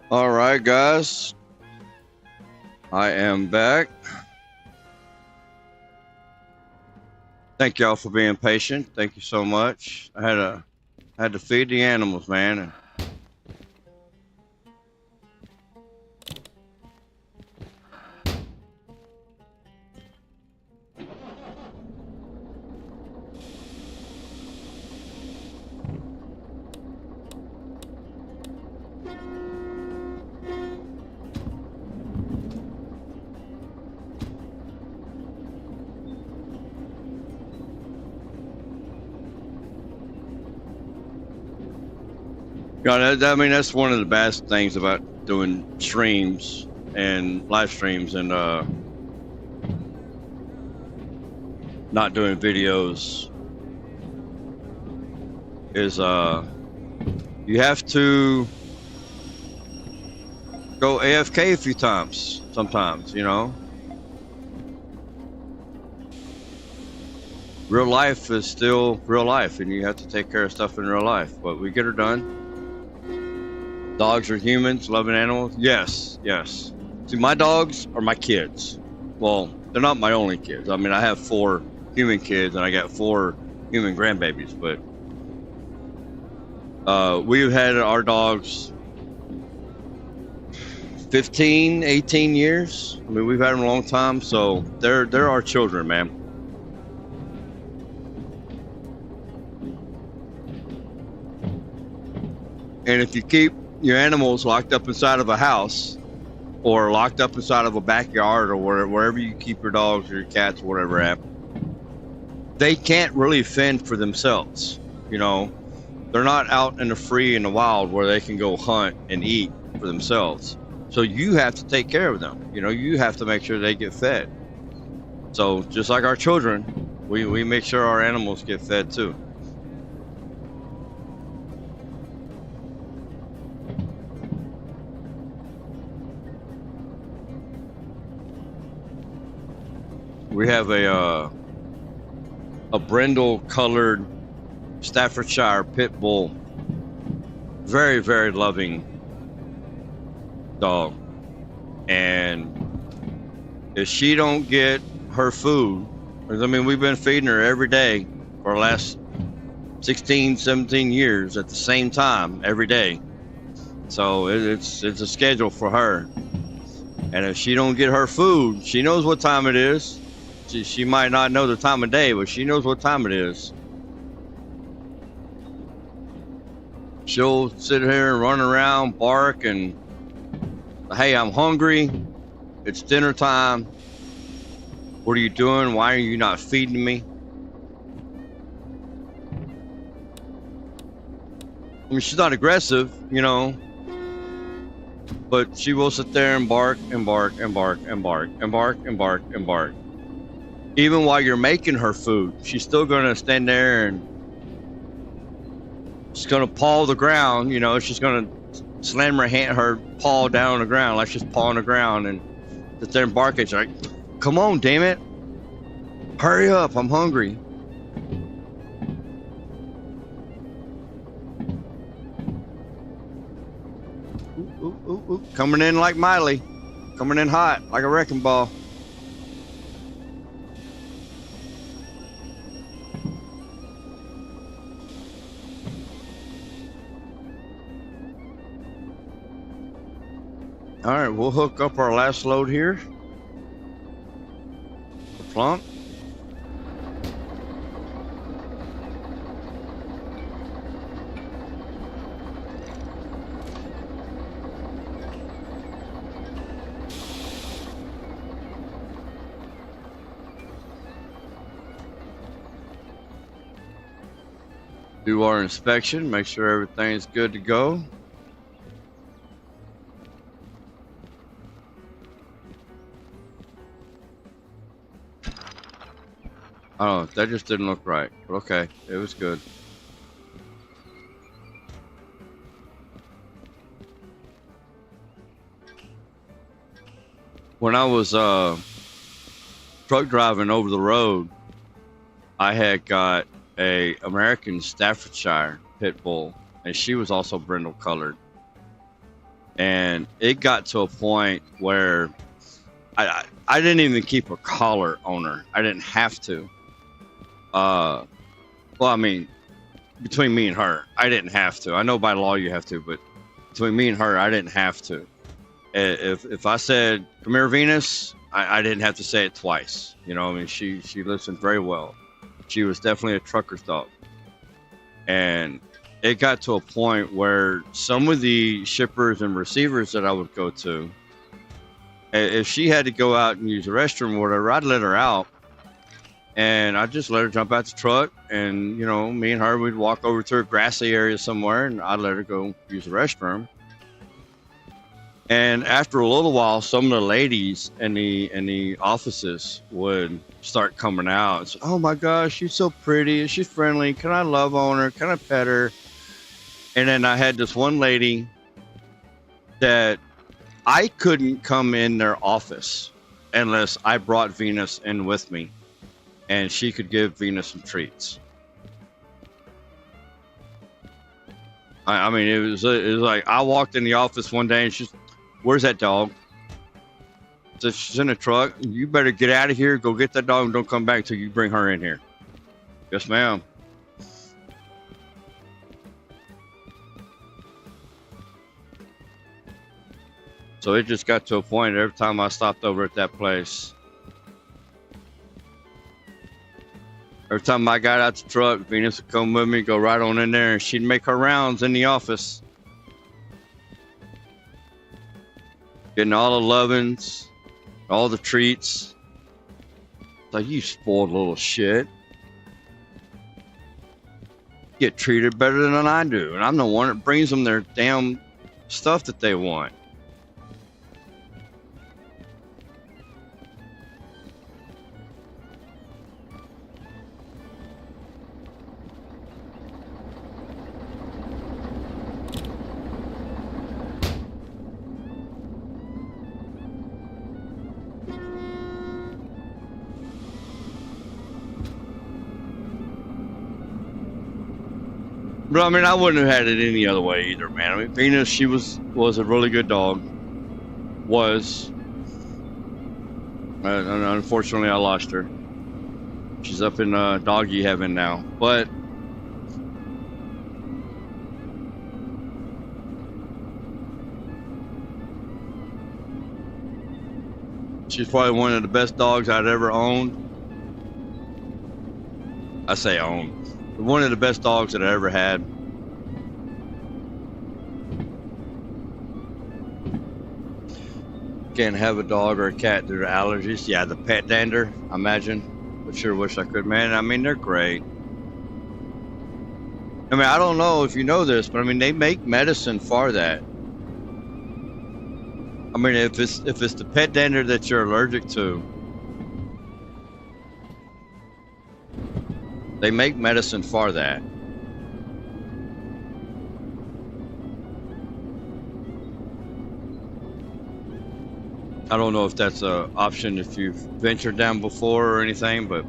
All right, guys. I am back. Thank y'all for being patient. Thank you so much. I had to feed the animals, man. Yeah, I mean, that's one of the best things about doing streams and live streams and not doing videos is you have to go AFK a few times sometimes, you know. Real life is still real life, and you have to take care of stuff in real life, but we get her done. Dogs are humans, loving animals. Yes, yes. See, my dogs are my kids. Well, they're not my only kids. I mean, I have 4 human kids and I got 4 human grandbabies, but we've had our dogs 15, 18 years. I mean, we've had them a long time, so they're our children, man. And if you keep your animals locked up inside of a house or locked up inside of a backyard or wherever you keep your dogs or your cats or whatever at, they can't really fend for themselves. You know, they're not out in the free in the wild where they can go hunt and eat for themselves. So you have to take care of them. You know, you have to make sure they get fed. So just like our children, we make sure our animals get fed too. We have a brindle colored Staffordshire pit bull. Very, very loving dog. And if she don't get her food, because I mean, we've been feeding her every day for the last 16, 17 years at the same time every day. So it's a schedule for her. And if she don't get her food, she knows what time it is. She might not know the time of day, but she knows what time it is. She'll sit here and run around, bark, and, hey, I'm hungry. It's dinner time. What are you doing? Why are you not feeding me? I mean, she's not aggressive, you know, but she will sit there and bark and bark and bark and bark and bark and bark and bark. Even while you're making her food, she's still going to stand there and she's going to paw the ground. You know, she's going to slam her paw down on the ground like she's pawing the ground and sit there and bark at you like, come on, damn it. Hurry up, I'm hungry. Ooh, ooh, ooh. Coming in like Miley. Coming in hot like a wrecking ball. All right, we'll hook up our last load here. Plump. Do our inspection, make sure everything's good to go. Oh, that just didn't look right. Okay, it was good. When I was truck driving over the road, I had got a American Staffordshire pit bull, and she was also brindle colored. And it got to a point where I didn't even keep a collar on her. I didn't have to. Well, I mean, between me and her, I didn't have to. I know by law you have to, but between me and her, I didn't have to. If I said, "Come here, Venus," I didn't have to say it twice. You know, I mean, she listened very well. She was definitely a trucker's dog. And it got to a point where some of the shippers and receivers that I would go to, if she had to go out and use the restroom or whatever, I'd let her out. And I'd just let her jump out the truck. And, you know, me and her, we'd walk over to a grassy area somewhere and I'd let her go use the restroom. And after a little while, some of the ladies in the offices would start coming out and say, "Oh my gosh, she's so pretty. She's friendly. Can I love on her? Can I pet her?" And then I had this one lady that I couldn't come in their office unless I brought Venus in with me and she could give Venus some treats. I mean, it was like I walked in the office one day and she's, "Where's that dog?" So she's in the truck. "You better get out of here. Go get that dog and don't come back till you bring her in here." "Yes, ma'am." So it just got to a point every time I stopped over at that place, every time I got out the truck, Venus would come with me, go right on in there, and she'd make her rounds in the office, getting all the lovin's, all the treats. It's like, "You spoiled little shit. Get treated better than I do, and I'm the one that brings them their damn stuff that they want." But I mean, I wouldn't have had it any other way either, man. I mean, Venus, she was a really good dog. Was. And unfortunately, I lost her. She's up in doggy heaven now. But she's probably one of the best dogs I'd ever owned. I say owned. One of the best dogs that I ever had. Can't have a dog or a cat due to allergies. Yeah, the pet dander, I imagine. But sure wish I could, man. I mean, they're great. I mean, I don't know if you know this, but I mean, they make medicine for that. I mean, if it's the pet dander that you're allergic to, they make medicine for that. I don't know if that's an option if you've ventured down before or anything, but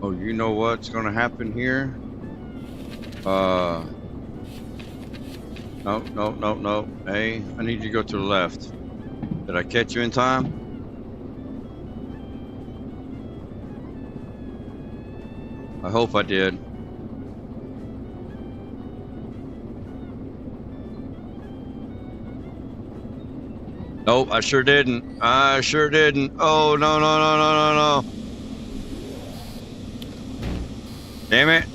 oh, you know what's going to happen here? No. Hey, I need you to go to the left. Did I catch you in time? I hope I did. Nope, I sure didn't. I sure didn't. Oh, no. Damn it.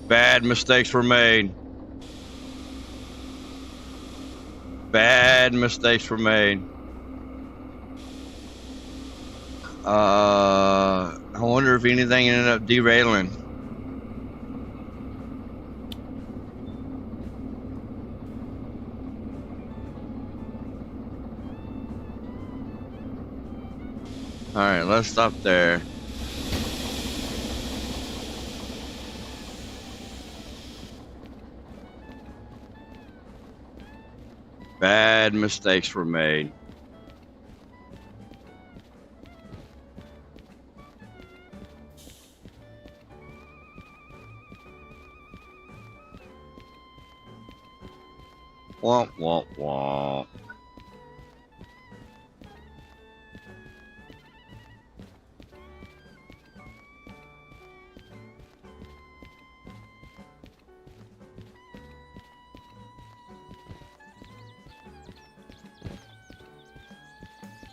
Bad mistakes were made. Bad mistakes were made. I wonder if anything ended up derailing. All right, let's stop there. Bad mistakes were made. Womp, womp, womp.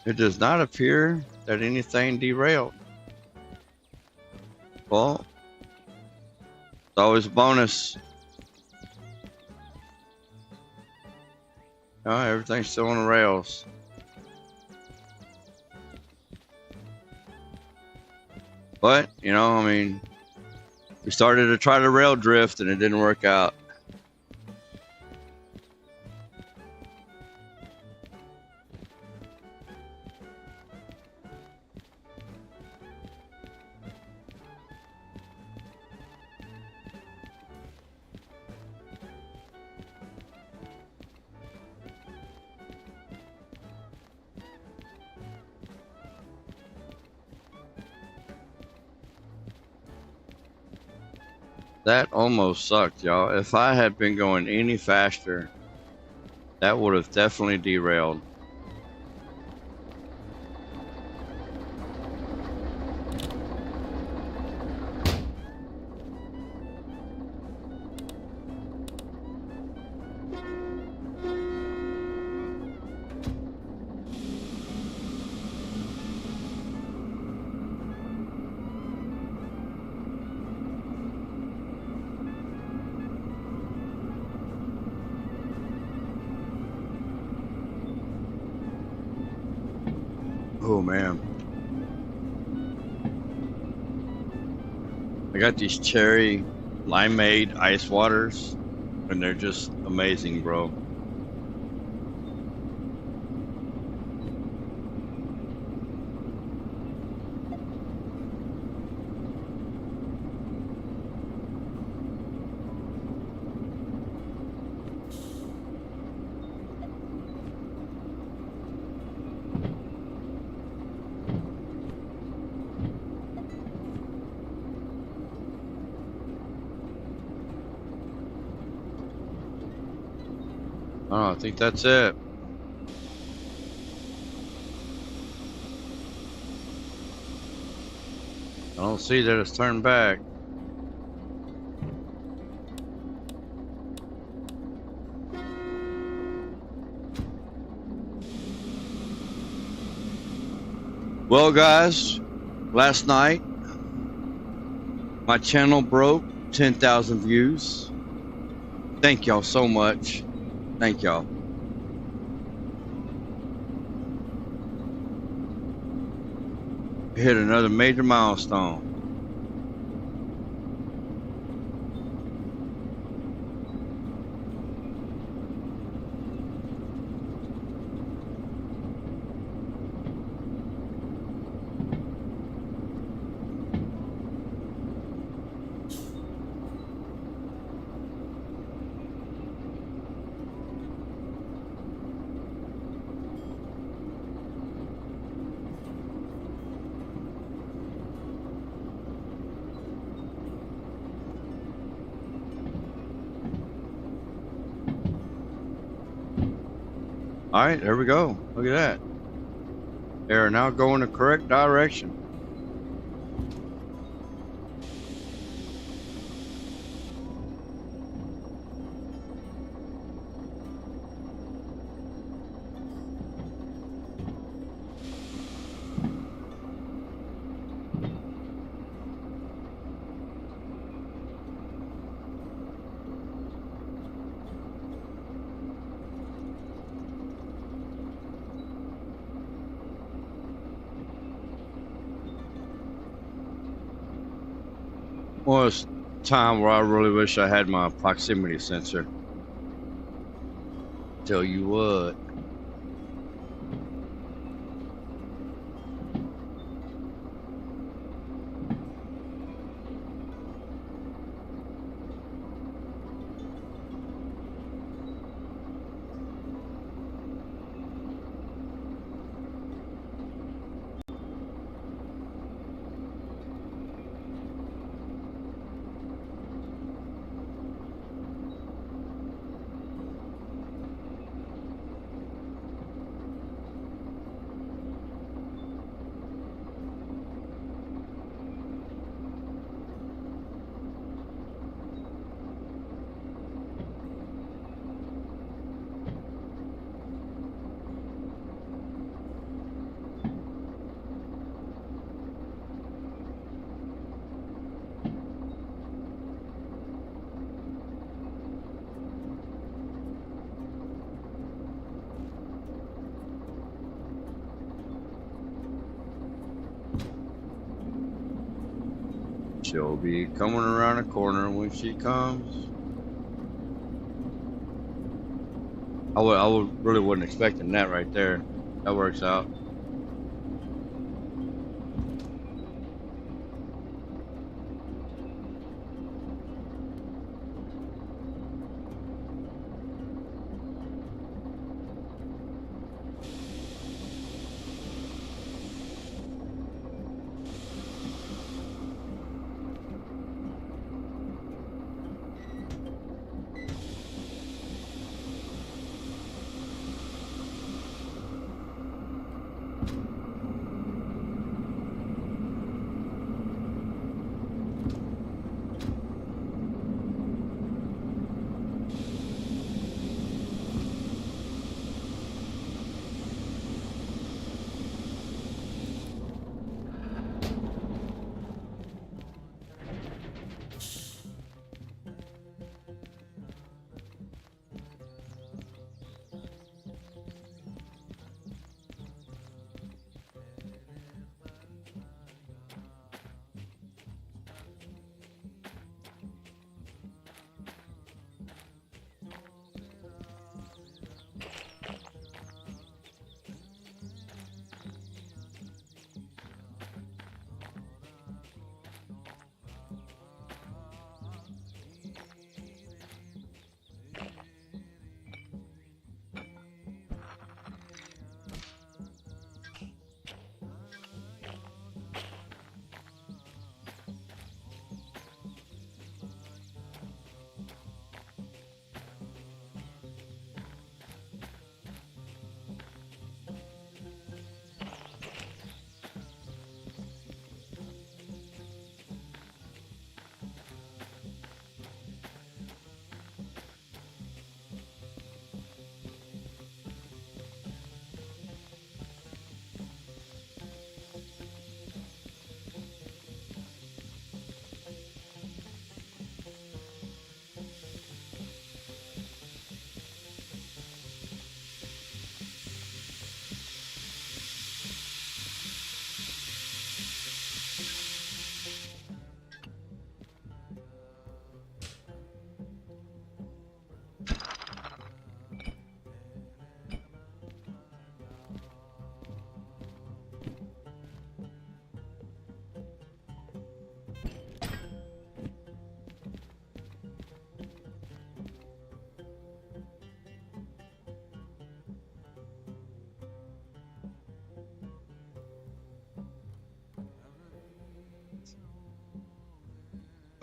It does not appear that anything derailed. Well, it's always a bonus. Oh, everything's still on the rails. But, you know, I mean, we started to try to rail drift and it didn't work out. That almost sucked, y'all. If I had been going any faster, that would have definitely derailed. Oh man, I got these cherry limeade ice waters and they're just amazing, bro. Oh, I think that's it. I don't see that it's turned back. Well, guys, last night my channel broke 10,000 views. Thank y'all so much. Thank y'all. Hit another major milestone. All right, there we go. Look at that. They are now going the correct direction. Well, it's time where I really wish I had my proximity sensor. Tell you what. She'll be coming around the corner when she comes. I really wasn't expecting that right there. That works out.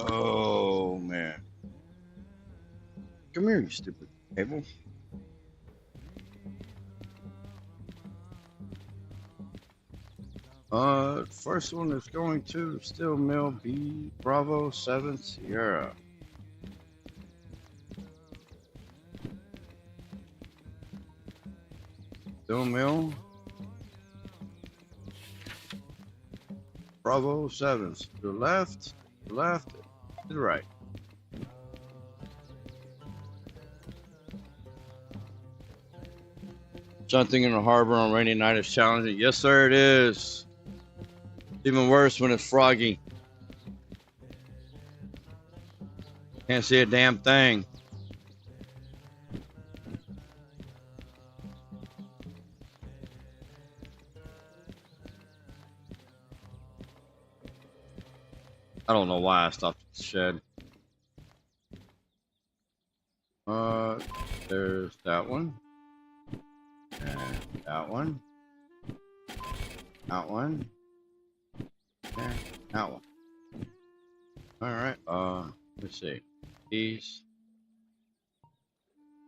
Oh man. Come here, you stupid cable. First one is going to Steel Mill B Bravo 7 Sierra. Steel Mill Bravo 7. To the left, to the right. Something in the harbor on rainy night is challenging. Yes, sir, it is. It's even worse when it's froggy. Can't see a damn thing. I don't know why I stopped at the shed. There's that one. And that one. That one. And that one. Alright, let's see. These.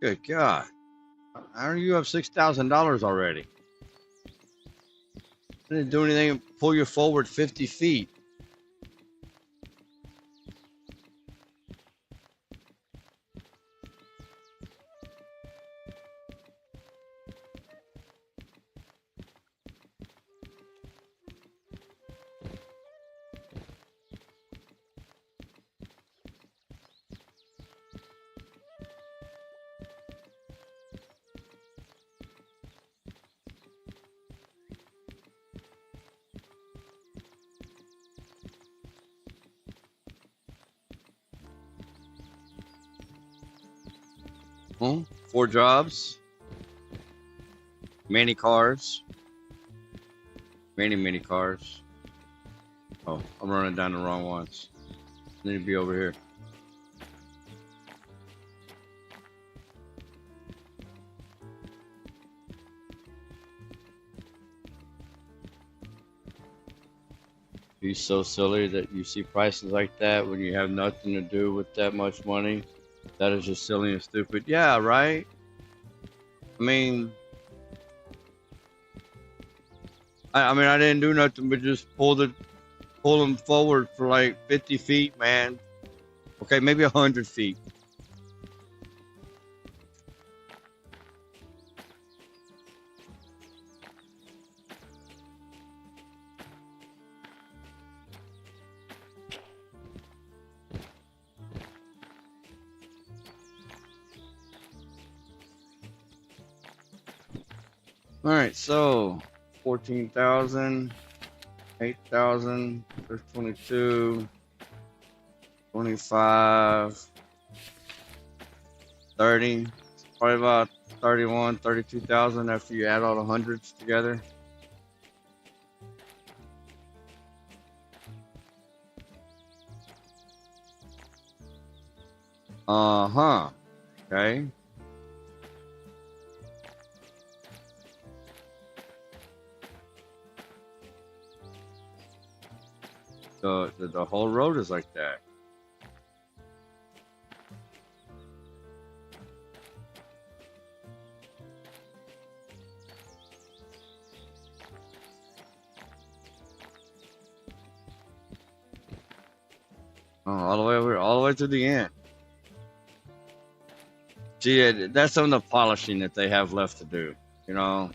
Good God. How do you have $6,000 already? I didn't do anything, pull you forward 50 feet. Huh? 4 jobs. Many cars. Many cars. Oh, I'm running down the wrong ones. Need to be over here. Be so silly that you see prices like that when you have nothing to do with that much money. That is just silly and stupid. Yeah, right? I mean, I didn't do nothing but just pull them forward for like 50 feet, man. Okay, maybe 100 feet. All right, so 14,000, 8,000, there's 22, 25, 30, probably about 31, 32,000 after you add all the hundreds together. Uh-huh, okay. The whole road is like that. Oh, all the way over, all the way to the end. See, that's some of the polishing that they have left to do, you know.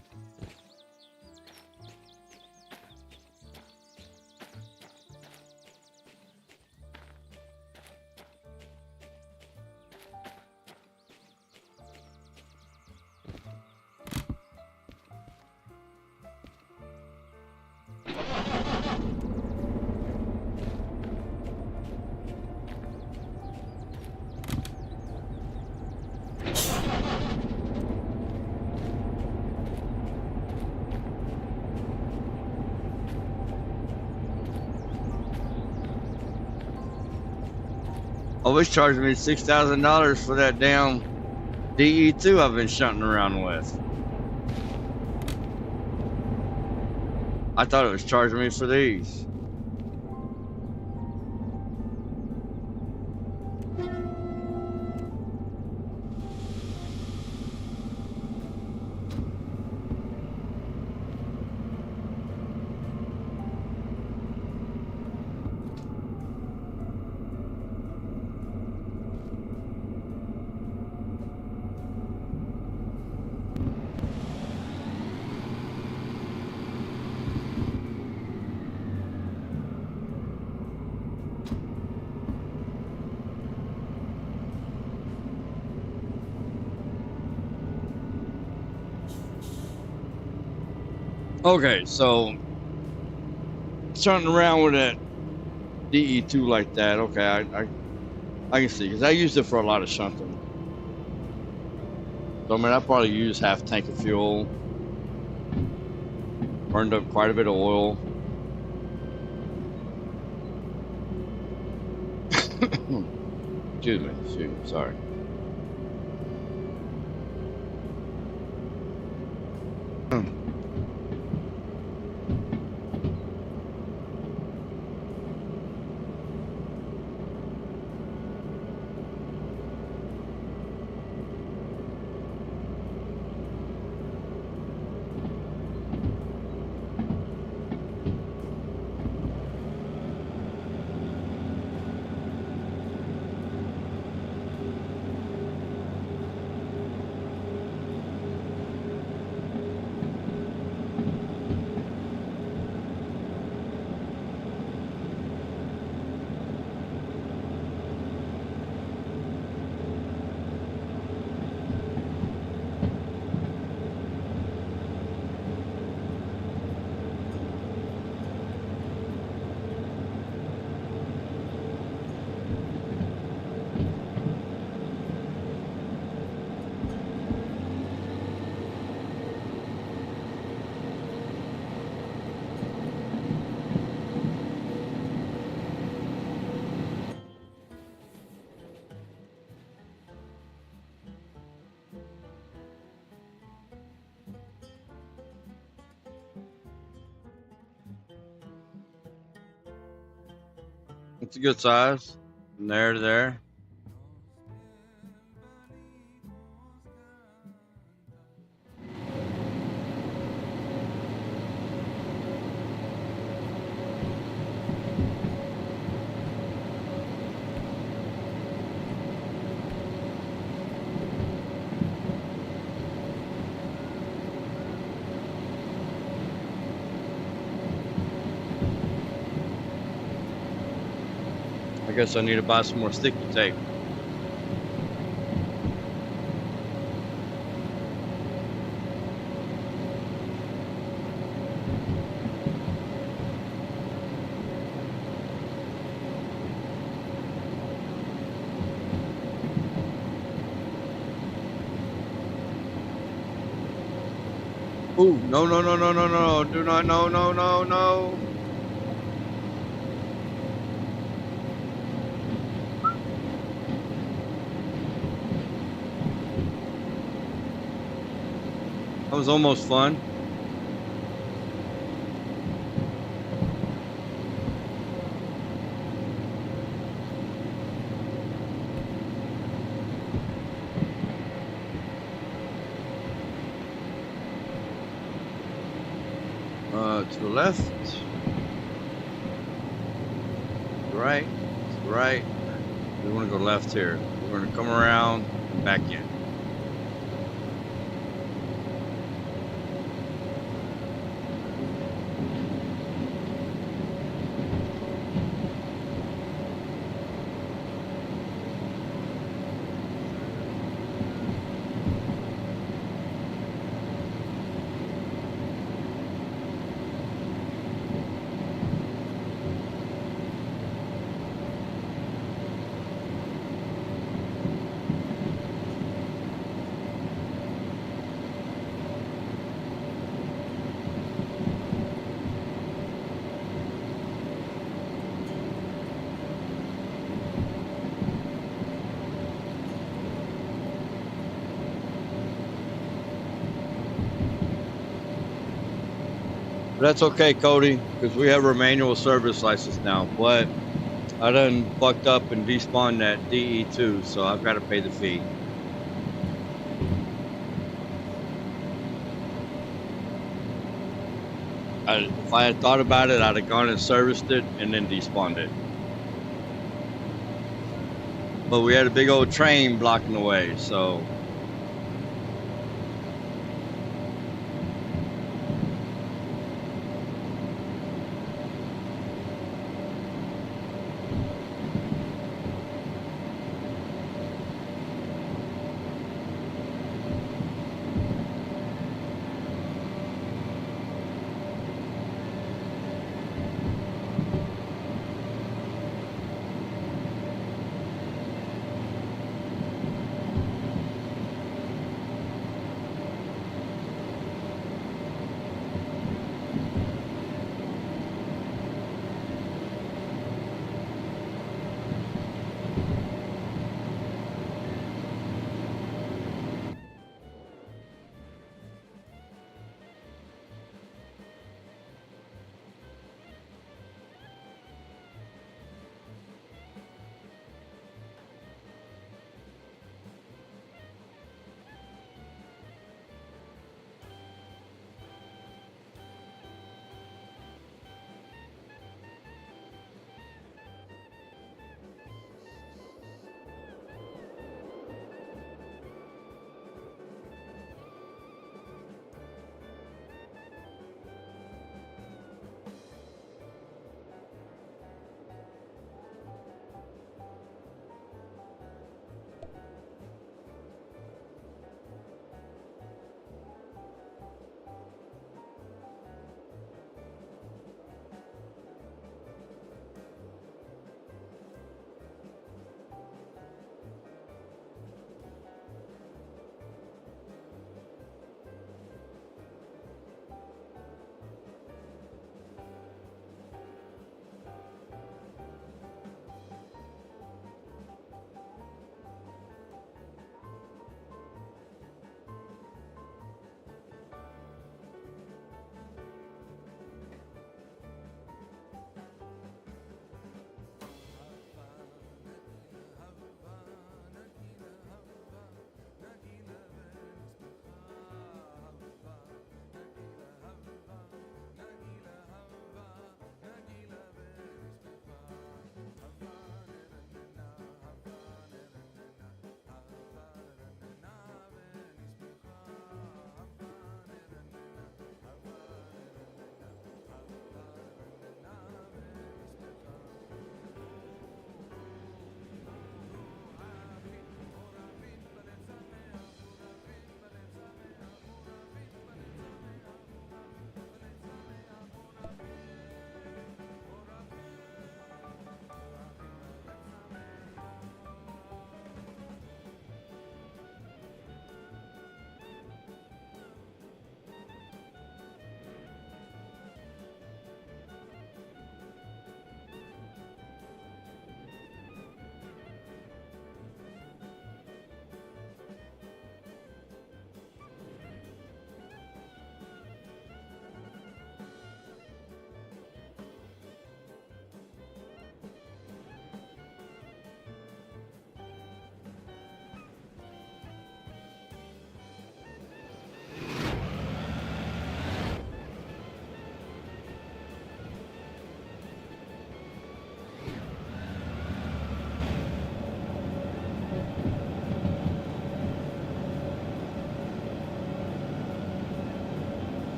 Always charging me $6,000 for that damn DE2 I've been shunting around with. I thought it was charging me for these. Okay, so turning around with that DE2 like that, okay, I can see, because I used it for a lot of shunting. So, I mean, I probably used half tank of fuel, burned up quite a bit of oil. Excuse me, sorry. It's a good size. From there to there. I guess I need to buy some more sticky tape. Ooh, no, no, no, no, no, no. Do not, no, no, no, no. That was almost fun. To the left. Right. To the right. We want to go left here. We're going to come around and back in. That's okay, Cody, because we have our manual service license now. But I done fucked up and despawned that DE2, so I've got to pay the fee. If I had thought about it, I'd have gone and serviced it and then despawned it. But we had a big old train blocking the way, so.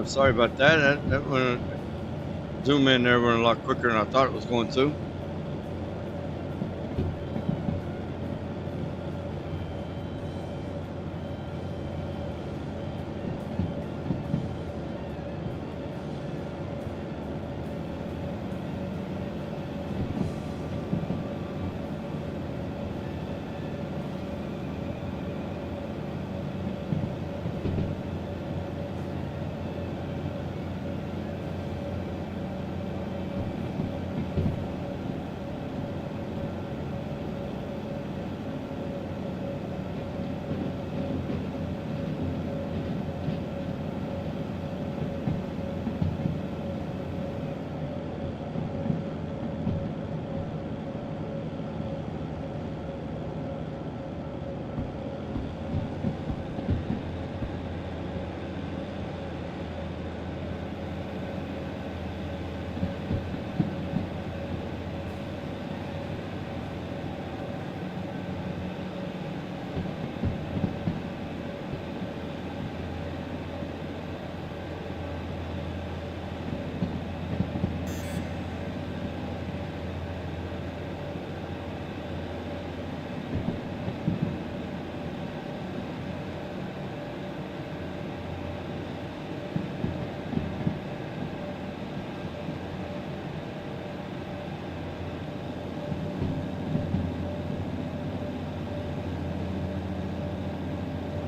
Sorry about that. That went, zoom in there went a lot quicker than I thought it was going to.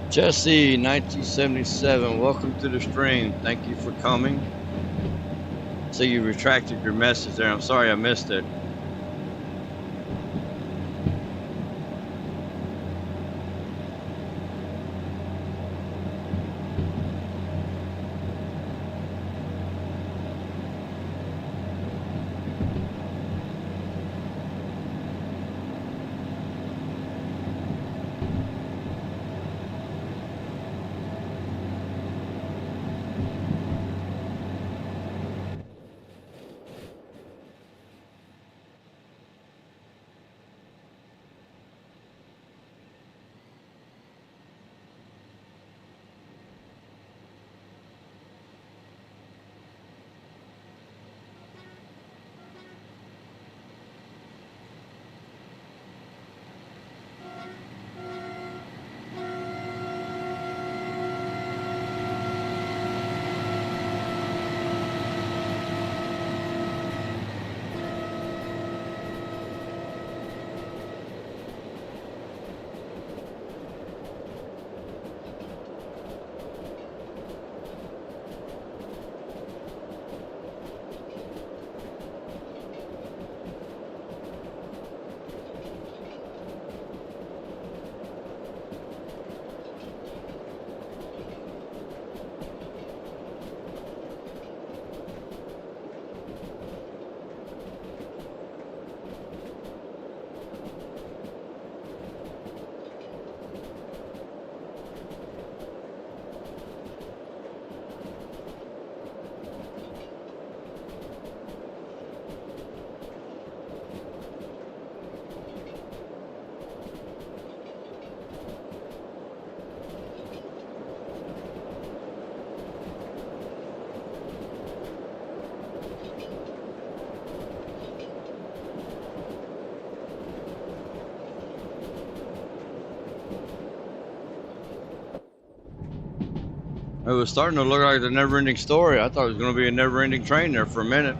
Jesse, 1977, welcome to the stream. Thank you for coming. So you retracted your message there. I'm sorry I missed it. It was starting to look like the never-ending story. I thought it was going to be a never-ending train there for a minute.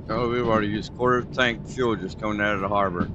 Oh, we've already used quarter tank fuel just coming out of the harbor.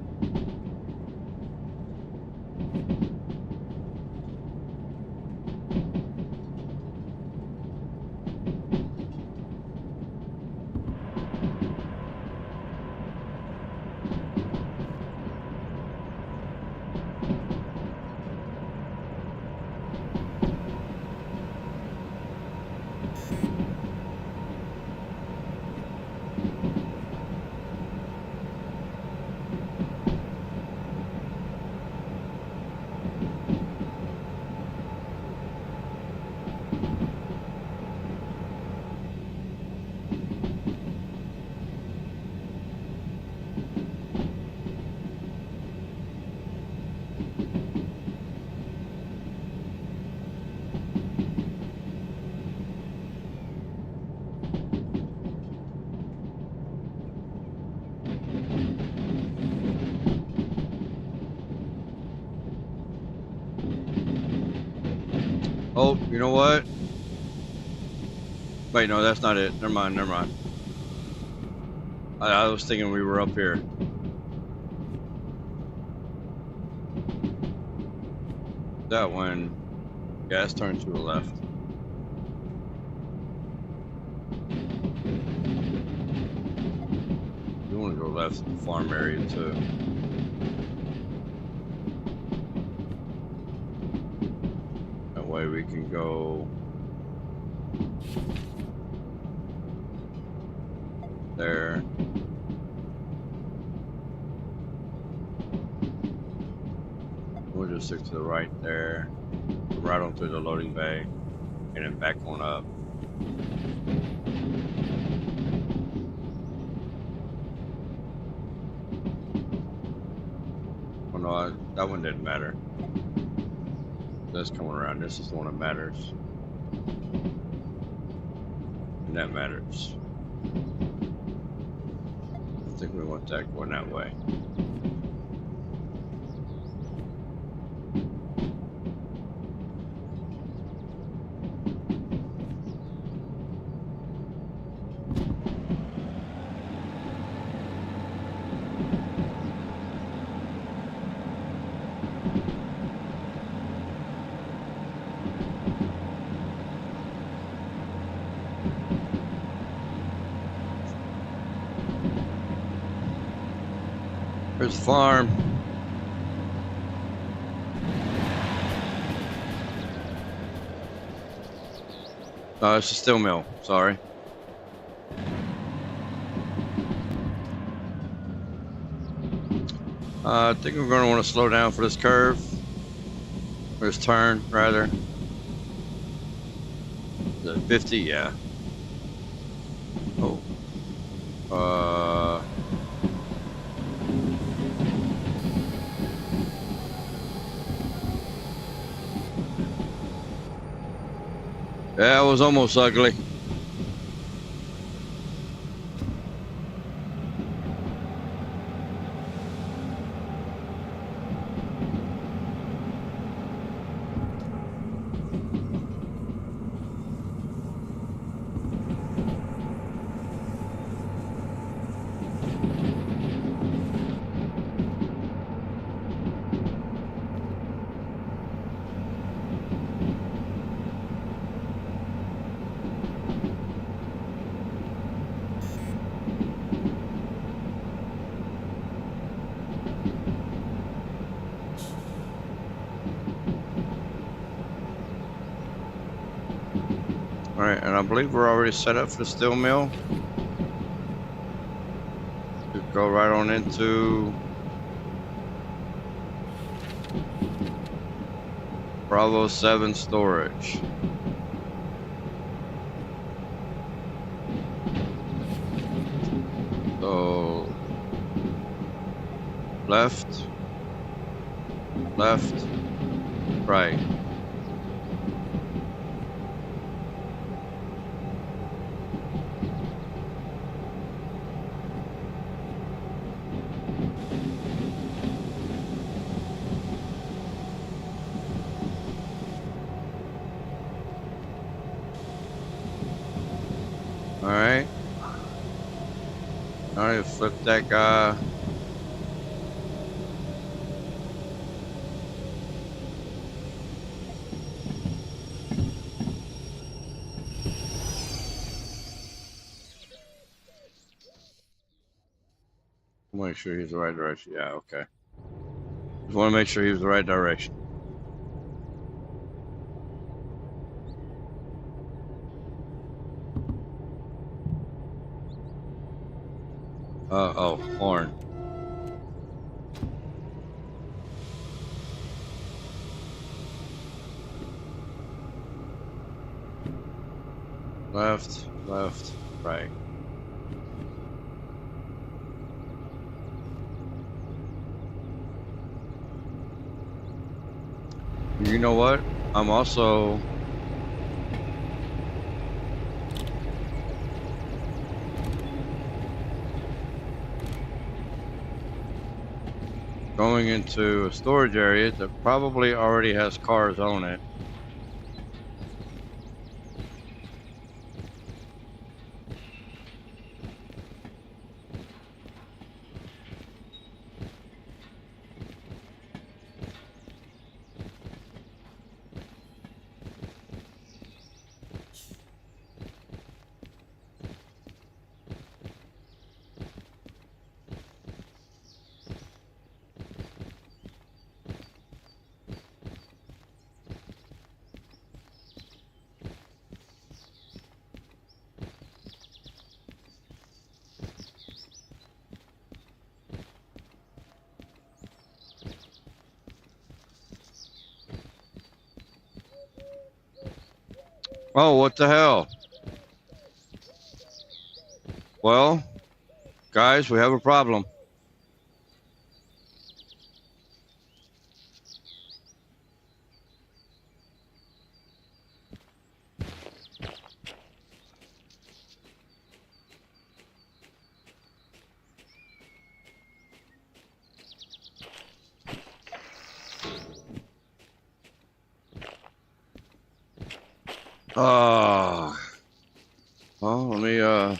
Oh, you know what? Wait, no, that's not it. Never mind, never mind. I was thinking we were up here. That one, gas turned to the left. We want to go left in the farm area too. That way we can go there. We'll just stick to the right there, right on through the loading bay, and then back on up. Oh no, that one didn't matter. That's coming around. This is the one that matters. And that matters. I think we want that going that way. There's the farm. Oh, it's a steel mill. Sorry. I think we're going to want to slow down for this curve. Or this turn, rather. Is it 50? Yeah. Oh. Yeah, it was almost ugly. All right, and I believe we're already set up for the steel mill. Just go right on into Bravo 7 storage. So left, left, right. All right. All right, flip that guy. Make sure he's the right direction. Yeah, okay. Just want to make sure he was the right direction. Oh, horn. Left, left, right. You know what? I'm also going into a storage area that probably already has cars on it. Oh, what the hell? Well, guys, we have a problem. Well, let me, oh,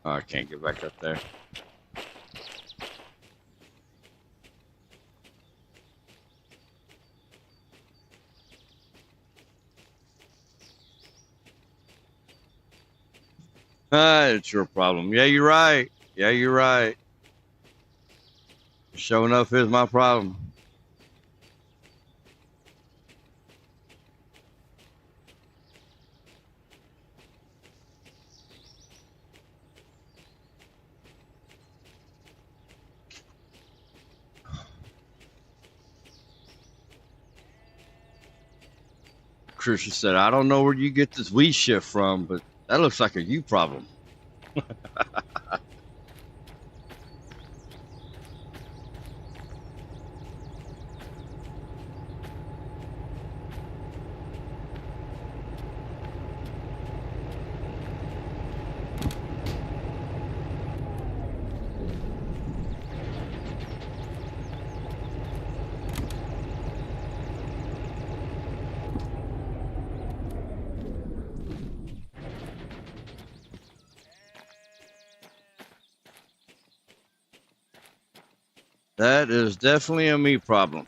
I can't get back up there. It's your problem. Yeah, you're right. Yeah, you're right. Showing up is my problem. Christian said, I don't know where you get this weed shift from, but that looks like a you problem. That is definitely a me problem.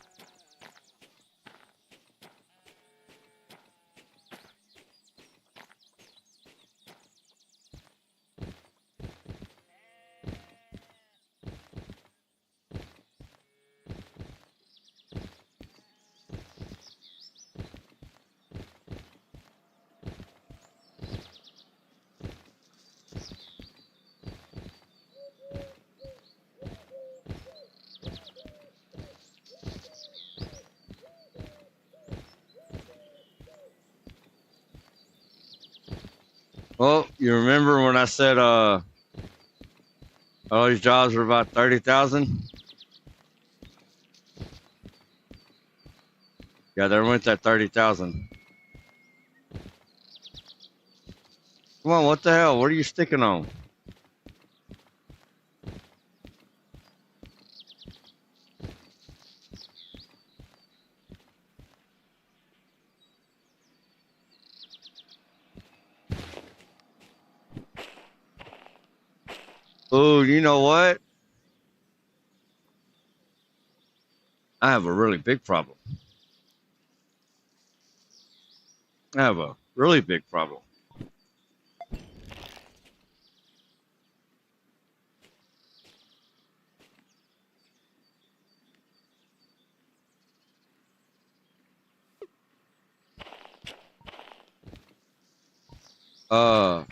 Well, you remember when I said all these jobs were about 30,000? Yeah, there went that 30,000. Come on, what the hell? What are you sticking on? Oh, you know what? I have a really big problem. I have a really big problem. Uh,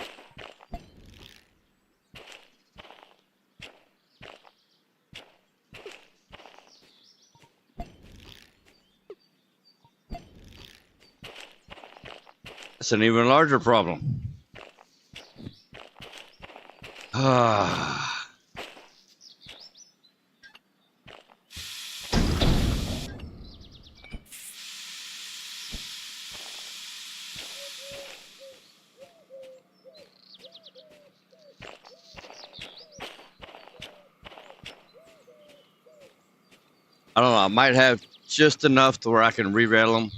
it's an even larger problem. Ah. I don't know. I might have just enough to where I can re-rail them.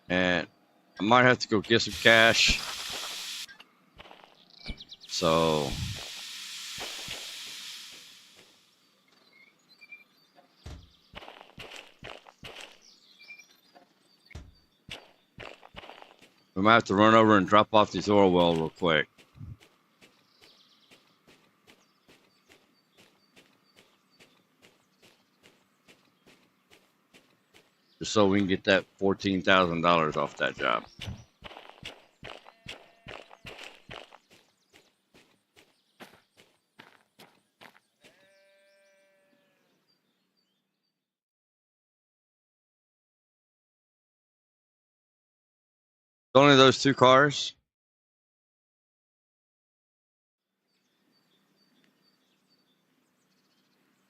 And I might have to go get some cash. So we might have to run over and drop off these oil well real quick. Just so we can get that $14,000 off that job. Only those two cars.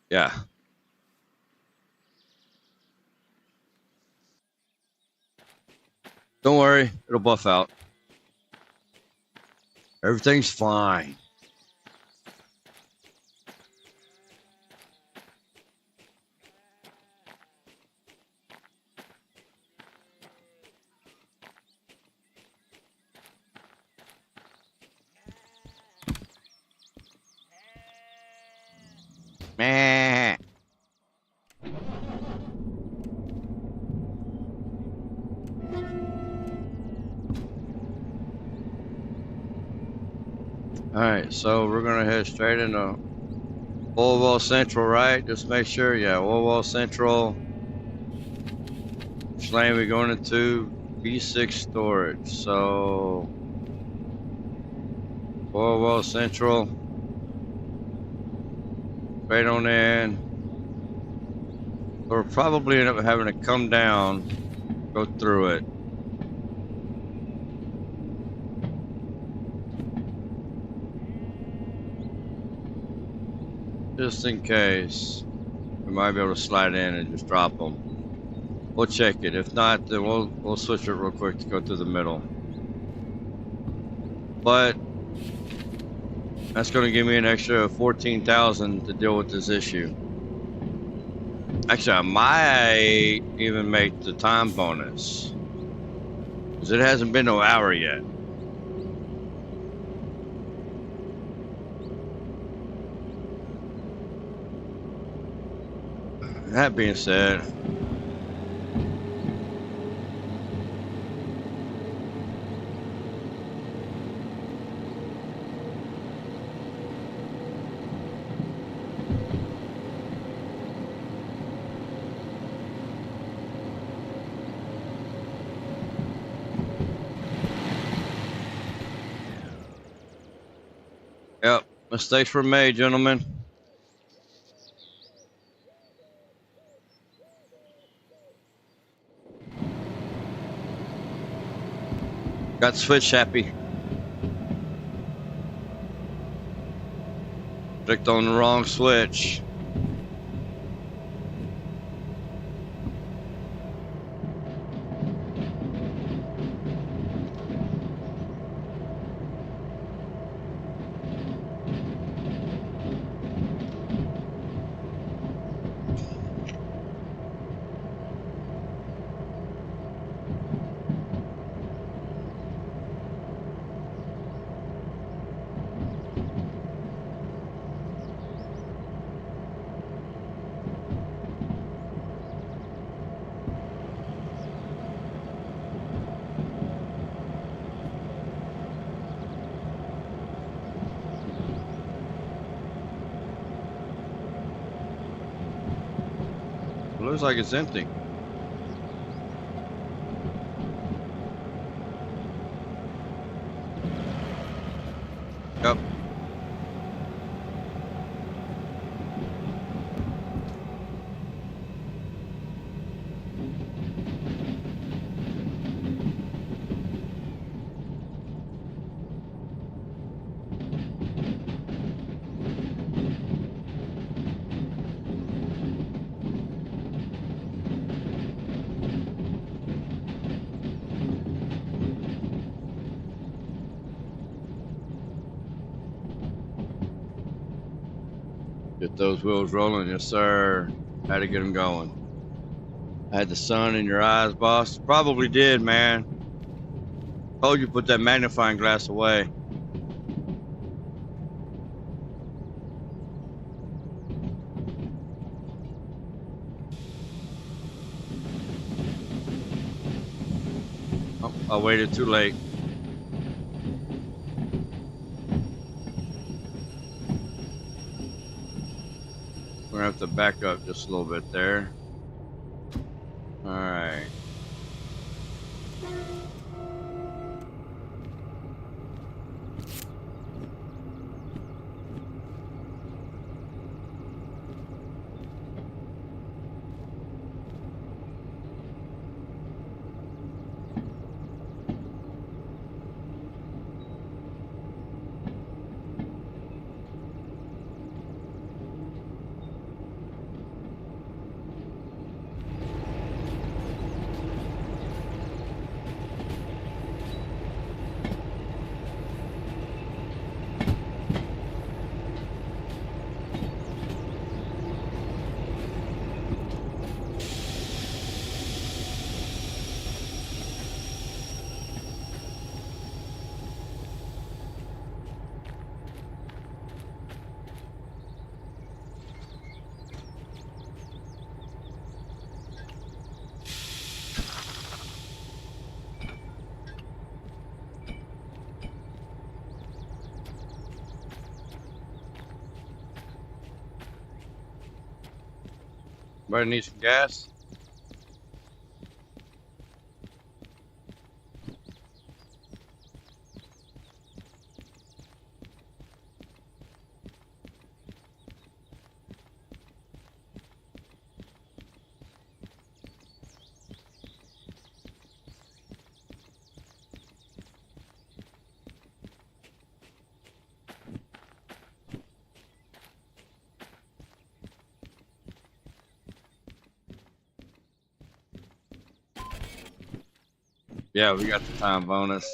Yeah. Don't worry, it'll buff out. Everything's fine. Meh. All right, so we're gonna head straight into Oil Well Central, right? Just make sure, yeah, Oil Well Central. Which lane we going into? B6 storage. So Oil Well Central. Straight on in. We're probably end up having to come down, go through it. Just in case, we might be able to slide in and just drop them. We'll check it. If not, then we'll switch it real quick to go through the middle. But that's going to give me an extra 14,000 to deal with this issue. Actually, I might even make the time bonus, because it hasn't been no hour yet. That being said, Mistakes were made, gentlemen. Got switch happy. Clicked on the wrong switch. Looks like it's empty. Yep. Get those wheels rolling, yes sir. Had to get them going. Had the sun in your eyes, boss? Probably did, man. Told you put that magnifying glass away. Oh, I waited too late. We're gonna have to back up just a little bit there. All right. Everybody needs some gas? Yeah, we got the time bonus.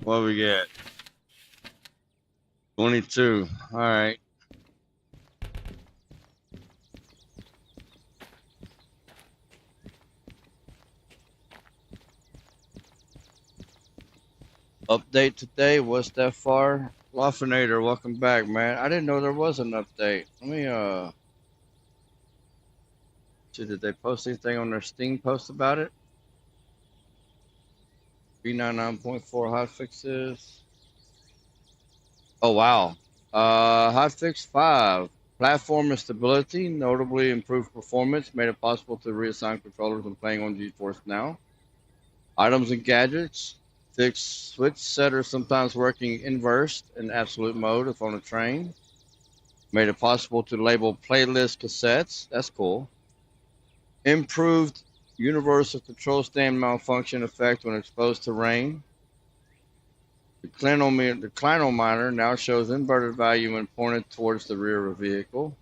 What we get? 22. All right. Update today? What's that far? Loffinator, welcome back, man. I didn't know there was an update. Let me see, did they post anything on their Steam post about it? EP9 9.4 hotfixes. Oh wow. Hotfix 5. Platform and stability, notably improved performance, made it possible to reassign controllers when playing on GeForce Now. Items and gadgets. Fixed switch setter sometimes working inversed in absolute mode if on a train. Made it possible to label playlist cassettes. That's cool. Improved universal control stand malfunction effect when exposed to rain. The clinometer now shows inverted value when pointed towards the rear of the vehicle.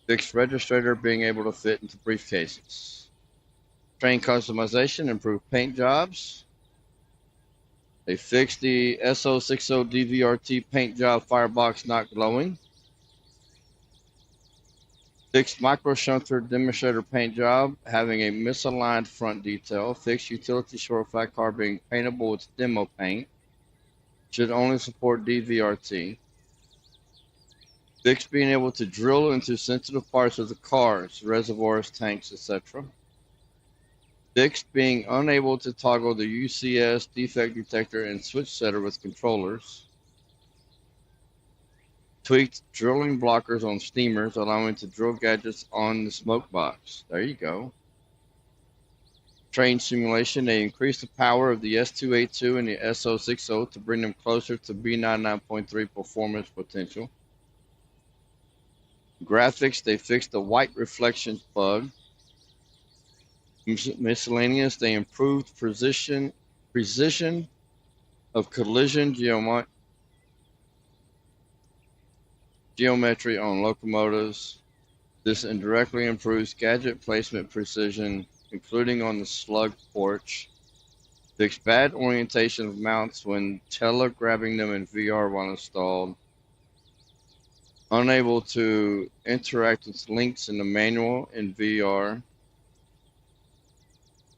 Fixed registrator being able to fit into briefcases. Train customization, improved paint jobs. They fixed the SO60 DVRT paint job firebox not glowing. Fixed micro shunter demonstrator paint job having a misaligned front detail. Fixed utility short flat car being paintable with demo paint. Should only support DVRT. Fixed being able to drill into sensitive parts of the cars, reservoirs, tanks, etc. Fixed being unable to toggle the UCS defect detector and switch setter with controllers. Tweaked drilling blockers on steamers, allowing to drill gadgets on the smoke box. There you go. Train simulation, they increased the power of the S282 and the SO60 to bring them closer to B99.3 performance potential. Graphics, they fixed the white reflections bug. Miscellaneous, they improved precision of collision geometry on locomotives. This indirectly improves gadget placement precision, including on the slug porch. Fixed bad orientation of mounts when telegrabbing them in VR while installed. Unable to interact with links in the manual in VR.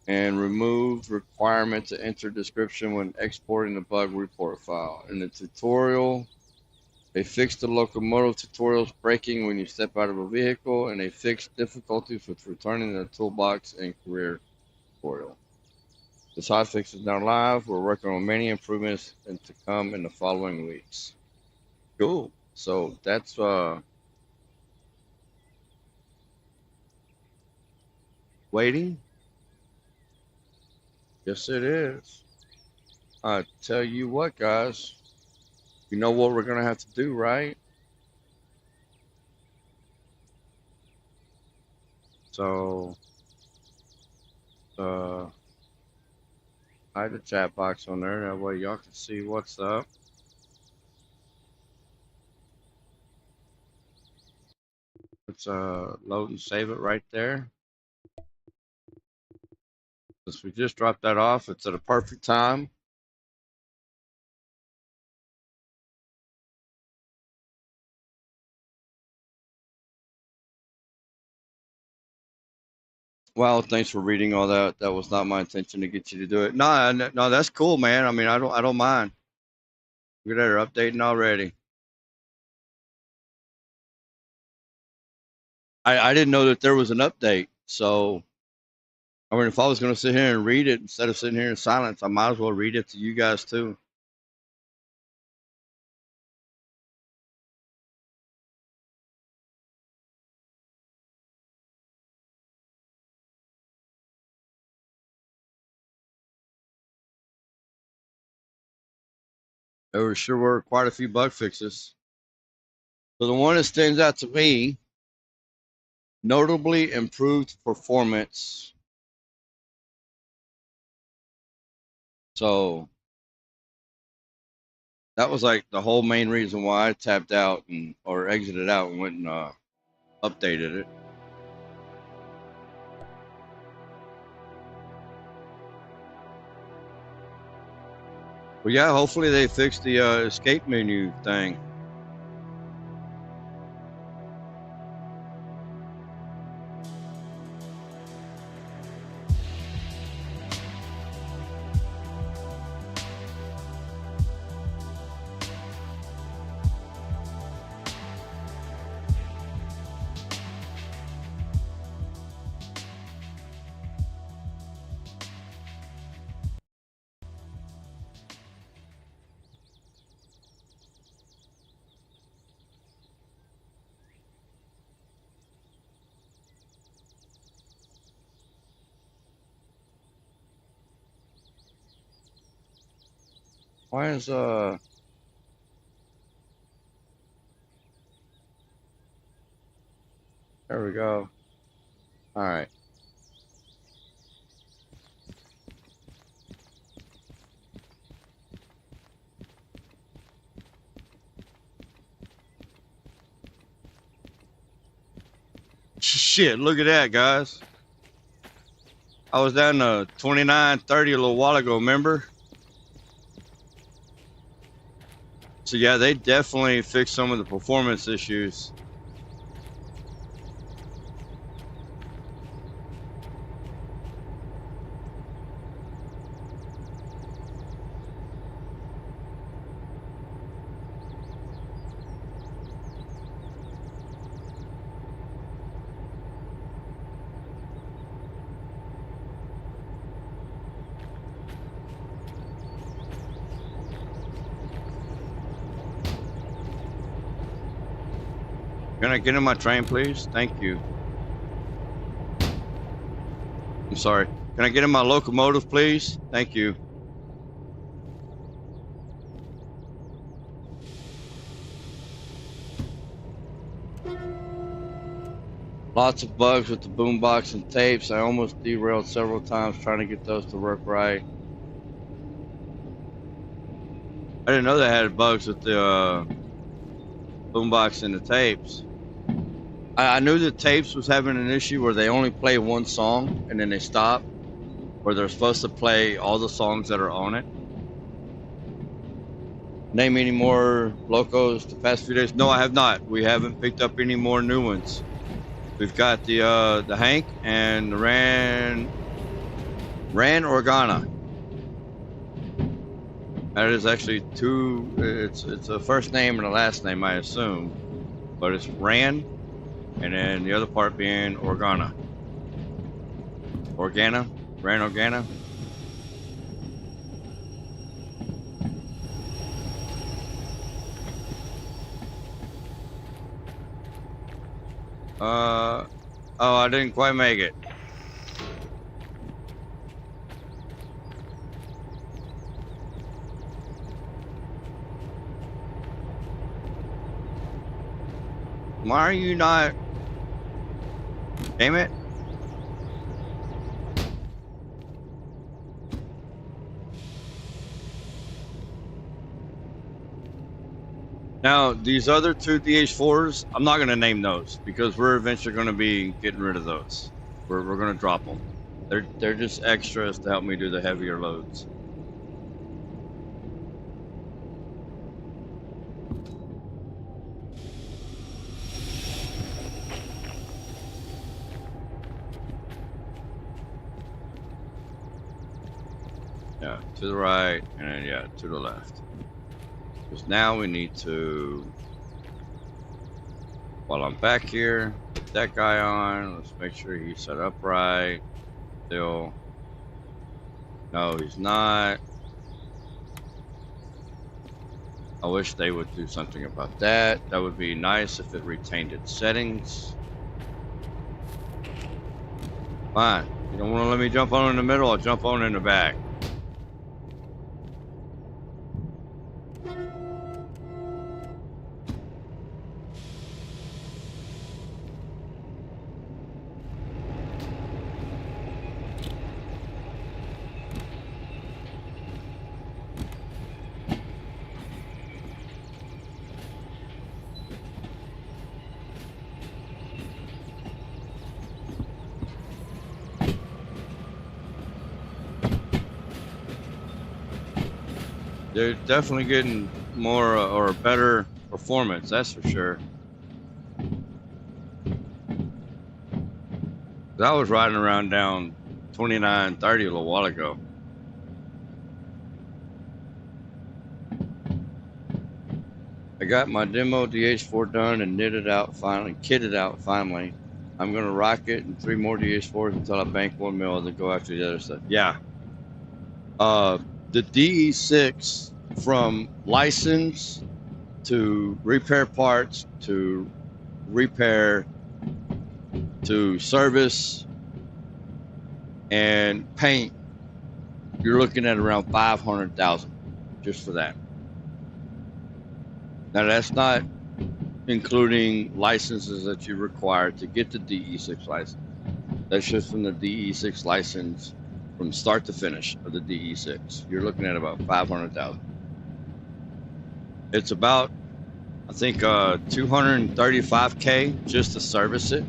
And remove requirement to enter description when exporting the bug report file. In the tutorial, they fixed the locomotive tutorials braking when you step out of a vehicle, and they fixed difficulties with returning the toolbox and career tutorial. This hotfix is now live. We're working on many improvements and to come in the following weeks. Cool. So that's waiting. Yes, it is. I tell you what, guys. You know what we're gonna have to do, right? So, hide the chat box on there. That way y'all can see what's up. Let's load and save it right there. Since we just dropped that off, it's at a perfect time. Well, thanks for reading all that. That was not my intention to get you to do it. No, that's cool, man. I mean, I don't mind. We're there updating already. I didn't know that there was an update. So, I mean, if I was going to sit here and read it instead of sitting here in silence, I might as well read it to you guys too. There sure were quite a few bug fixes. So the one that stands out to me, notably improved performance. So that was like the whole main reason why I tapped out or exited out and went and updated it. But yeah, hopefully they fixed the escape menu thing. Why is there we go. All right. Shit, look at that, guys. I was down to 29.30 a little while ago, remember? So yeah, they definitely fixed some of the performance issues. Can I get in my train, please? Thank you. I'm sorry. Can I get in my locomotive, please? Thank you. Lots of bugs with the boombox and tapes. I almost derailed several times trying to get those to work right. I didn't know they had bugs with the boombox and the tapes. I knew the tapes was having an issue where they only play one song and then they stop, where they're supposed to play all the songs that are on it. Name any more locos the past few days? No, I have not. We haven't picked up any more new ones. We've got the Hank and the Ran Organa. That is actually two. It's a first name and a last name, I assume, but it's Ran, and then the other part being Organa. Ran Organa. Oh, I didn't quite make it. Why are you not? Damn it. Now, these other two DH4s, I'm not going to name those because we're eventually going to be getting rid of those. We're going to drop them. They're just extras to help me do the heavier loads. Yeah, to the right, and then, yeah, to the left. Because now we need to, while I'm back here, put that guy on. Let's make sure he's set up right. Still. No, he's not. I wish they would do something about that. That would be nice if it retained its settings. Fine. You don't want to let me jump on in the middle? I'll jump on in the back. They're definitely getting more or better performance, that's for sure. I was riding around down 29.30 a little while ago. I got my demo DH4 done and kitted out finally. I'm gonna rock it in 3 more DH4s until I bank 1 mil and then go after the other stuff. Yeah. The DE6, from license to repair parts to repair to service and paint, you're looking at around 500,000. just for that. Now that's not including licenses that you require to get the DE6 license. That's just from the DE6 license from start to finish of the DE6. You're looking at about 500,000. It's about, I think, 235K just to service it.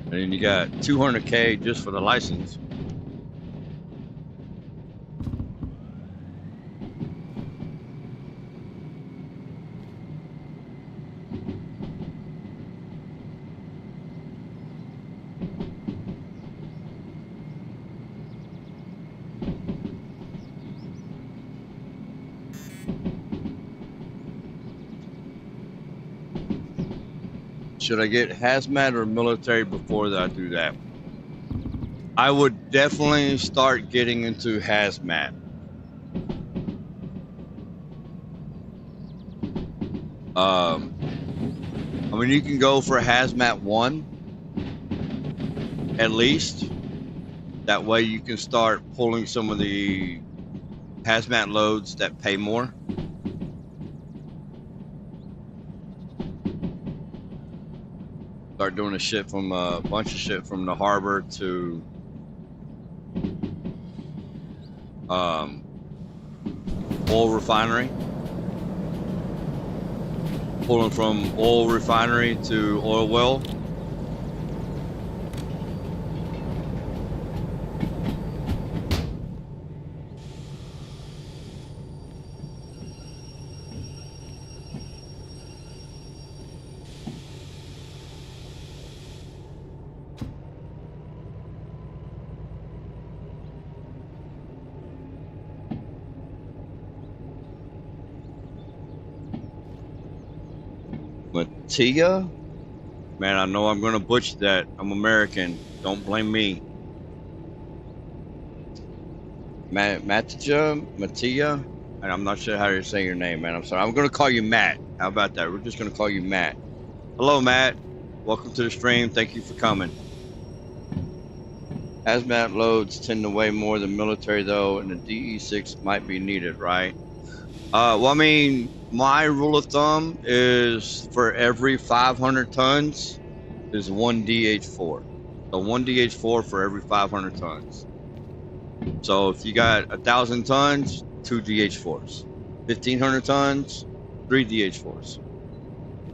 And then you got 200K just for the license. Should I get hazmat or military before I do that? I would definitely start getting into hazmat. I mean, you can go for hazmat 1 at least. That way you can start pulling some of the hazmat loads that pay more. Start doing a shit from a bunch of shit from the harbor to oil refinery. Pulling from oil refinery to oil well. Matia? Man, I know I'm gonna butcher that. I'm American. Don't blame me. Matia? And I'm not sure how to say your name, man. I'm sorry. I'm gonna call you Matt. How about that? We're just gonna call you Matt. Hello, Matt. Welcome to the stream. Thank you for coming. Hazmat loads tend to weigh more than military, though, and the DE6 might be needed, right? Well, I mean, my rule of thumb is for every 500 tons is 1 DH4. So 1 DH4 for every 500 tons. So if you got 1,000 tons, 2 DH4s. 1,500 tons, 3 DH4s.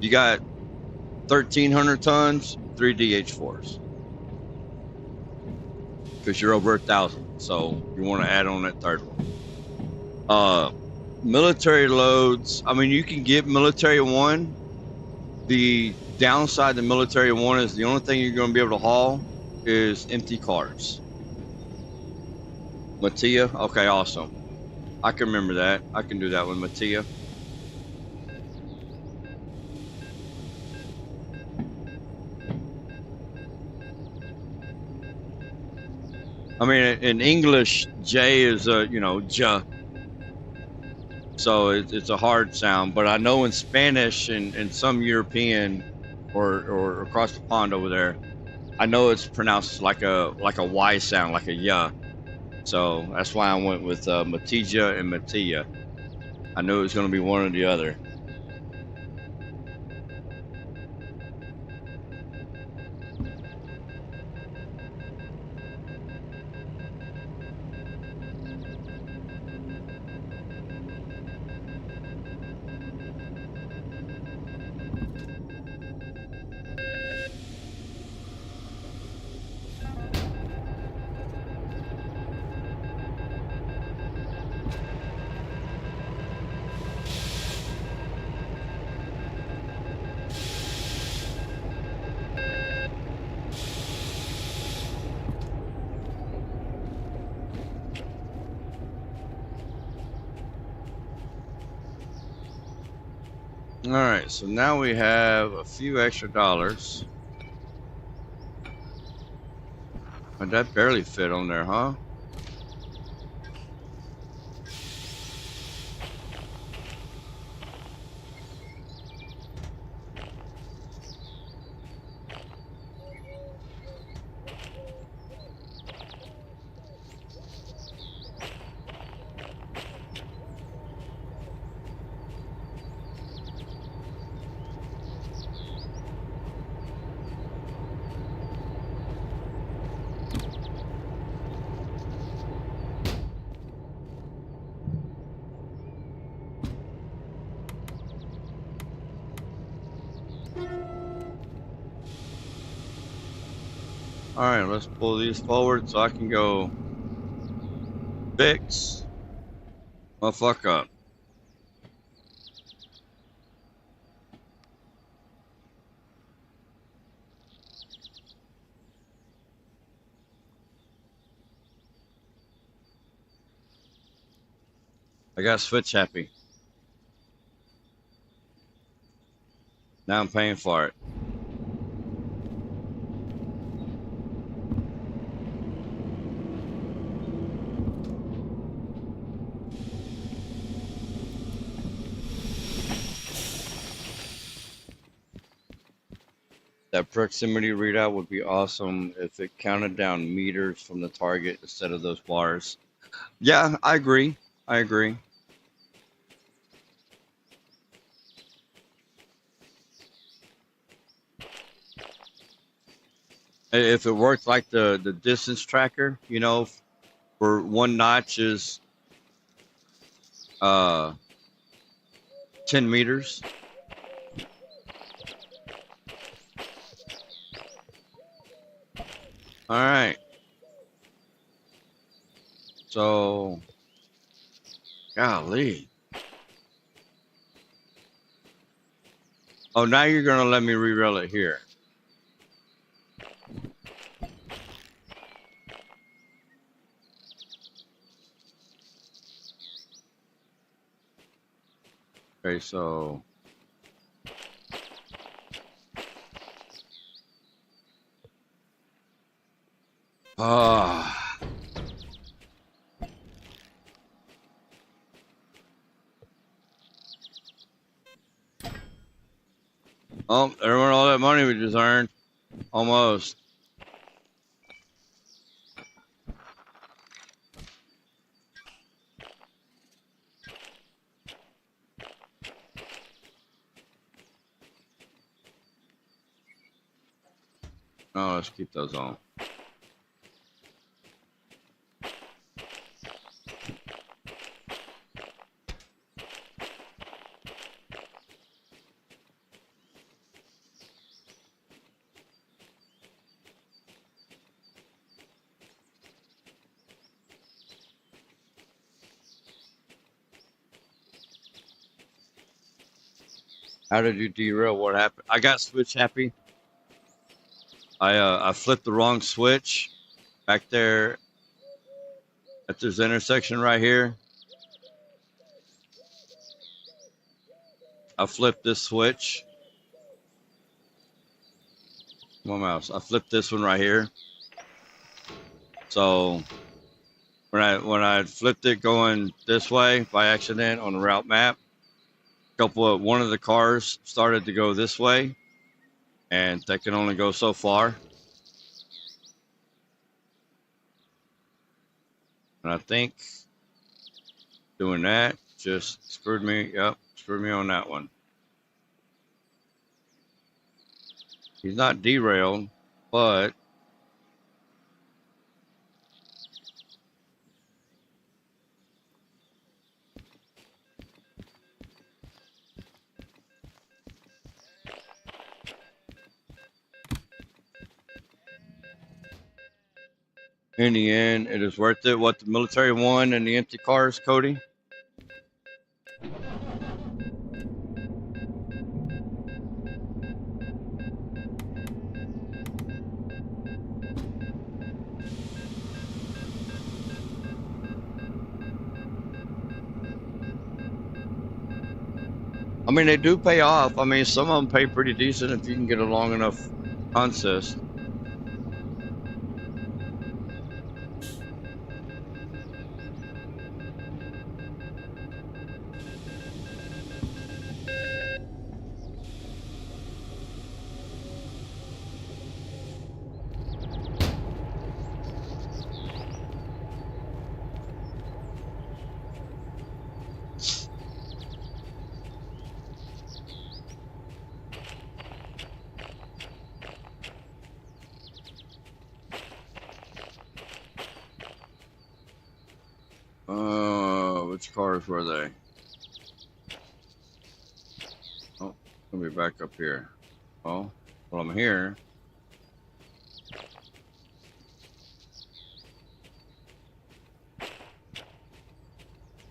You got 1,300 tons, 3 DH4s. Because you're over 1,000. So you want to add on that third one. Military loads, I mean, you can get military 1. The downside to military 1 is the only thing you're going to be able to haul is empty cars. Matia, okay, awesome. I can remember that. I can do that with Matia. I mean, in English, J is a, you know, J. So it's a hard sound, but I know in Spanish and some European or across the pond over there, I know it's pronounced like a Y sound, like a ya. So that's why I went with Matija and Matia. I knew it was going to be one or the other. All right, so now we have a few extra dollars. But that barely fit on there, huh? All right, let's pull these forward so I can go fix my fuck up. I got switch happy. Now I'm paying for it. That proximity readout would be awesome if it counted down meters from the target instead of those bars. Yeah, I agree. I agree. If it worked like the distance tracker, you know, for one notch is uh 10 meters. All right. So, golly. Oh, now you're gonna let me re-rail it here. Okay, so ah. Oh, there went all that money we just earned. Almost. Oh, let's keep those on. How did you derail? What happened? I got switch happy. I flipped the wrong switch back there at this intersection right here. I flipped this switch. Come on, mouse. I flipped this one right here. So when I flipped it going this way by accident on the route map, one of the cars started to go this way, and they can only go so far. And I think doing that just screwed me. Yep, screwed me on that one. He's not derailed, but in the end, it is worth it. What the military won and the empty cars, Cody? I mean, they do pay off. I mean, some of them pay pretty decent if you can get a long enough consist. Which cars were they? Oh, let me back up here. Oh, well, I'm here.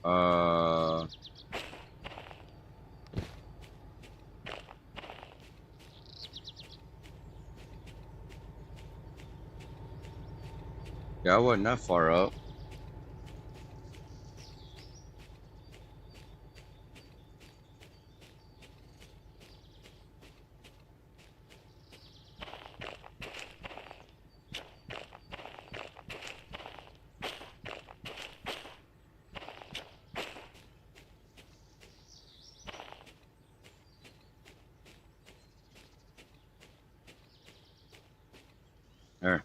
Uh, yeah, I wasn't that far up. There.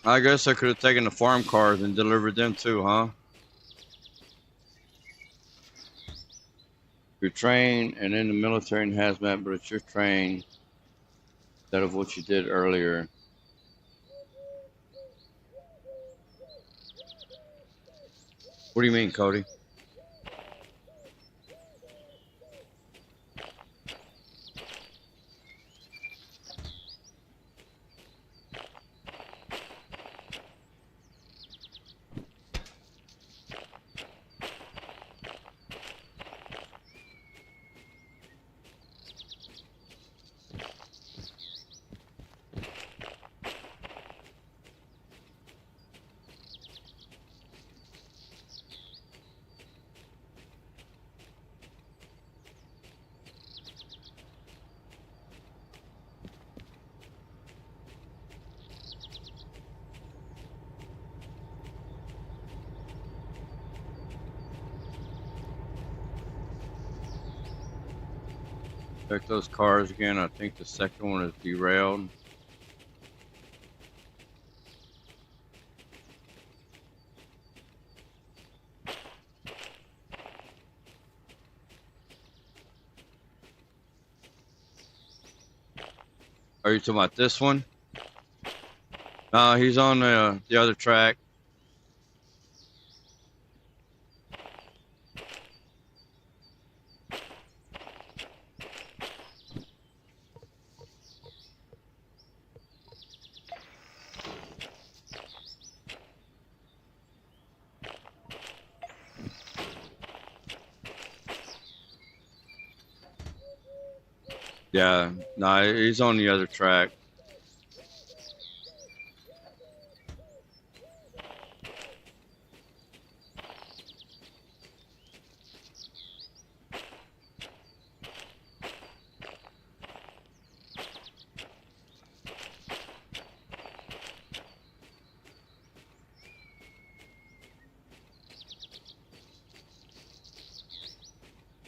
I guess I could have taken the farm cars and delivered them too, huh? You're trained and in the military and hazmat, but it's your train instead of what you did earlier. What do you mean, Cody? Check those cars again. I think the second one is derailed. Are you talking about this one? No, he's on the other track. Yeah, no, he's on the other track.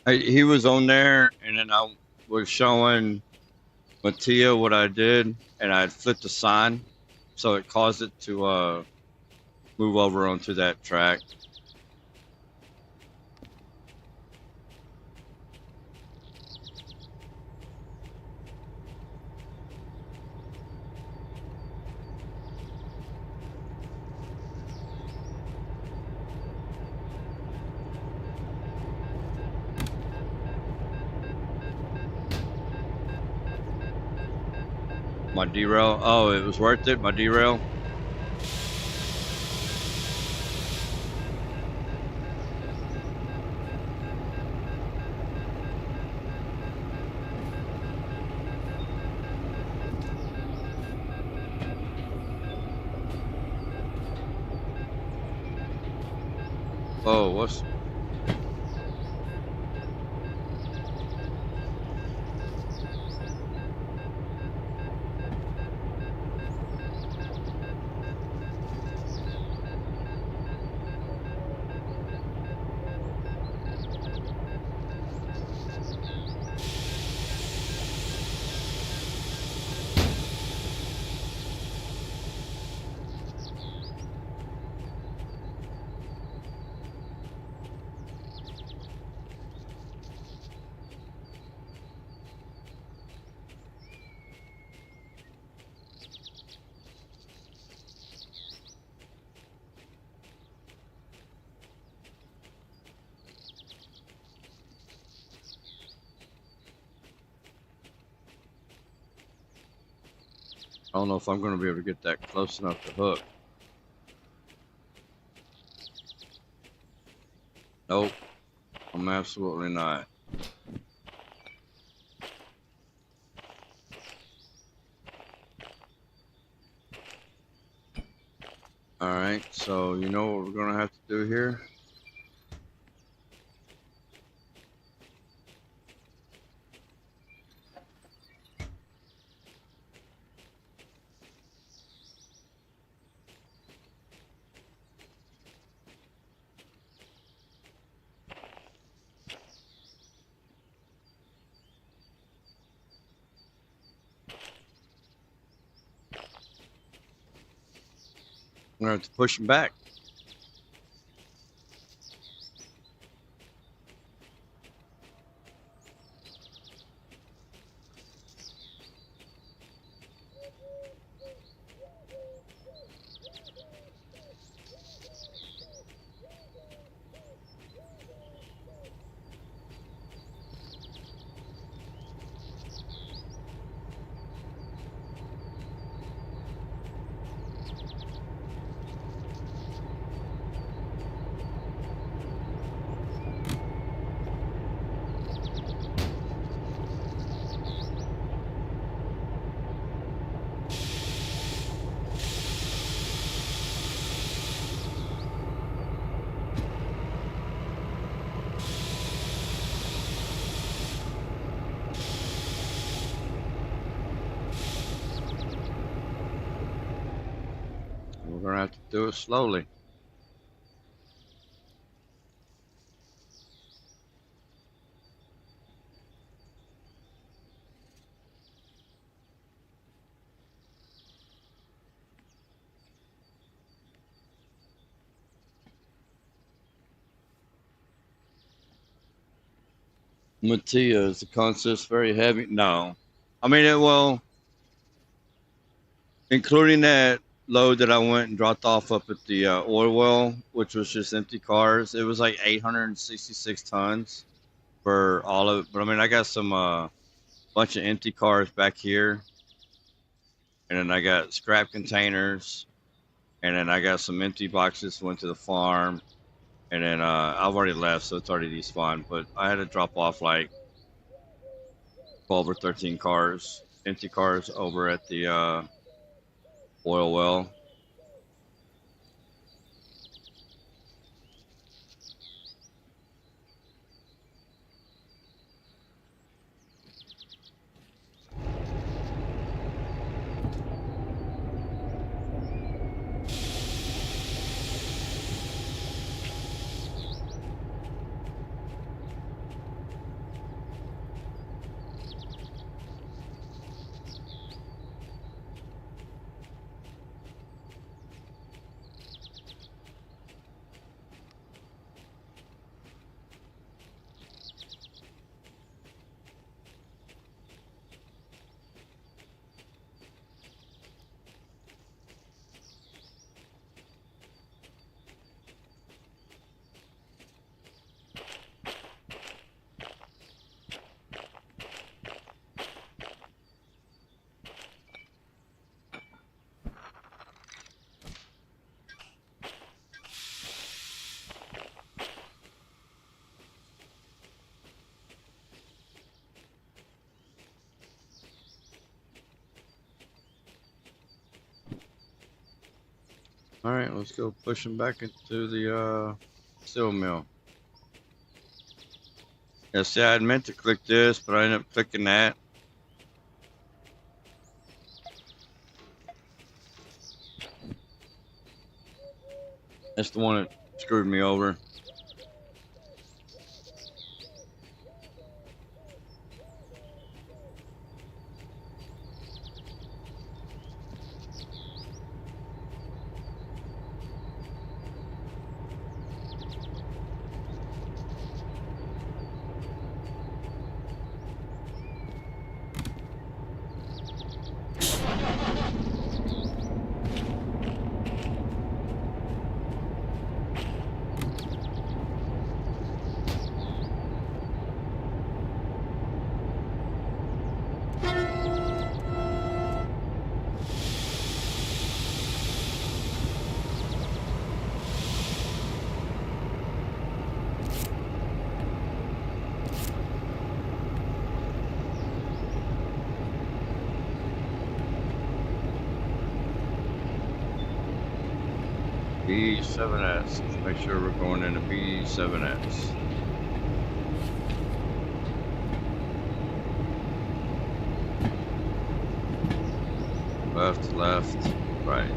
He was on there, and then I was showing Mattia what I did, and I had flipped the sign, so it caused it to move over onto that track. My derail. Oh, it was worth it. My derail. Oh, what's? I don't know if I'm going to be able to get that close enough to hook. Nope, I'm absolutely not. Alright, so you know what we're going to have to do here? We're going to have to push them back. We're going to have to do it slowly. Mattia, is the consist very heavy? No. I mean, it will, including that load that I went and dropped off up at the oil well, which was just empty cars. It was like 866 tons for all of it. But I mean, I got some bunch of empty cars back here, and then I got scrap containers, and then I got some empty boxes went to the farm, and then I've already left, so it's already despawned. But I had to drop off like 12 or 13 cars, empty cars, over at the oil well. All right, let's go push them back into the steel mill. Yeah, see, I had meant to click this, but I ended up clicking that. That's the one that screwed me over. B7S. Let's make sure we're going into B7S. Left, left, right.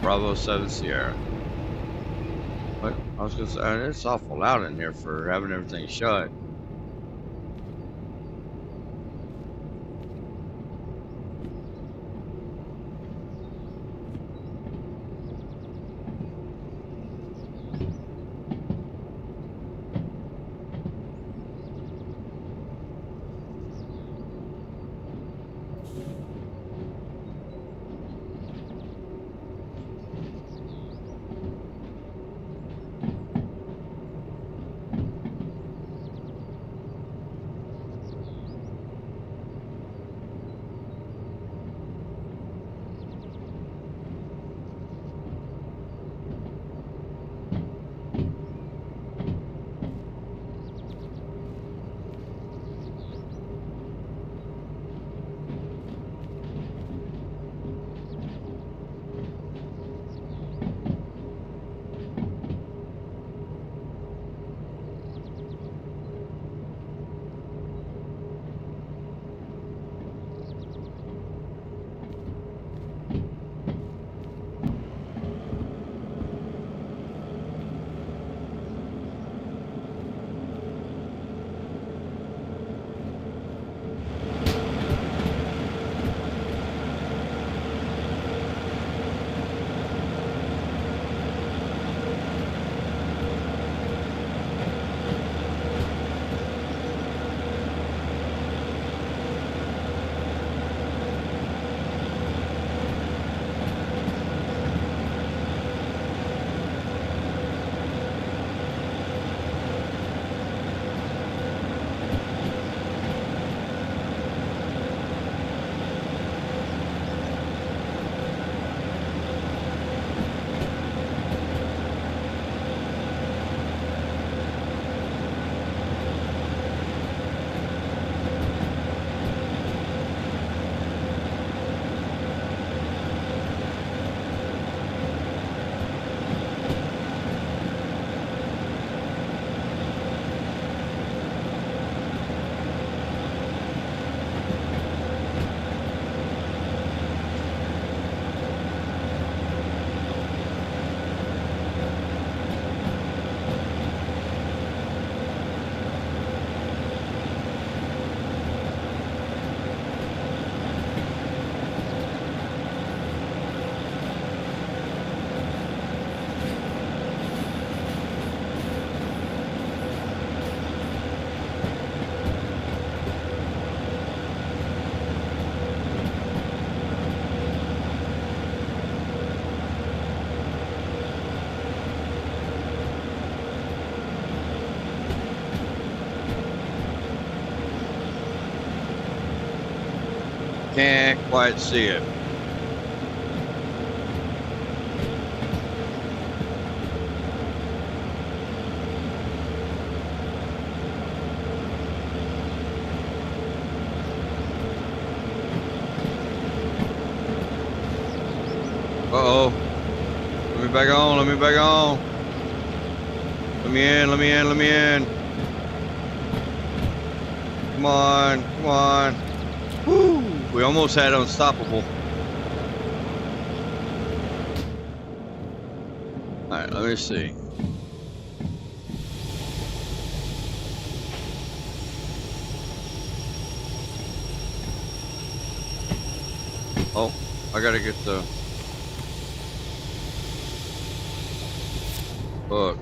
Bravo 7 Sierra. What? I was gonna say, it's awful loud in here for having everything shut. Can't quite see it. Uh-oh. Let me back on, let me back on. Let me in, let me in, let me in. Come on, come on. Woo! We almost had unstoppable. Alright, let me see. Oh, I gotta get the book.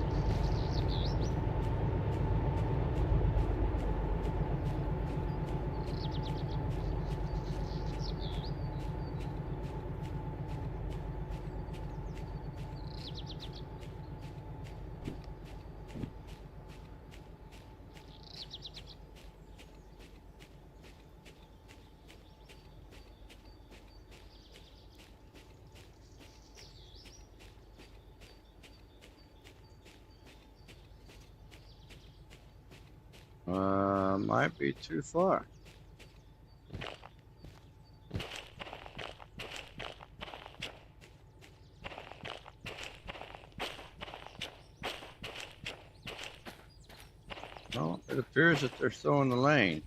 Might be too far. Well, it appears that they're still in the lane.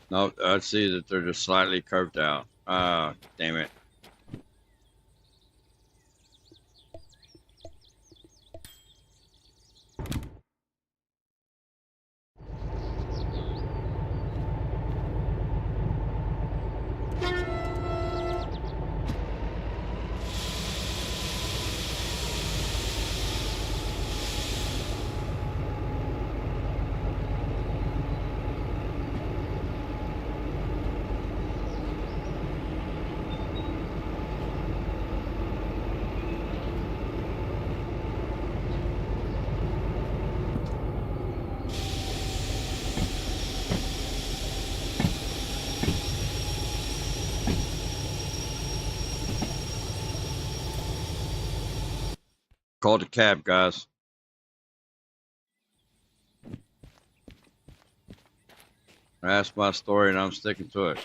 No, I see that they're just slightly curved out. Ah, damn it. Called a cab, guys. That's my story, and I'm sticking to it.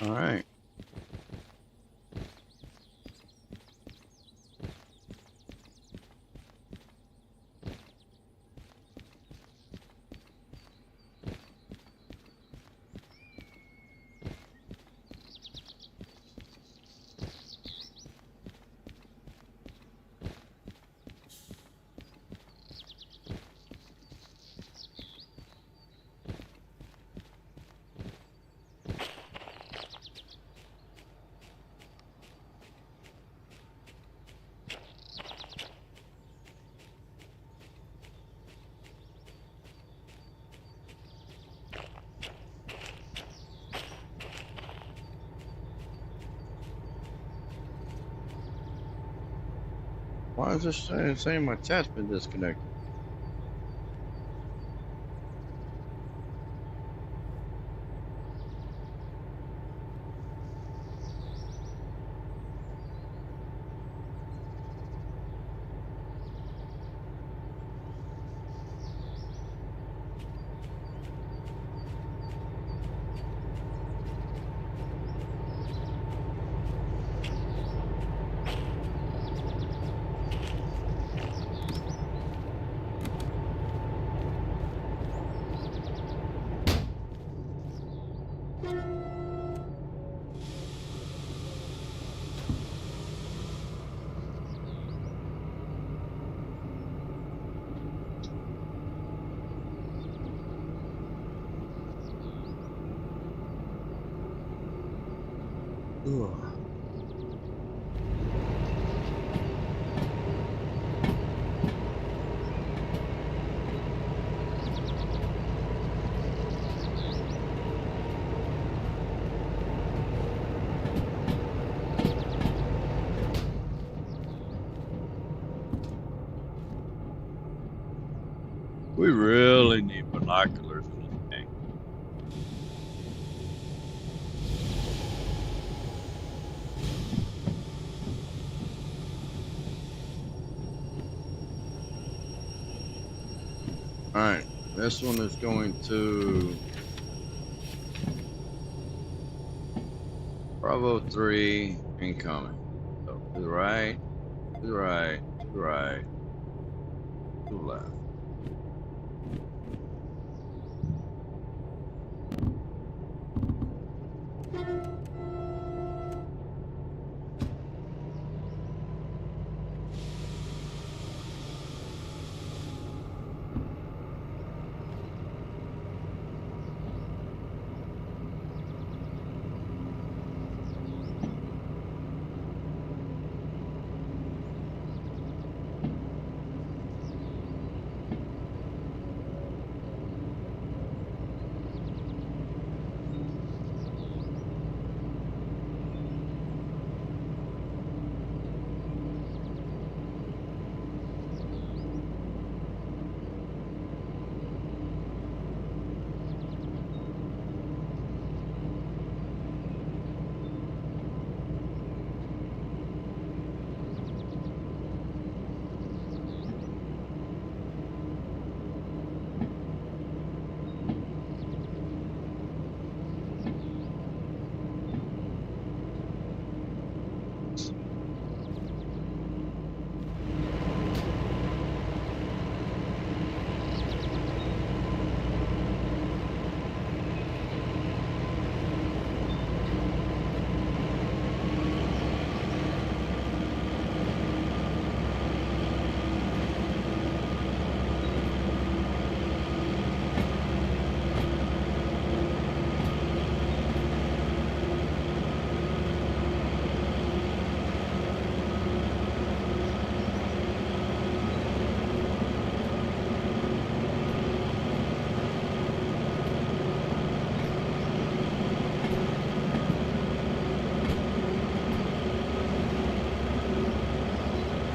All right. Why is this saying my chat's been disconnected? Ugh. We really need binoculars in this game. All right, this one is going to Bravo 3 incoming. So to the right, to the right, to the right, to the left.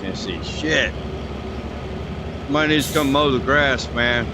Can't see shit. Somebody needs to come mow the grass, man.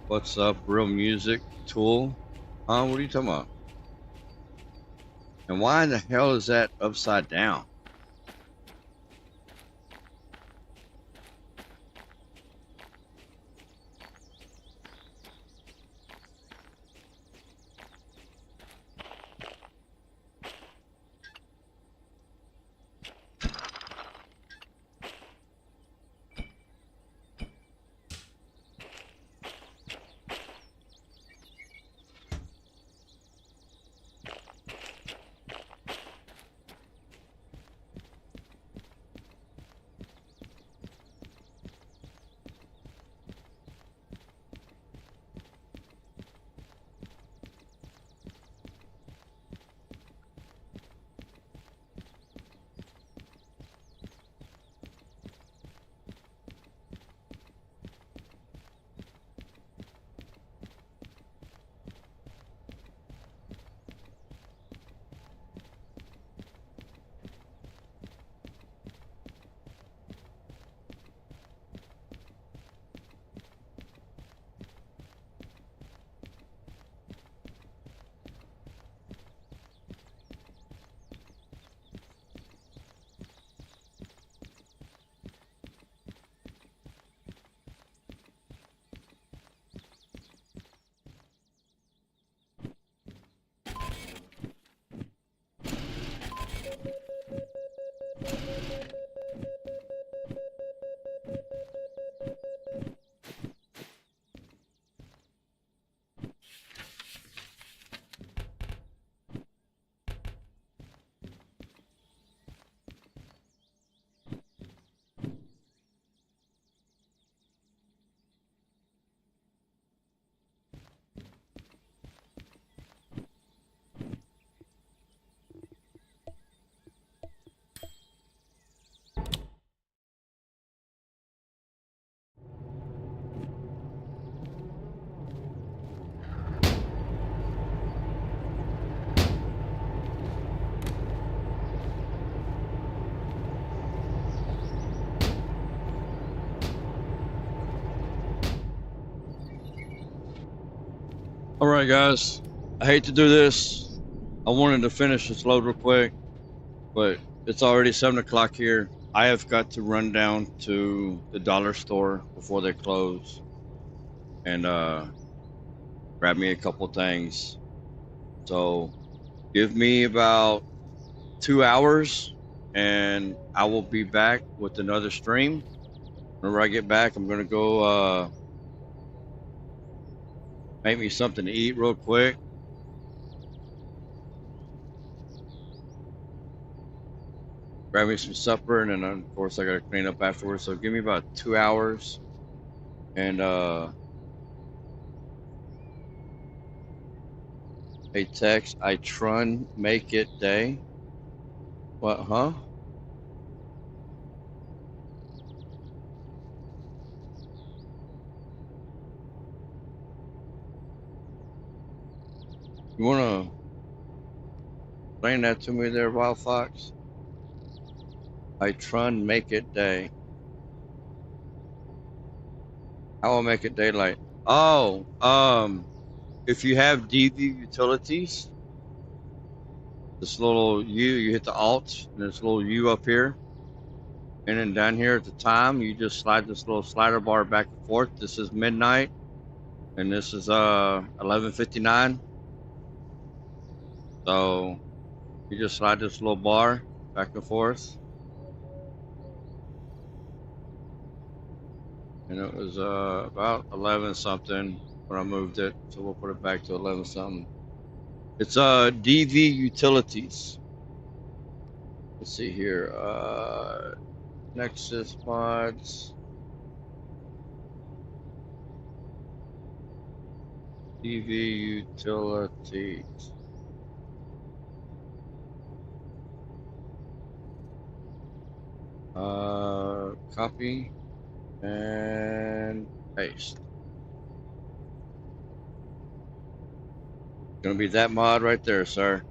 What's up, real music tool? What are you talking about? And why the hell is that upside down? right, guys. I hate to do this. I wanted to finish this load real quick, but it's already 7 o'clock here. I have got to run down to the dollar store before they close and grab me a couple things. So give me about 2 hours and I will be back with another stream. Whenever I get back, I'm gonna go make me something to eat real quick. Grab me some supper, and then of course I gotta clean up afterwards. So give me about 2 hours, and hey text, I trun make it day. What? Huh? You wanna explain that to me there, Wild Fox? I trun make it day. How will make it daylight? Oh, if you have DV utilities, this little U, you hit the Alt, and this little U up here, and then down here at the time, you just slide this little slider bar back and forth. This is midnight, and this is 11:59. So you just slide this little bar back and forth, and it was about 11 something when I moved it. So we'll put it back to 11 something. It's DV utilities. Let's see here. Nexus mods. DV utilities. Copy and paste. Gonna be that mod right there, sir.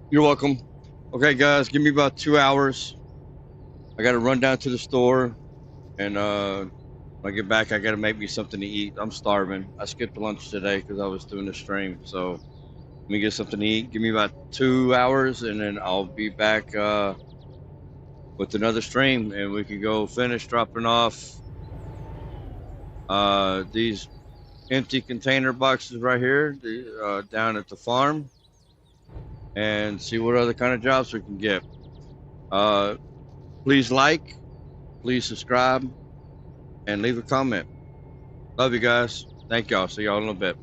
You're welcome. Okay, guys, give me about 2 hours. I gotta run down to the store, and when I get back, I gotta make me something to eat. I'm starving. I skipped lunch today because I was doing the stream. So let me get something to eat. Give me about 2 hours, and then I'll be back with another stream, and we can go finish dropping off these empty container boxes right here down at the farm, and see what other kind of jobs we can get. Please like, please subscribe, and leave a comment. Love you guys. Thank y'all. See y'all in a little bit.